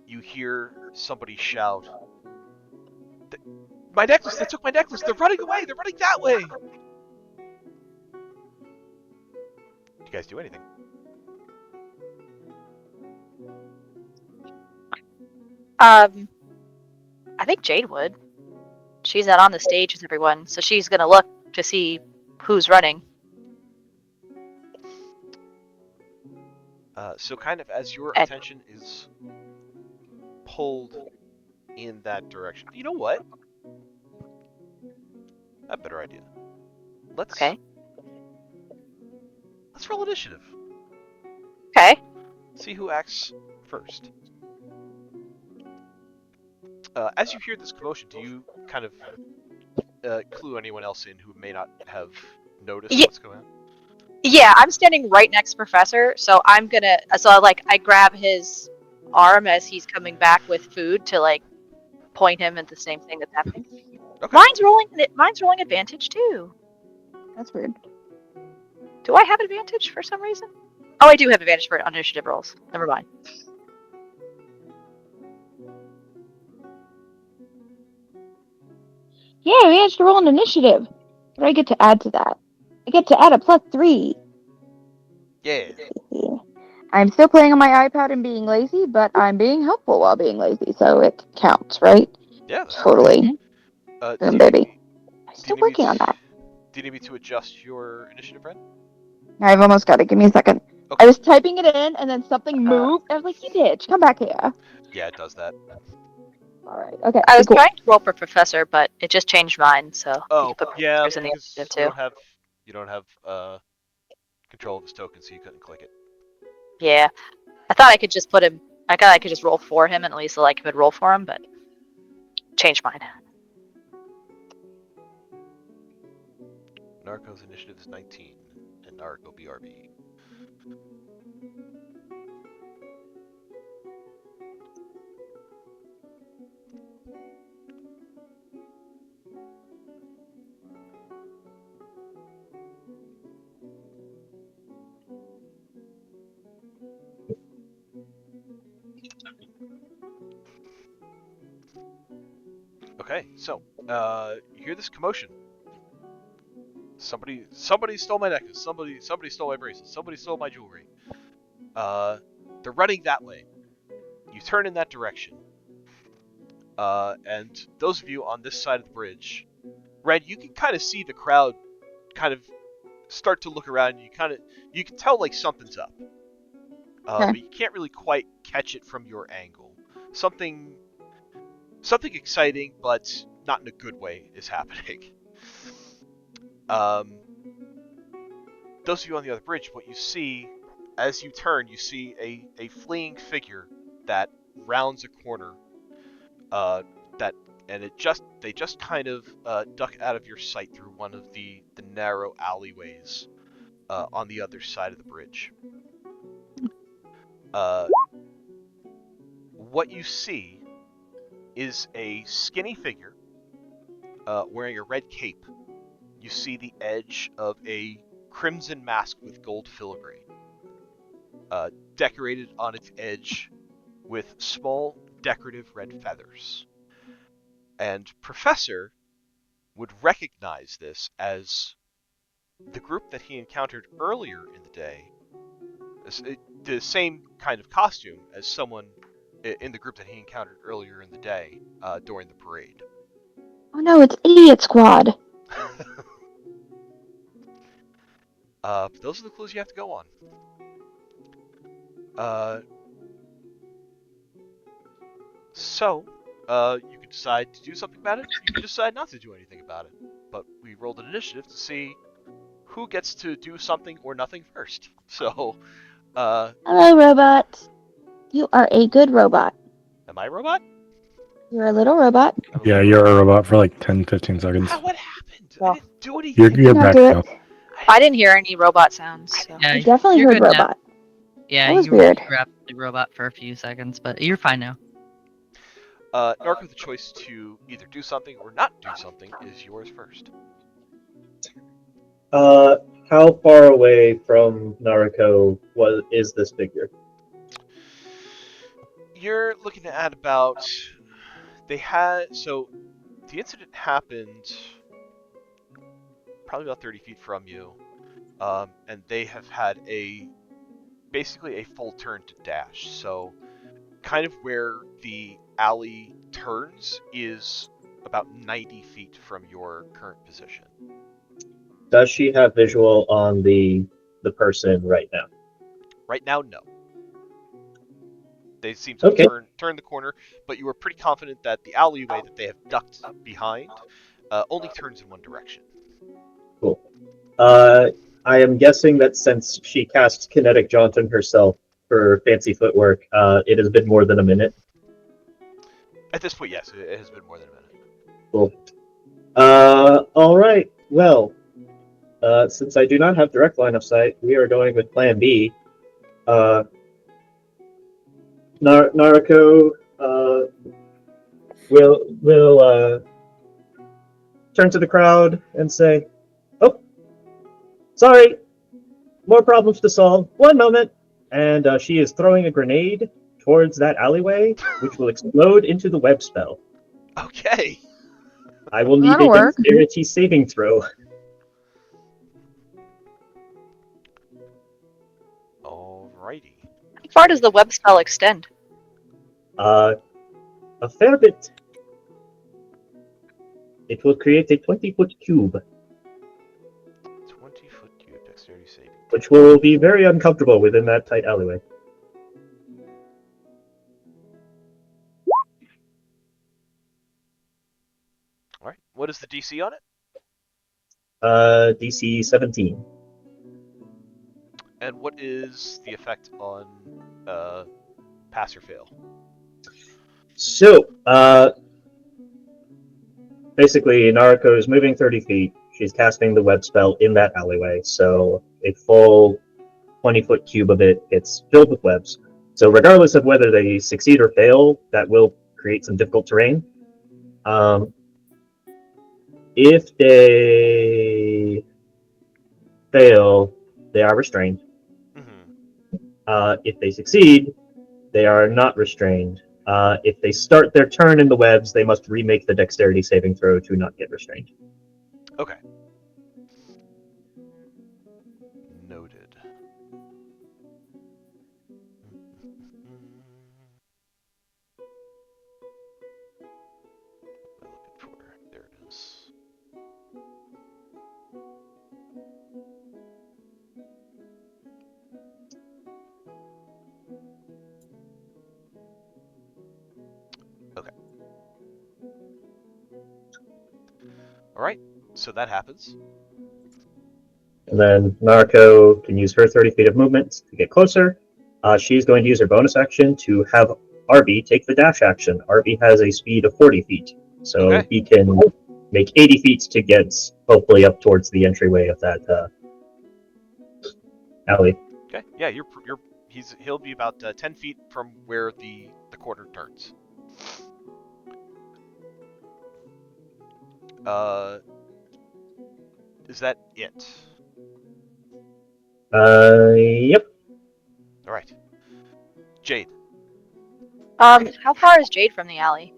S1: you hear somebody shout, "My necklace! They took my necklace! They're running away! They're running that way!" Did you guys do anything?
S2: I think Jade would. She's not on the stage with everyone, so she's gonna look to see who's running.
S1: So kind of as your attention is pulled in that direction. You know what? I have a better idea. Let's roll initiative.
S2: Okay.
S1: See who acts first. As you hear this commotion, do you kind of clue anyone else in who may not have noticed what's going on?
S2: Yeah, I'm standing right next to Professor, so I'm gonna. So I grab his arm as he's coming back with food to point him at the same thing that's happening.
S1: Okay.
S2: Mine's rolling advantage too.
S3: That's weird.
S2: Do I have advantage for some reason? Oh, I do have advantage for initiative rolls. Never mind.
S3: Yeah, I managed to roll an initiative. What do I get to add to that? I get to add a +3.
S1: Yeah.
S3: I'm still playing on my iPad and being lazy, but I'm being helpful while being lazy, so it counts, right?
S1: Yeah.
S3: Totally. Boom, baby. I'm still working on that.
S1: Do you need me to adjust your initiative, Ren?
S3: I've almost got it. Give me a second.
S1: Okay.
S3: I was typing it in, and then something moved. I was like, you bitch, come back here.
S1: Yeah, it does that.
S3: Alright, okay.
S2: I was
S3: cool.
S2: trying to roll for Professor, but it just changed mine, so.
S1: Oh, yeah,
S2: in the
S1: because
S2: initiative
S1: you
S2: too.
S1: don't have You don't have control of his token, so you couldn't click it.
S2: Yeah. I thought I could just put him. I thought I could just roll for him, and at least like could roll for him, but changed mine.
S1: Narco's initiative is 19, and Narco BRB. Okay, so you hear this commotion. Somebody stole my necklace. Somebody stole my bracelet. Somebody stole my jewelry. They're running that way. You turn in that direction. And those of you on this side of the bridge, Red, you can kind of see the crowd kind of start to look around. And you can tell like something's up. But you can't really quite catch it from your angle. Something exciting, but not in a good way, is happening. Those of you on the other bridge, what you see as you turn, you see a fleeing figure that rounds a corner. They just kind of duck out of your sight through one of the narrow alleyways on the other side of the bridge. What you see is a skinny figure wearing a red cape. You see the edge of a crimson mask with gold filigree, decorated on its edge with small decorative red feathers. And Professor would recognize this as the group that he encountered earlier in the day, the same kind of costume as someone in the group that he encountered earlier in the day during the parade.
S3: Oh no, it's Idiot Squad.
S1: But those are the clues you have to go on. So, you can decide to do something about it. You can decide not to do anything about it. But we rolled an initiative to see who gets to do something or nothing first. So,
S3: Hello, robot. You are a good robot.
S1: am I a robot?
S3: You're a little robot.
S1: I'm a
S6: Yeah,
S1: little
S6: you're a
S1: robot.
S6: robot for like 10, 15 seconds.
S1: What happened? I
S2: Well,
S1: didn't do anything.
S6: You're
S3: Not
S6: back
S3: do
S6: now.
S3: it.
S2: I didn't hear any robot sounds. So.
S5: Yeah,
S3: I definitely
S5: you're
S3: heard
S5: good now.
S3: robot.
S5: Yeah,
S3: That was
S5: you were
S3: weird.
S5: absolutely robot for a few seconds, but you're fine now.
S1: Narco, the choice to either do something or not do something is yours first.
S4: How far away from Nariko is this figure?
S1: You're looking at about... So, the incident happened probably about 30 feet from you, and they have had basically a full turn to dash. So, kind of where the alley turns is about 90 feet from your current position.
S4: Does she have visual on the person right now?
S1: Right now, no. They seem to have turned the corner, but you are pretty confident that the alleyway that they have ducked behind only turns in one direction.
S4: Cool. I am guessing that since she cast Kinetic Jaunt on herself for fancy footwork, it has been more than a minute.
S1: At this point, yes, it has been more than a minute.
S4: Cool. Alright, well, since I do not have direct line of sight, we are going with Plan B. Nariko will turn to the crowd and say, "Oh, sorry, more problems to solve. One moment." And she is throwing a grenade towards that alleyway, which will explode into the web spell.
S1: Okay.
S4: I will need
S3: That'll
S4: a
S3: work.
S4: dexterity saving throw.
S1: Alrighty.
S2: How far does the web spell extend?
S4: A fair bit. It will create a 20-foot cube,
S1: 20-foot cube, dexterity saving.
S4: which will be very uncomfortable within that tight alleyway.
S1: Alright, what is the DC on it?
S4: DC 17.
S1: And what is the effect on pass or fail?
S4: So, basically, Naruko is moving 30 feet. She's casting the web spell in that alleyway, so a full 20-foot cube of it, it's filled with webs. So regardless of whether they succeed or fail, that will create some difficult terrain. If they fail, they are restrained. If they succeed, they are not restrained. If they start their turn in the webs, they must remake the dexterity saving throw to not get restrained.
S1: Okay. Noted. What am I looking for? There it is. Okay. Alright, so that happens.
S4: And then Naruko can use her 30 feet of movement to get closer. She's going to use her bonus action to have Arby take the dash action. Arby has a speed of 40 feet, so
S1: Okay.
S4: he can make 80 feet to get hopefully up towards the entryway of that alley.
S1: Okay, yeah, he'll be about 10 feet from where the corner turns. Is that it?
S4: Yep.
S1: All right. Jade.
S2: How far is Jade from the alley?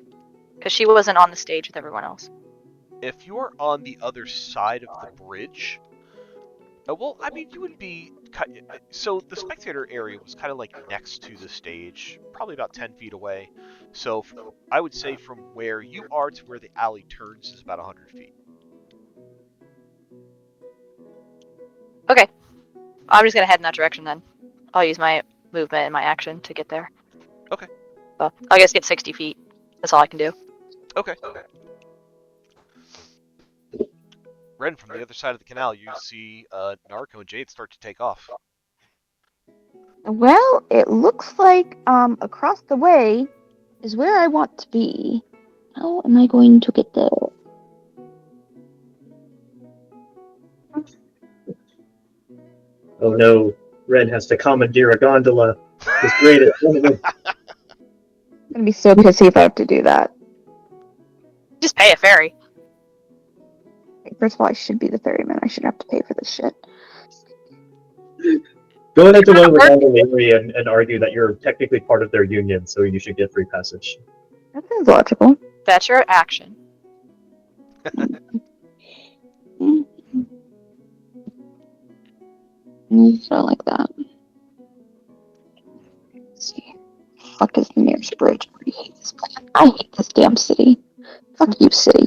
S2: Because she wasn't on the stage with everyone else.
S1: If you're on the other side of the bridge, well, I mean, you would be. So the spectator area was kind of like next to the stage, probably about 10 feet away. So I would say from where you are to where the alley turns is about 100 feet.
S2: Okay. I'm just gonna head in that direction then. I'll use my movement and my action to get there.
S1: Okay.
S2: Well, I guess get 60 feet. That's all I can do.
S1: Okay. Ren, from the other side of the canal, you see Naruko and Jade start to take off.
S3: Well, it looks like across the way is where I want to be. How am I going to get there?
S4: Oh no, Ren has to commandeer a gondola. His greatest enemy.
S3: I'm gonna be so pissy if I have to do that.
S2: Just pay a ferry.
S3: First of all, I should be the ferryman. I shouldn't have to pay for this shit.
S4: Go ahead to one with Gondola and argue that you're technically part of their union, so you should get free passage.
S3: That sounds logical.
S2: That's your action.
S3: So like that. Let's see. Fuck is the nearest bridge? I hate this place. I hate this damn city. Fuck you, city.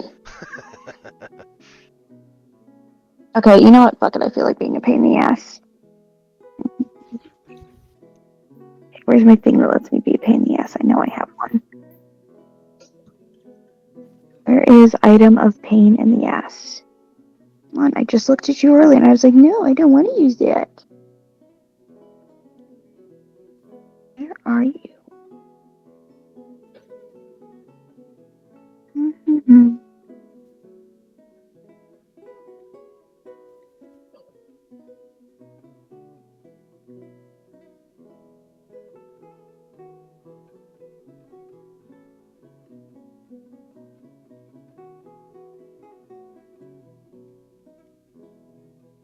S3: Okay, you know what? Fuck it. I feel like being a pain in the ass. Where's my thing that lets me be a pain in the ass? I know I have one. Where is item of pain in the ass? Come on, I just looked at you earlier and I was like, no, I don't want to use that. Where are you? Mm-hmm.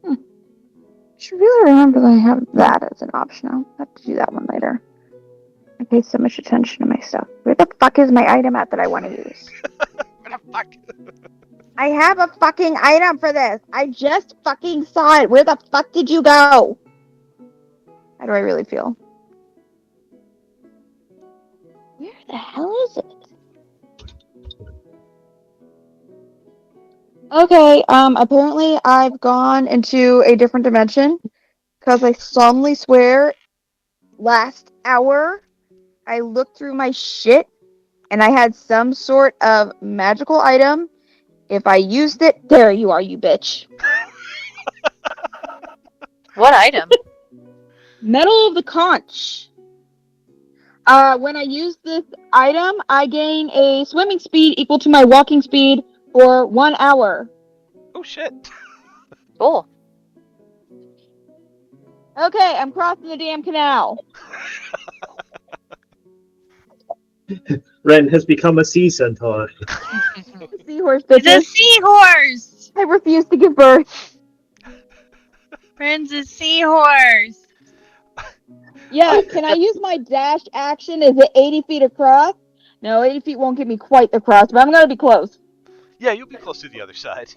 S3: I should really remember that I have that as an option. I'll have to do that one later. I pay so much attention to my stuff. Where the fuck is my item at that I want to use?
S1: What the fuck?
S3: I have a fucking item for this. I just fucking saw it. Where the fuck did you go? How do I really feel? Where the hell is it? Okay, apparently I've gone into a different dimension because I solemnly swear last hour I looked through my shit and I had some sort of magical item. If I used it, there you are, you bitch.
S2: What item?
S3: Medal of the Conch. When I use this item, I gain a swimming speed equal to my walking speed for 1 hour.
S1: Oh shit.
S2: Cool.
S3: Okay, I'm crossing the damn canal.
S4: Ren has become a sea centaur.
S3: Seahorse
S5: It's a
S3: bitches.
S5: seahorse!
S3: I refuse to give birth.
S5: Friends, a seahorse!
S3: Yeah, can I use my dash action? Is it 80 feet across? No, 80 feet won't get me quite across, but I'm gonna be close.
S1: Yeah, you'll be close to the other side.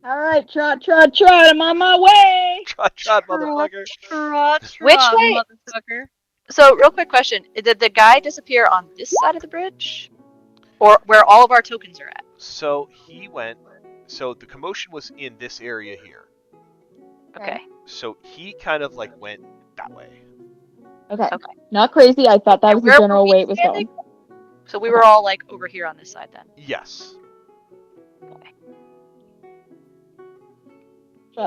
S3: Alright, trot, I'm on my way!
S1: Trot, motherfucker.
S2: Which way?
S5: Motherfucker.
S2: So, real quick question: did the guy disappear on this side of the bridge, or where all of our tokens are at?
S1: So he went. So the commotion was in this area here.
S2: Okay.
S1: So he kind of like went that way.
S3: Okay.
S2: Okay.
S3: Not crazy, I thought that was the
S2: Where were
S3: general
S2: we
S3: way it was
S2: standing?
S3: going.
S2: So we were all like over here on this side then.
S1: Yes.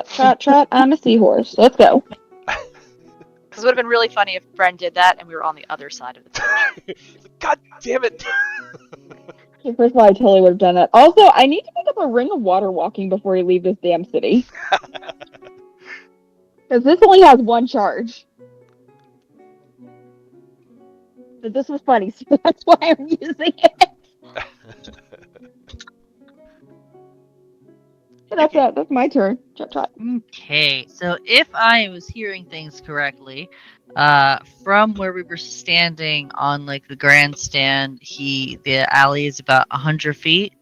S3: Trot, I'm a seahorse. Let's go.
S2: Because it would have been really funny if Bren did that and we were on the other side of the bridge.
S1: God damn it!
S3: Okay, first of all, I totally would have done that. Also, I need to pick up a ring of water walking before you leave this damn city. Because this only has 1 charge. But this was funny, so that's why I'm using it. Okay, that's my turn. Trot.
S5: Okay, so if I was hearing things correctly, from where we were standing on like the grandstand, the alley is about 100 feet.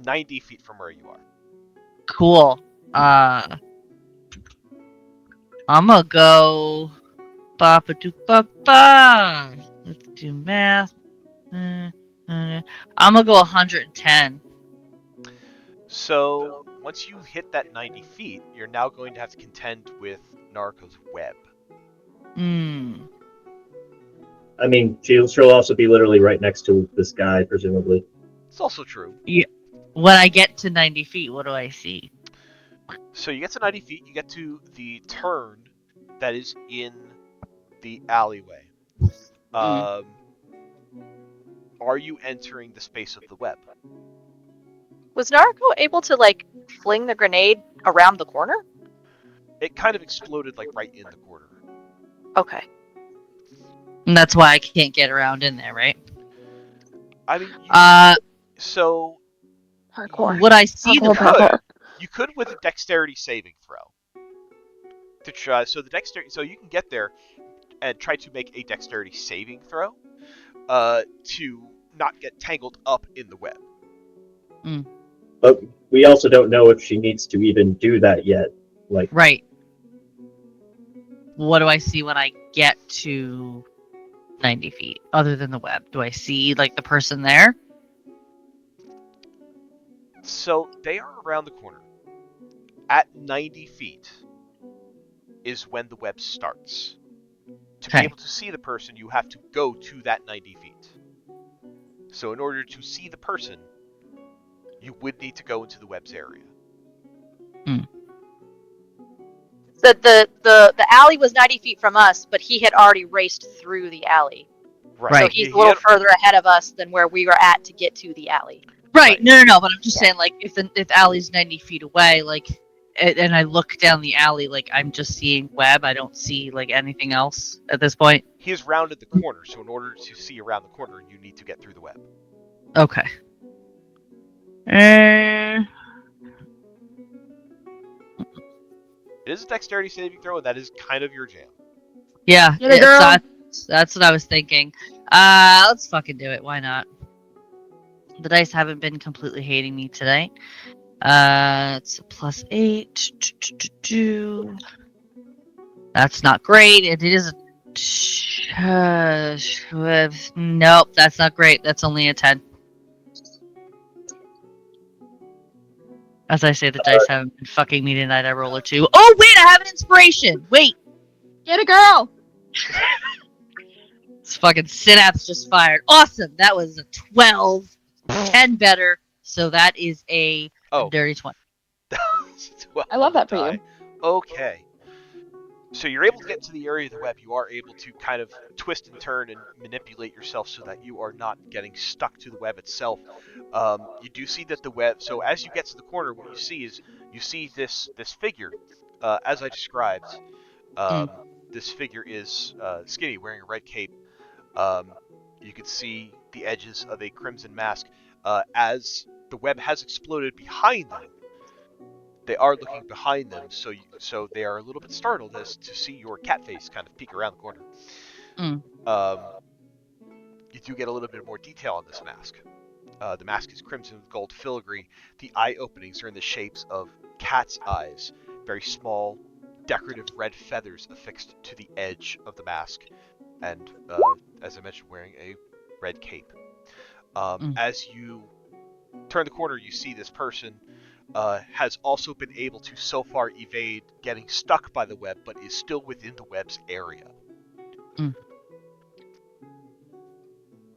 S1: 90 feet from where you are.
S5: Cool. I'm gonna go. Ba ba do ba ba. Let's do math. I'm gonna go 110.
S1: So once you hit that 90 feet, you're now going to have to contend with Narco's web.
S5: Hmm.
S4: I mean, she'll also be literally right next to this guy, presumably.
S1: It's also true.
S5: When I get to 90 feet, what do I see?
S1: So you get to 90 feet, you get to the turn that is in the alleyway. Are you entering the space of the web?
S2: Was Naruko able to like fling the grenade around the corner?
S1: It kind of exploded like right in the corner.
S2: Okay.
S5: And that's why I can't get around in there, right?
S1: I mean, so
S3: Parkour.
S5: Would I see the
S3: Parkour.
S1: you could with a dexterity saving throw to try. So the dexterity, so you can get there and try to make a dexterity saving throw to not get tangled up in the web.
S4: But we also don't know if she needs to even do that yet. Like,
S5: Right. What do I see when I get to 90 feet, other than the web? Do I see, like, the person there?
S1: So they are around the corner. At 90 feet is when the web starts. To be
S5: Okay.
S1: able to see the person, you have to go to that 90 feet. So in order to see the person, you would need to go into the web's area.
S2: The alley was 90 feet from us, but he had already raced through the alley. So
S5: Right.
S2: he's a little further ahead of us than where we were at to get to the alley.
S5: Right. No. But I'm just saying, like, if the alley's 90 feet away, like, and I look down the alley, like, I'm just seeing web. I don't see, like, anything else at this point.
S1: He has rounded the corner, so in order to see around the corner, you need to get through the web.
S5: Okay.
S1: It is a dexterity saving throw, and that is kind of your jam.
S5: Yeah,
S3: Get it, girl.
S5: that's what I was thinking. Let's fucking do it. Why not? The dice haven't been completely hating me today. It's a +8. That's not great. It is nope, that's not great. That's only a 10. As I say, the dice haven't been fucking me tonight. I roll a 2. Oh, wait, I have an inspiration. Wait.
S3: Get a girl!
S5: This fucking synapse just fired. Awesome. That was a 12. 10 better. So that is a dirty 20.
S3: I love that for you.
S1: Okay. So you're able to get to the area of the web. You are able to kind of twist and turn and manipulate yourself so that you are not getting stuck to the web itself. You do see that the web. So as you get to the corner, what you see is this figure, as I described. This figure is skinny, wearing a red cape. You can see the edges of a crimson mask. As the web has exploded behind them, they are looking behind them, so they are a little bit startled as to see your cat face kind of peek around the corner. You do get a little bit more detail on this mask. The mask is crimson with gold filigree. The eye openings are in the shapes of cat's eyes, very small, decorative red feathers affixed to the edge of the mask, and as I mentioned, wearing a red cape. As you turn the corner, you see this person has also been able to so far evade getting stuck by the web, but is still within the web's area.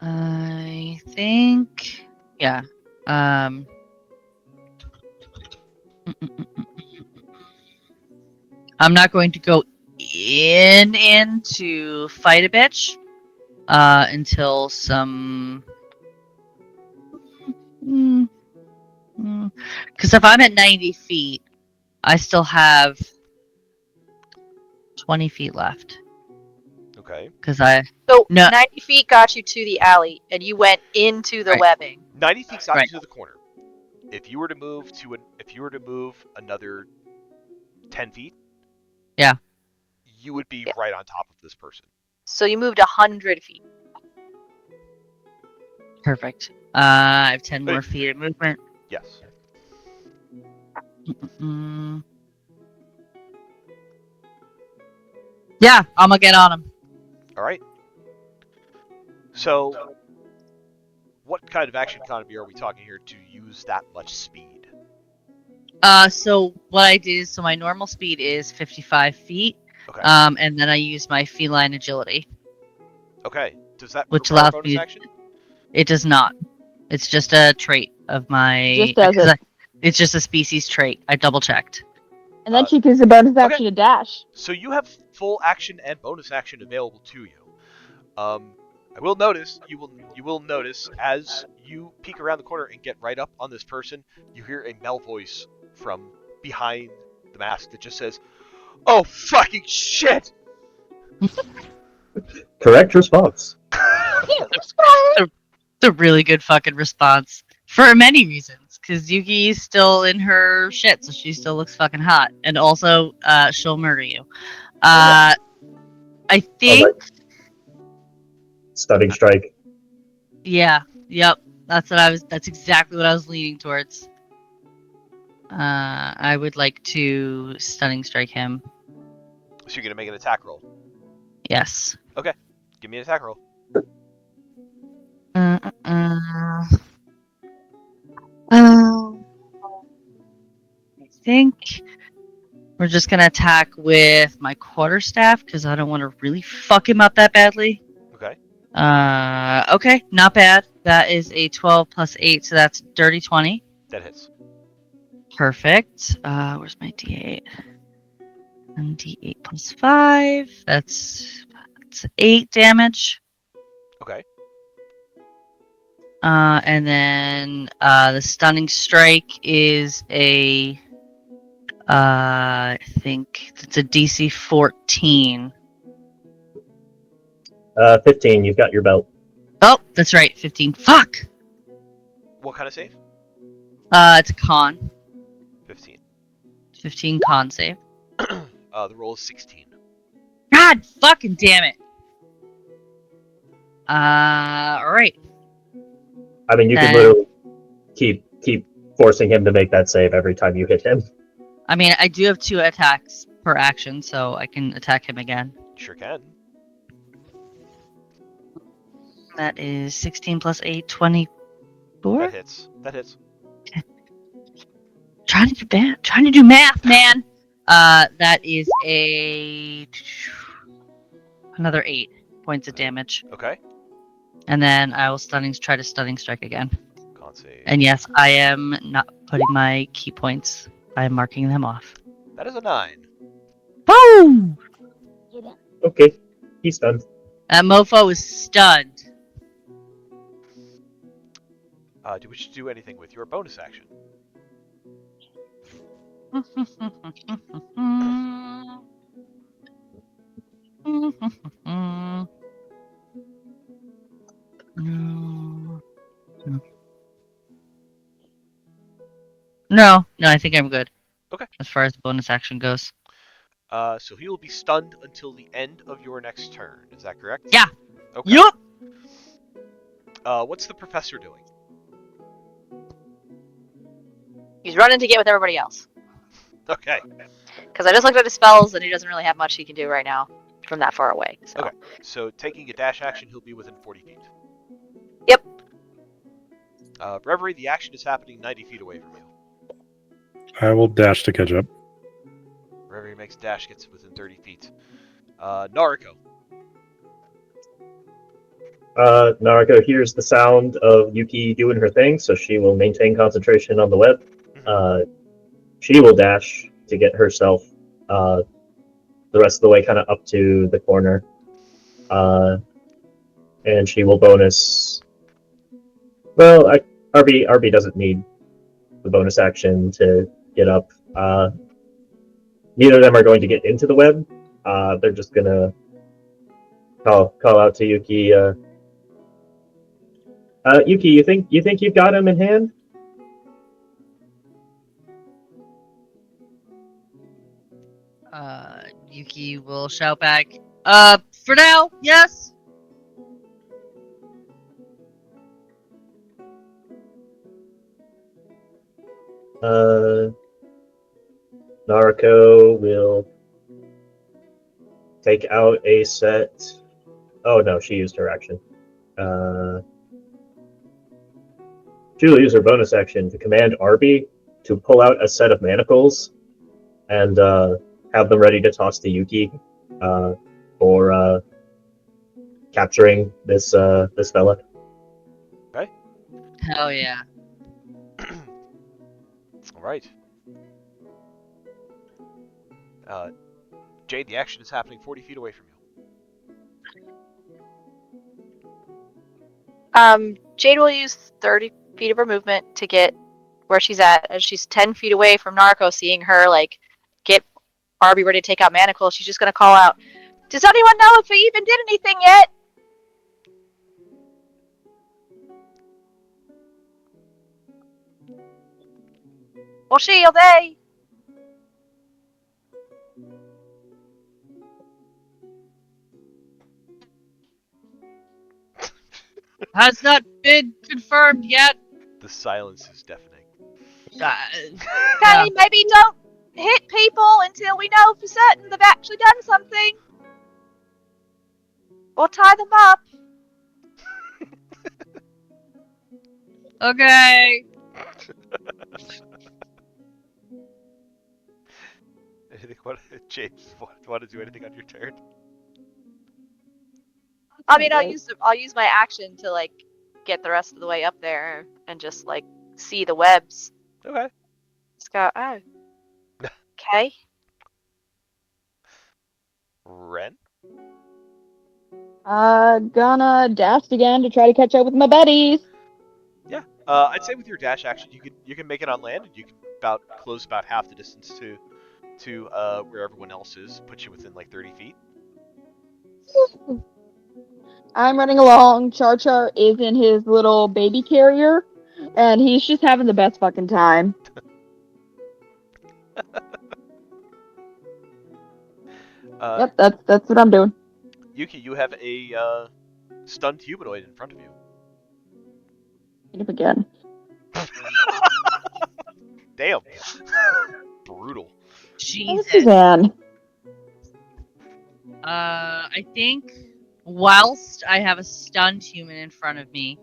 S5: I think, yeah. I'm not going to go in to fight a bitch until some. Because if I'm at 90 feet, I still have 20 feet left.
S1: Okay.
S5: Because I.
S2: So
S5: No.
S2: 90 feet got you to the alley, and you went into the
S5: Right.
S2: webbing.
S1: 90 feet got
S5: Right.
S1: you to the corner. If you were to move another 10 feet,
S5: Yeah.
S1: you would be
S2: Yeah.
S1: right on top of this person.
S2: So you moved 100 feet.
S5: Perfect. I have 10 more
S1: Hey.
S5: feet of movement.
S1: Yes.
S5: Yeah, I'm gonna get on him.
S1: All right. So, what kind of action economy are we talking here to use that much speed?
S5: So what I did is, so my normal speed is 55 feet.
S1: Okay.
S5: And then I use my feline agility.
S1: Okay. Does that
S5: Which
S1: require a
S5: allows
S1: bonus
S5: me-
S1: action?
S5: It does not. It's just a trait of my.
S3: Just does it.
S5: It's just a species trait. I double checked.
S3: And then she gives a bonus
S1: okay.
S3: action to dash.
S1: So you have full action and bonus action available to you. I will notice you will notice as you peek around the corner and get right up on this person, you hear a male voice from behind the mask that just says, "Oh fucking shit!"
S4: Correct response.
S5: It's a really good fucking response for many reasons. Because Yuki's still in her shit, so she still looks fucking hot, and also she'll murder you. I think.
S4: Alright. Stunning strike.
S5: Yeah. Yep. That's exactly what I was leaning towards. I would like to stunning strike him.
S1: So you're gonna make an attack roll.
S5: Yes.
S1: Give me an attack roll.
S5: I think we're just gonna attack with my quarterstaff because I don't want to really fuck him up that badly.
S1: Okay.
S5: Okay, not bad. That is a 12 plus 8, so that's dirty 20.
S1: That hits.
S5: Perfect. Where's my D8? And D8 plus 5. That's 8 damage.
S1: Okay.
S5: And then the stunning strike is a I think it's a DC 14.
S4: 15, you've got your belt.
S5: Oh, that's right, 15. Fuck.
S1: What kind of save?
S5: It's a con.
S1: 15.
S5: 15 con save.
S1: The roll is 16.
S5: God fucking damn it. Alright.
S4: I mean, you can literally keep forcing him to make that save every time you hit him.
S5: I mean, I do have 2 attacks per action, so I can attack him again.
S1: Sure can.
S5: That is 16 plus 8, 24?
S1: That hits. That hits.
S5: Trying to do math, man. That is another 8 points of damage.
S1: Okay.
S5: And then I will try to stunning strike again.
S1: Con save.
S5: And yes, I am not putting my key points. I am marking them off.
S1: That is a 9.
S5: Boom!
S4: Okay, he's stunned.
S5: That mofo is stunned.
S1: Do you wish to do anything with your bonus action?
S5: No, I think I'm good.
S1: Okay.
S5: As far as bonus action goes.
S1: So he will be stunned until the end of your next turn. Is that correct?
S5: Yeah.
S1: Okay.
S5: Yup.
S1: What's the professor doing?
S2: He's running to get with everybody else.
S1: Okay.
S2: Because I just looked at his spells, and he doesn't really have much he can do right now from that far away. So.
S1: Okay. So taking a dash action, he'll be within 40 feet.
S2: Yep.
S1: Reverie, the action is happening 90 feet away from you.
S6: I will dash to catch up.
S1: Reverie makes dash, gets within 30 feet. Nariko.
S4: Naruko hears the sound of Yuki doing her thing, so she will maintain concentration on the web. She will dash to get herself the rest of the way kind of up to the corner. And she will bonus... Well, RB doesn't need the bonus action to get up. Neither of them are going to get into the web. They're just going to call out to Yuki. Yuki, you think you've got him in hand?
S5: Yuki will shout back. For now, yes.
S4: Naruko will take out a set. Oh no, she used her action. She will use her bonus action to command Arby to pull out a set of manacles and have them ready to toss to Yuki for capturing this fella.
S1: Okay.
S5: Hell yeah.
S1: All right. Jade, the action is happening 40 feet away from you.
S2: Jade will use 30 feet of her movement to get where she's at, and she's 10 feet away from Narco. Seeing her like get Arby ready to take out Manacle, she's just gonna call out, "Does anyone know if we even did anything yet?" Or she or they?
S5: Has not been confirmed yet.
S1: The silence is deafening.
S2: Okay, maybe don't hit people until we know for certain they've actually done something. Or tie them up.
S5: Okay.
S1: Jade, want to do anything on your turn?
S2: I mean, I'll use my action to like get the rest of the way up there and just like see the webs.
S1: Okay.
S2: Just go, oh. Okay.
S1: Ren?
S3: Gonna dash again to try to catch up with my buddies.
S1: Yeah. I'd say with your dash action, you can make it on land, and you can close about half the distance to where everyone else is. Put you within like 30 feet.
S3: I'm running along. Char Char is in his little baby carrier, and he's just having the best fucking time. Yep, that's what I'm doing.
S1: Yuki, you have a stunned humanoid in front of you.
S3: Hit him again.
S1: Damn. Brutal.
S5: Jesus.
S3: Suzanne.
S5: I think whilst I have a stunned human in front of me,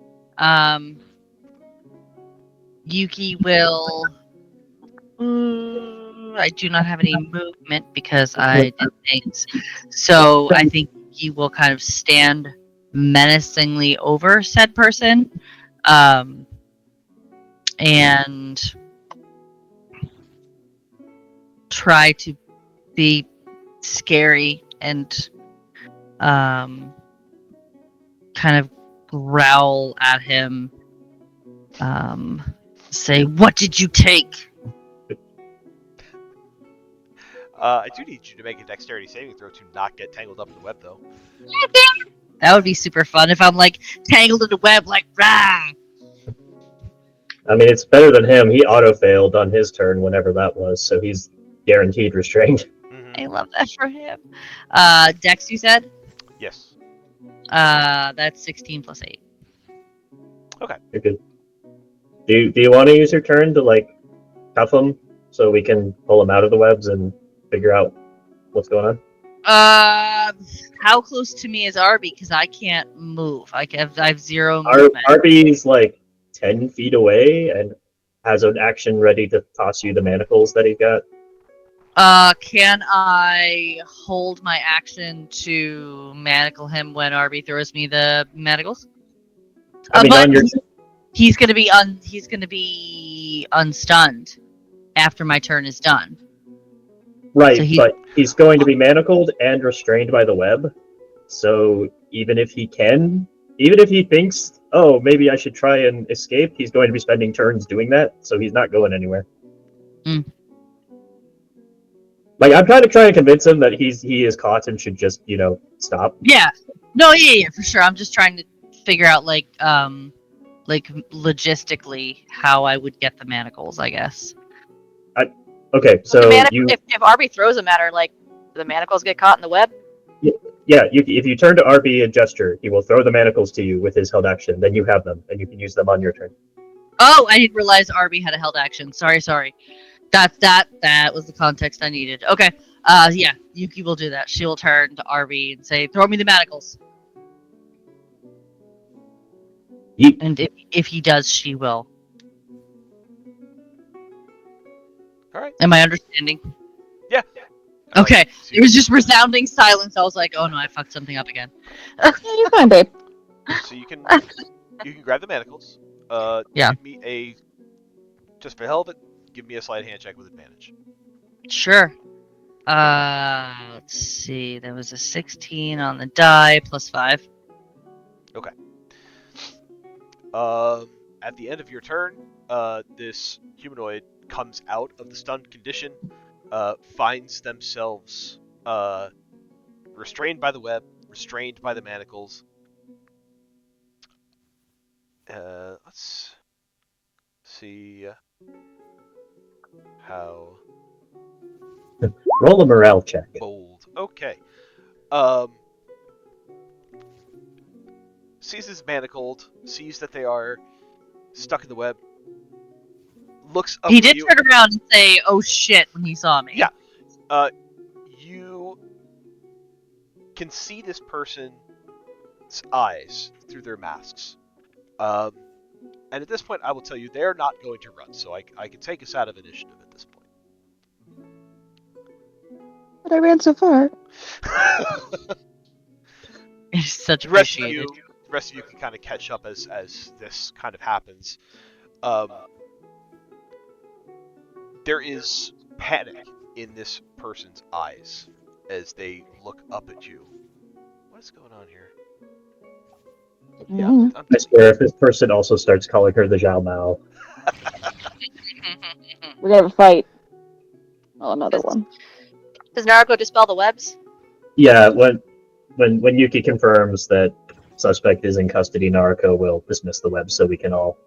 S5: Yuki will. I do not have any movement because I did things. So I think Yuki will kind of stand menacingly over said person. And try to be scary and kind of growl at him, say, "What did you take?"
S1: I do need you to make a dexterity saving throw to not get tangled up in the web, though.
S5: That would be super fun if I'm like tangled in the web, like rah.
S4: I mean, it's better than him. He auto-failed on his turn whenever that was, so he's guaranteed restrained.
S5: I love that for him. Dex, you said?
S1: Yes.
S5: That's 16 plus 8.
S4: You're good. Do you want to use your turn to, like, cuff him so we can pull him out of the webs and figure out what's going on?
S5: How close to me is Arby? Because I can't move. I have 0 movement.
S4: Arby's, like, 10 feet away and has an action ready to toss you the manacles that he's got.
S5: Can I hold my action to manacle him when Arby throws me the manacles?
S4: I mean,
S5: But
S4: on your...
S5: he's gonna be unstunned after my turn is done.
S4: Right,
S5: So
S4: but he's going to be manacled and restrained by the web. So even if he thinks, oh, maybe I should try and escape, he's going to be spending turns doing that, so he's not going anywhere.
S5: Mm.
S4: Like, I'm kind of trying to convince him that he is caught and should just, stop.
S5: Yeah. No, yeah, for sure. I'm just trying to figure out like logistically how I would get the manacles, I guess.
S4: Okay, so
S2: if Arby throws them at her, like, do the manacles get caught in the web?
S4: Yeah, if you turn to RB and gesture, he will throw the manacles to you with his held action. Then you have them, and you can use them on your turn.
S5: Oh, I didn't realize Arby had a held action. Sorry. That was the context I needed. Okay. Yeah, Yuki will do that. She will turn to Arby and say, "Throw me the manacles."
S4: Yeet.
S5: And if he does, she will.
S1: All right.
S5: Am I understanding?
S1: Yeah.
S5: Okay.
S1: So
S5: It was just resounding silence. I was like, "Oh no, I fucked something up again."
S3: Yeah, you're fine, babe.
S1: So you can grab the manacles.
S5: Yeah.
S1: Give me just for the hell of it, give me a sleight of hand check with advantage.
S5: Sure. Let's see. There was a 16 on the die plus 5.
S1: At the end of your turn, this humanoid comes out of the stunned condition, finds themselves restrained by the web, restrained by the manacles. Let's see how
S4: Roll a morale check.
S1: bold. Okay. Sees is manacled, sees that they are stuck in the web, looks up
S5: He
S1: at
S5: did
S1: you.
S5: turn around and say, "Oh shit," when he saw me.
S1: Yeah. You can see this person's eyes through their masks. And at this point, I will tell you, they're not going to run, so I can take us out of initiative at this point.
S3: But I ran so far.
S5: It's such
S1: The rest of
S5: appreciated.
S1: you can kind of catch up as this kind of happens. There is panic in this person's eyes as they look up at you. What is going on here? Yeah,
S3: Mhm.
S1: I'm
S4: I swear, if this person also starts calling her the Zhao Mao.
S3: We're gonna have a fight. Oh, another one.
S2: Does Naruto dispel the webs?
S4: Yeah, when Yuki confirms that suspect is in custody, Naruko will dismiss the web so we can all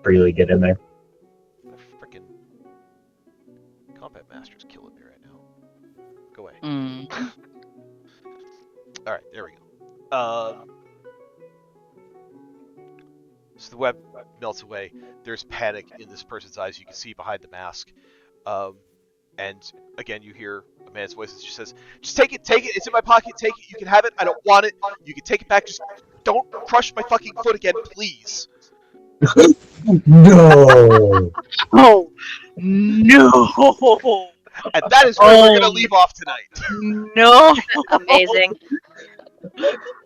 S4: freely get in there.
S1: The frickin' combat master's killing me right now. Go away.
S5: Mm.
S1: All right, there we go. So the web melts away. There's panic in this person's eyes. You can see behind the mask. And again, you hear a man's voice that just says, "Just take it. It's in my pocket. Take it. You can have it. I don't want it. You can take it back. Just don't crush my fucking foot again, please."
S4: No.
S5: Oh no!
S1: And that is where we're gonna leave off tonight.
S5: No!
S2: Amazing.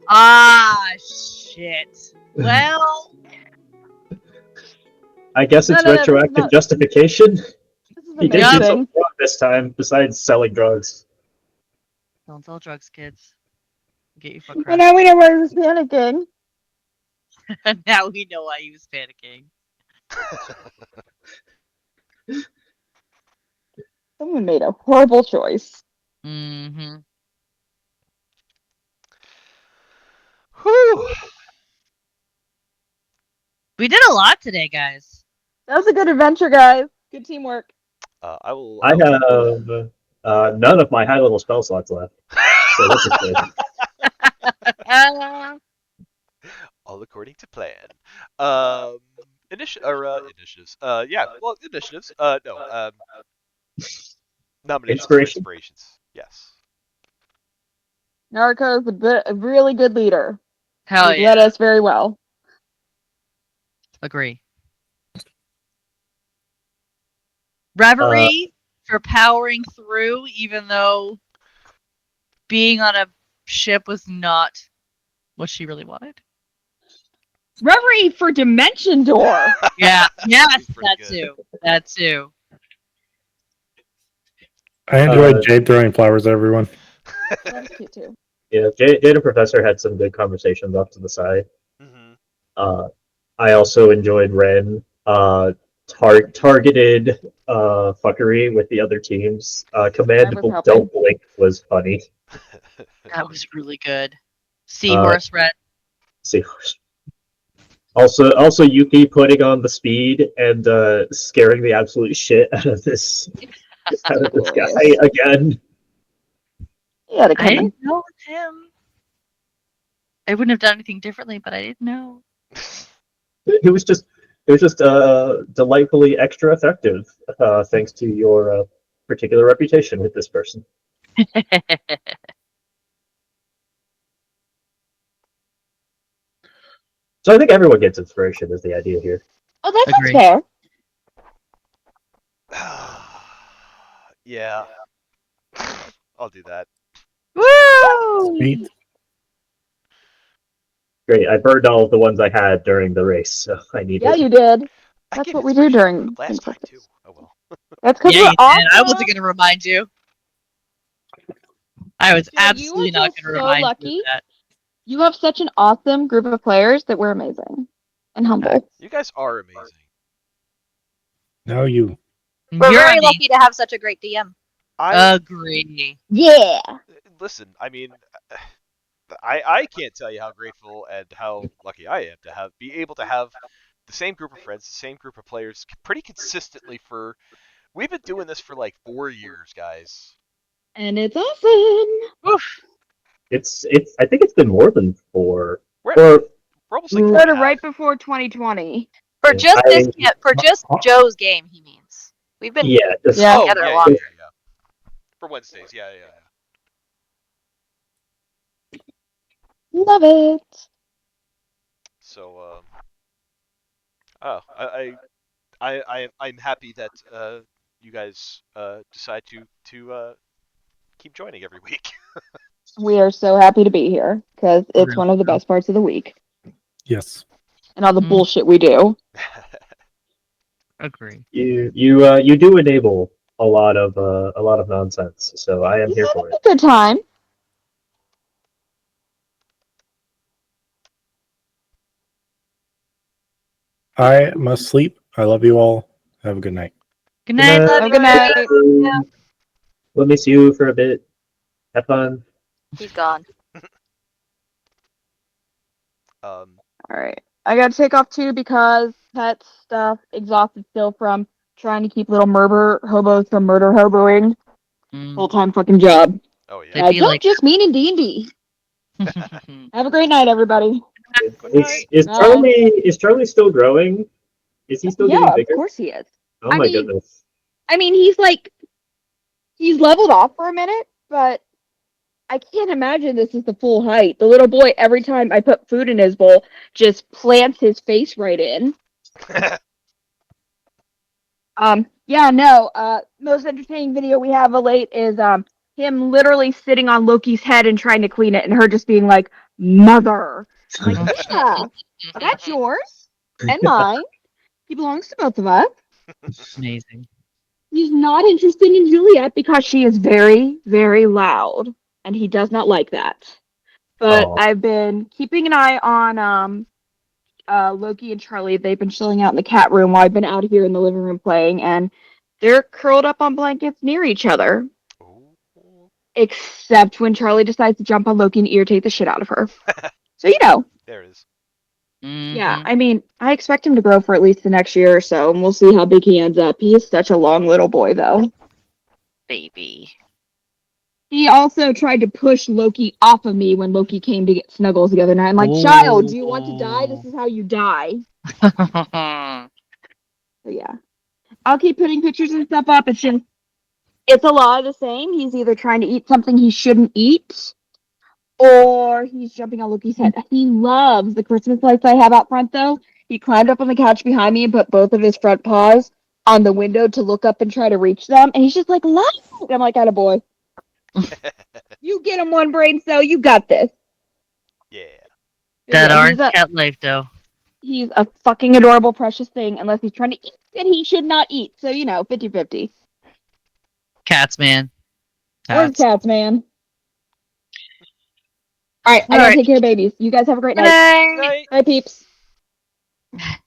S5: Ah, shit. Well,
S4: I guess it's
S3: No,
S4: retroactive
S3: no.
S4: justification.
S3: This is
S4: He did
S5: Yeah.
S4: something
S3: amazing.
S4: wrong this time, besides selling drugs.
S5: don't sell drugs, kids. Get you foot
S3: And
S5: crushed.
S3: now we know why he was panicking.
S5: Now we know why he was panicking.
S3: Someone made a horrible choice.
S5: Mm-hmm.
S1: Whew.
S5: We did a lot today, guys.
S3: That was a good adventure, guys. Good teamwork.
S1: I will.
S4: I have none of my high level spell slots left. So this is good.
S1: All according to plan. Initiatives. Yeah. Well, initiatives. No. Nominations for
S4: Inspiration?
S1: inspirations. Yes.
S3: Narco is a really good leader.
S5: Hell
S3: He's
S5: yeah.
S3: led us very well.
S5: Agree. Reverie for powering through, even though being on a ship was not what she really wanted.
S3: Reverie for Dimension Door.
S5: Yeah. Yes,
S1: Pretty
S5: that
S1: good.
S5: too. That too.
S6: I enjoyed Jade throwing flowers at everyone.
S3: That was cute too.
S4: Yeah, Jade and Professor had some good conversations off to the side.
S1: Mm-hmm.
S4: I also enjoyed Ren. Targeted fuckery with the other teams. Command
S3: I was helping.
S4: Don't Blink was funny.
S5: That was really good. Seahorse Red.
S4: See. Also Yuki putting on the speed and scaring the absolute shit out of this guy again.
S3: Yeah, to
S5: I
S3: come in.
S5: didn't know it was him. I wouldn't have done anything differently, but I didn't know.
S4: It was just delightfully extra effective, thanks to your particular reputation with this person. So I think everyone gets inspiration is the idea here.
S3: Oh, that sounds
S5: Agree.
S3: fair.
S1: Yeah. I'll do that.
S5: Woo!
S6: Sweet.
S4: Great. I burned all of the ones I had during the race, so I need
S3: Yeah,
S4: it.
S3: you did.
S1: I
S3: That's
S1: gave
S3: what we do
S1: inspiration
S3: during
S1: last time
S3: Things
S1: too. Oh well.
S3: That's because
S5: Yeah,
S3: we're
S5: you
S3: awesome.
S5: did. I wasn't gonna remind you. I was
S3: Dude, you
S5: absolutely
S3: are
S5: not
S3: just
S5: gonna
S3: so
S5: remind you
S3: lucky.
S5: of that.
S3: You have such an awesome group of players that we're amazing and humble.
S1: You guys are amazing.
S6: No, you.
S2: We're
S5: You're
S2: very
S5: amazing.
S2: lucky to have such a great DM.
S5: Agree.
S3: Yeah.
S1: Listen. I mean, I can't tell you how grateful and how lucky I am to be able to have the same group of friends, the same group of players, pretty consistently for. We've been doing this for like 4 years, guys.
S3: And it's awesome.
S5: Oof.
S4: It's. I think it's been more than 4.
S1: We're,
S4: Or
S1: we're almost like
S3: We
S1: 4 and a
S3: started
S1: half.
S3: right before 2020.
S2: For
S4: Yeah,
S2: just this,
S4: I-
S2: for just Joe's game, he means. We've been
S4: yeah, just,
S3: Yeah.
S1: Oh,
S2: together
S1: yeah,
S2: a
S1: yeah,
S2: lot.
S1: yeah, yeah. For Wednesdays, yeah.
S3: Love it.
S1: So, I'm happy that you guys decide to keep joining every week.
S3: We are so happy to be here because it's
S5: Really?
S3: one of the best parts of the week
S6: Yes.
S3: and all the
S5: Mm.
S3: bullshit we do.
S5: Agree.
S4: you do enable a lot of nonsense, so I am
S3: You
S4: here
S3: had
S4: for
S3: a
S4: it.
S3: good time.
S6: I must sleep. I love you all. Have a good night.
S5: Good night,
S4: Good
S5: love
S3: Have a
S5: you.
S3: good night.
S2: Yeah.
S4: We'll miss you for a bit. Have fun.
S2: He's gone.
S3: All right. I got to take off too because pet stuff exhausted still from trying to keep little murder hobos from murder hoboing.
S5: Mm.
S3: Full-time fucking job.
S1: Oh yeah.
S5: They
S3: I
S5: be
S3: don't
S5: like
S3: just mean in D&D. Have a great night, everybody.
S4: Is Charlie still growing? Is he still
S3: Yeah,
S4: getting
S3: of
S4: bigger?
S3: course he is.
S4: Oh
S3: I
S4: my
S3: mean-
S4: goodness.
S3: I mean, he's leveled off for a minute, but I can't imagine this is the full height. The little boy, every time I put food in his bowl, just plants his face right in. Most entertaining video we have of late is him literally sitting on Loki's head and trying to clean it, and her just being like, "Mother." I'm like, yeah, that's yours and mine. He belongs to both of us.
S5: Amazing.
S3: He's not interested in Juliet because she is very, very loud, and he does not like that. But
S4: Oh.
S3: I've been keeping an eye on Loki and Charlie. They've been chilling out in the cat room while I've been out here in the living room playing, and they're curled up on blankets near each other.
S1: Ooh.
S3: Except when Charlie decides to jump on Loki and irritate the shit out of her. So
S1: There it is.
S3: yeah.
S5: Mhm.
S3: I mean, I expect him to grow for at least the next year or so, and we'll see how big he ends up. He is such a long little boy, though.
S5: Baby.
S3: He also tried to push Loki off of me when Loki came to get Snuggles the other night. I'm like, child, do you want to die? This is how you die. So yeah. I'll keep putting pictures and stuff up. It's a lot of the same. He's either trying to eat something he shouldn't eat, or he's jumping on Loki's head. He loves the Christmas lights I have out front, though. He climbed up on the couch behind me and put both of his front paws on the window to look up and try to reach them. And he's just like, look! And I'm like, attaboy. You get him one brain cell, you got this.
S1: Yeah.
S5: That
S3: Yeah,
S5: orange cat life, though.
S3: he's a fucking adorable, precious thing, unless he's trying to eat and he should not eat. So, 50-50.
S5: Cats, man.
S3: Where's
S5: Cats.
S3: cats, man? Alright, I gotta
S5: Alright.
S3: take care of babies. You guys have a great
S5: Good
S3: night.
S5: night.
S1: Night.
S3: Bye, peeps.
S5: Night.